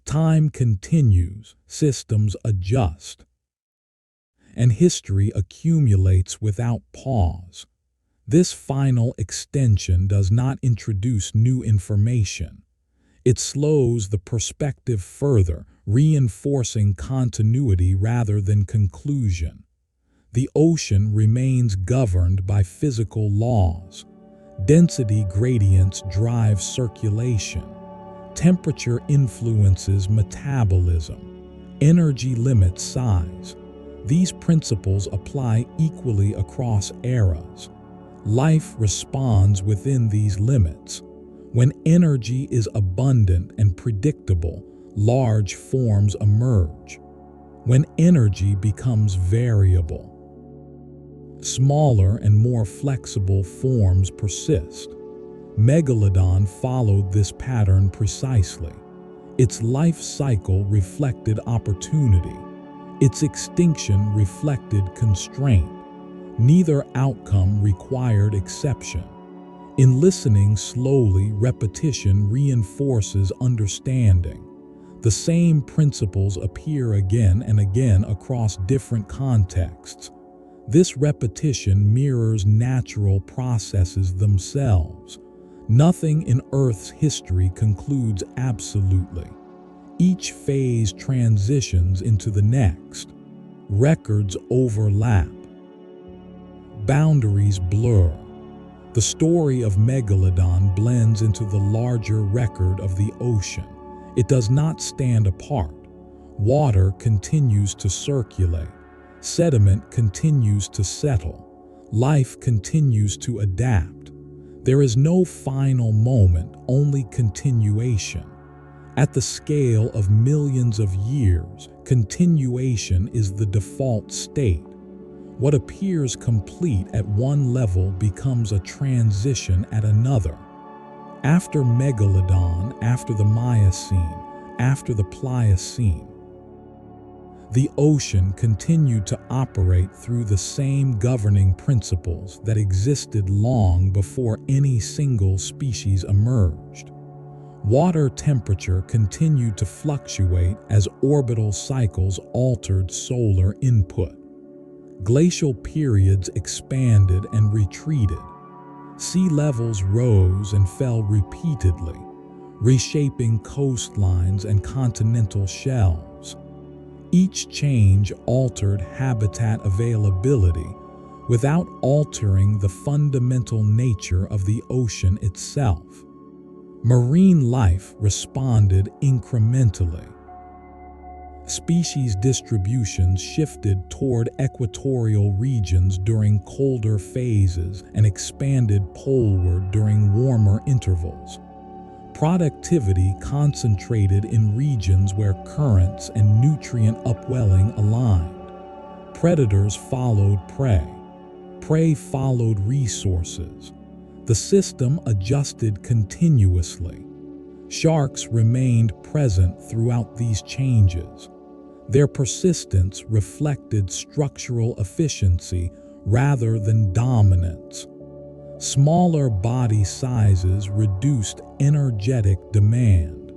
[SPEAKER 1] Time continues, systems adjust, and history accumulates without pause. This final extension does not introduce new information. It slows the perspective further, reinforcing continuity rather than conclusion. The ocean remains governed by physical laws. Density gradients drive circulation. Temperature influences metabolism. Energy limits size. These principles apply equally across eras. Life responds within these limits. When energy is abundant and predictable, large forms emerge. When energy becomes variable, smaller and more flexible forms persist. Megalodon followed this pattern precisely. Its life cycle reflected opportunity. Its extinction reflected constraint. Neither outcome required exception. In listening slowly, repetition reinforces understanding. The same principles appear again and again across different contexts. This repetition mirrors natural processes themselves. Nothing in Earth's history concludes absolutely. Each phase transitions into the next. Records overlap. Boundaries blur. The story of Megalodon blends into the larger record of the ocean. It does not stand apart. Water continues to circulate. Sediment continues to settle. Life continues to adapt. There is no final moment, only continuation. At the scale of millions of years, continuation is the default state. What appears complete at one level becomes a transition at another. After Megalodon, after the Miocene, after the Pliocene, the ocean continued to operate through the same governing principles that existed long before any single species emerged. Water temperature continued to fluctuate as orbital cycles altered solar input. Glacial periods expanded and retreated. Sea levels rose and fell repeatedly, reshaping coastlines and continental shelves. Each change altered habitat availability without altering the fundamental nature of the ocean itself. Marine life responded incrementally. Species distributions shifted toward equatorial regions during colder phases and expanded poleward during warmer intervals. Productivity concentrated in regions where currents and nutrient upwelling aligned. Predators followed prey. Prey followed resources. The system adjusted continuously. Sharks remained present throughout these changes. Their persistence reflected structural efficiency rather than dominance. Smaller body sizes reduced energetic demand.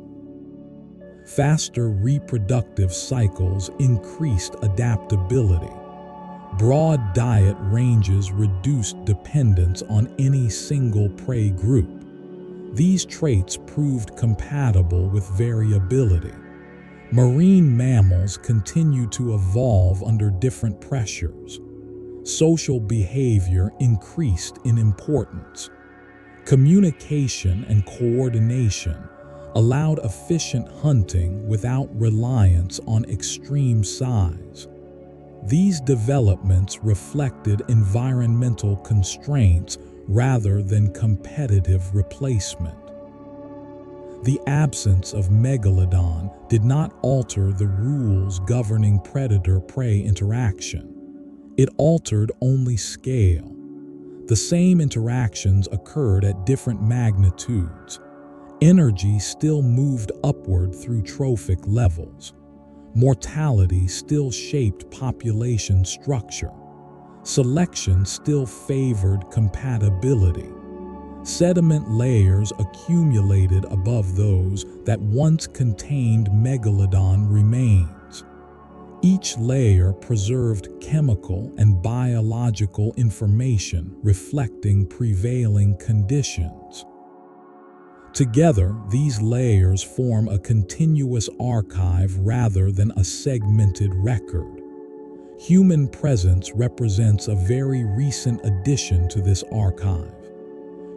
[SPEAKER 1] Faster reproductive cycles increased adaptability. Broad diet ranges reduced dependence on any single prey group. These traits proved compatible with variability. Marine mammals continue to evolve under different pressures. Social behavior increased in importance. Communication and coordination allowed efficient hunting without reliance on extreme size. These developments reflected environmental constraints rather than competitive replacement. The absence of Megalodon did not alter the rules governing predator-prey interaction. It altered only scale. The same interactions occurred at different magnitudes. Energy still moved upward through trophic levels. Mortality still shaped population structure. Selection still favored compatibility. Sediment layers accumulated above those that once contained Megalodon remains. Each layer preserved chemical and biological information reflecting prevailing conditions. Together, these layers form a continuous archive rather than a segmented record. Human presence represents a very recent addition to this archive.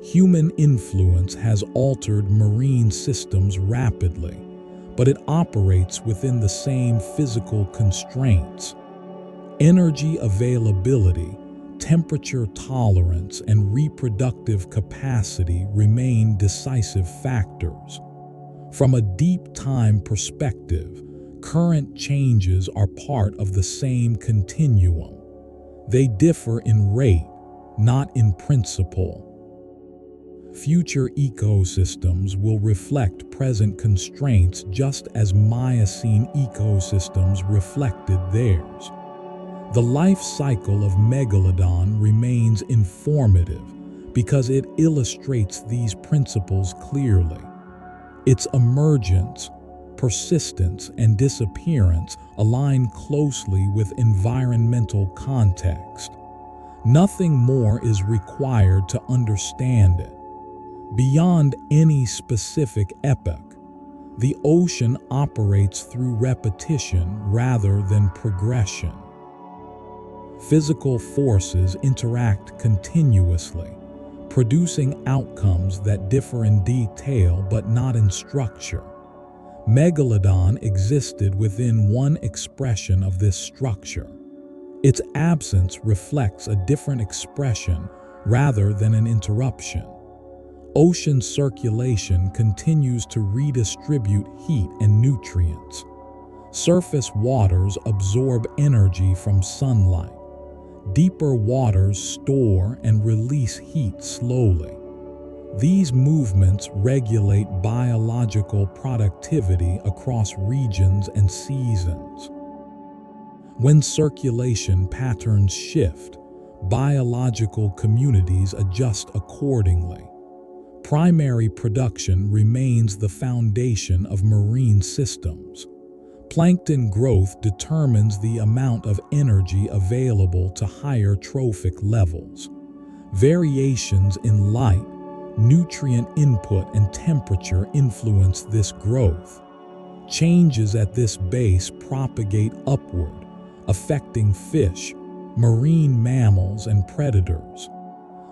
[SPEAKER 1] Human influence has altered marine systems rapidly, but it operates within the same physical constraints. Energy availability, temperature tolerance, and reproductive capacity remain decisive factors. From a deep time perspective, current changes are part of the same continuum. They differ in rate, not in principle. Future ecosystems will reflect present constraints just as Miocene ecosystems reflected theirs. The life cycle of Megalodon remains informative because it illustrates these principles clearly. Its emergence, persistence, and disappearance align closely with environmental context. Nothing more is required to understand it. Beyond any specific epoch, the ocean operates through repetition rather than progression. Physical forces interact continuously, producing outcomes that differ in detail but not in structure. Megalodon existed within one expression of this structure. Its absence reflects a different expression rather than an interruption. Ocean circulation continues to redistribute heat and nutrients. Surface waters absorb energy from sunlight. Deeper waters store and release heat slowly. These movements regulate biological productivity across regions and seasons. When circulation patterns shift, biological communities adjust accordingly. Primary production remains the foundation of marine systems. Plankton growth determines the amount of energy available to higher trophic levels. Variations in light, nutrient input, and temperature influence this growth. Changes at this base propagate upward, affecting fish, marine mammals, and predators.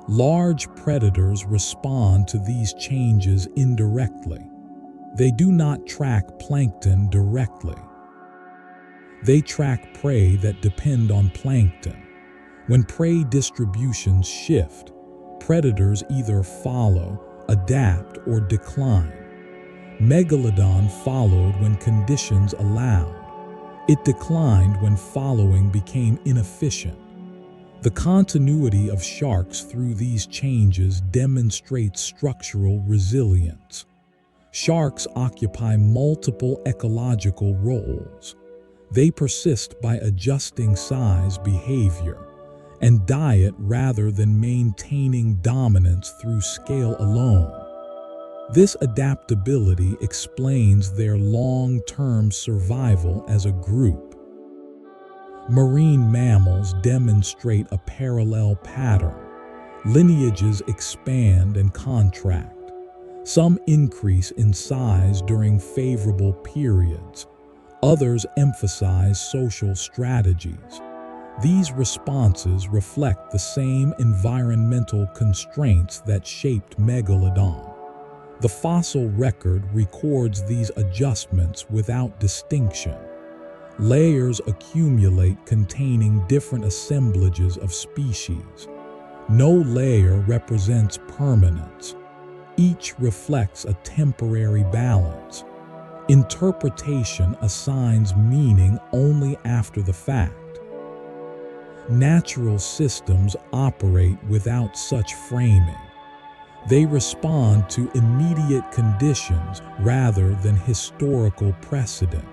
[SPEAKER 1] Large predators respond to these changes indirectly. They do not track plankton directly. They track prey that depend on plankton. When prey distributions shift, predators either follow, adapt, or decline. Megalodon followed when conditions allowed. It declined when following became inefficient. The continuity of sharks through these changes demonstrates structural resilience. Sharks occupy multiple ecological roles. They persist by adjusting size, behavior, and diet rather than maintaining dominance through scale alone. This adaptability explains their long-term survival as a group. Marine mammals demonstrate a parallel pattern. Lineages expand and contract. Some increase in size during favorable periods. Others emphasize social strategies. These responses reflect the same environmental constraints that shaped Megalodon. The fossil record records these adjustments without distinction. Layers accumulate containing different assemblages of species. No layer represents permanence. Each reflects a temporary balance. Interpretation assigns meaning only after the fact. Natural systems operate without such framing. They respond to immediate conditions rather than historical precedent.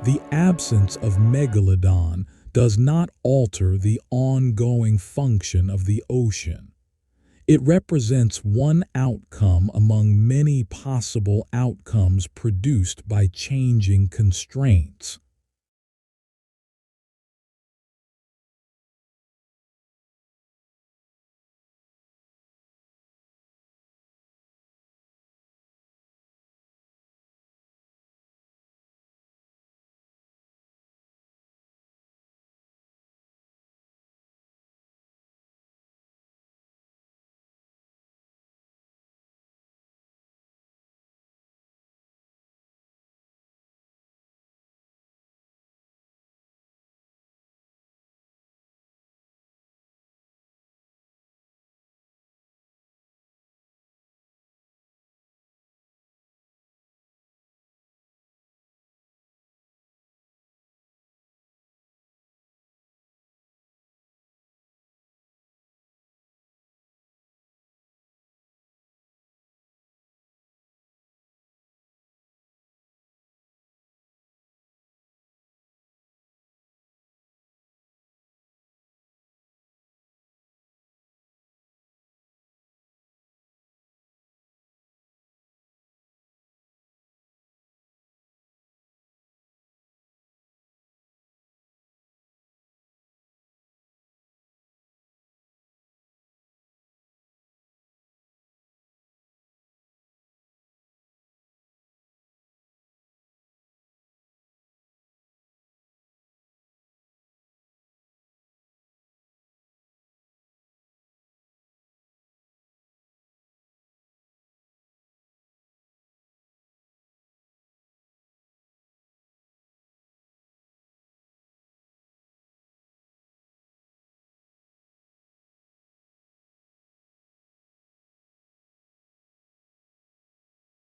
[SPEAKER 1] The absence of Megalodon does not alter the ongoing function of the ocean. It represents one outcome among many possible outcomes produced by changing constraints.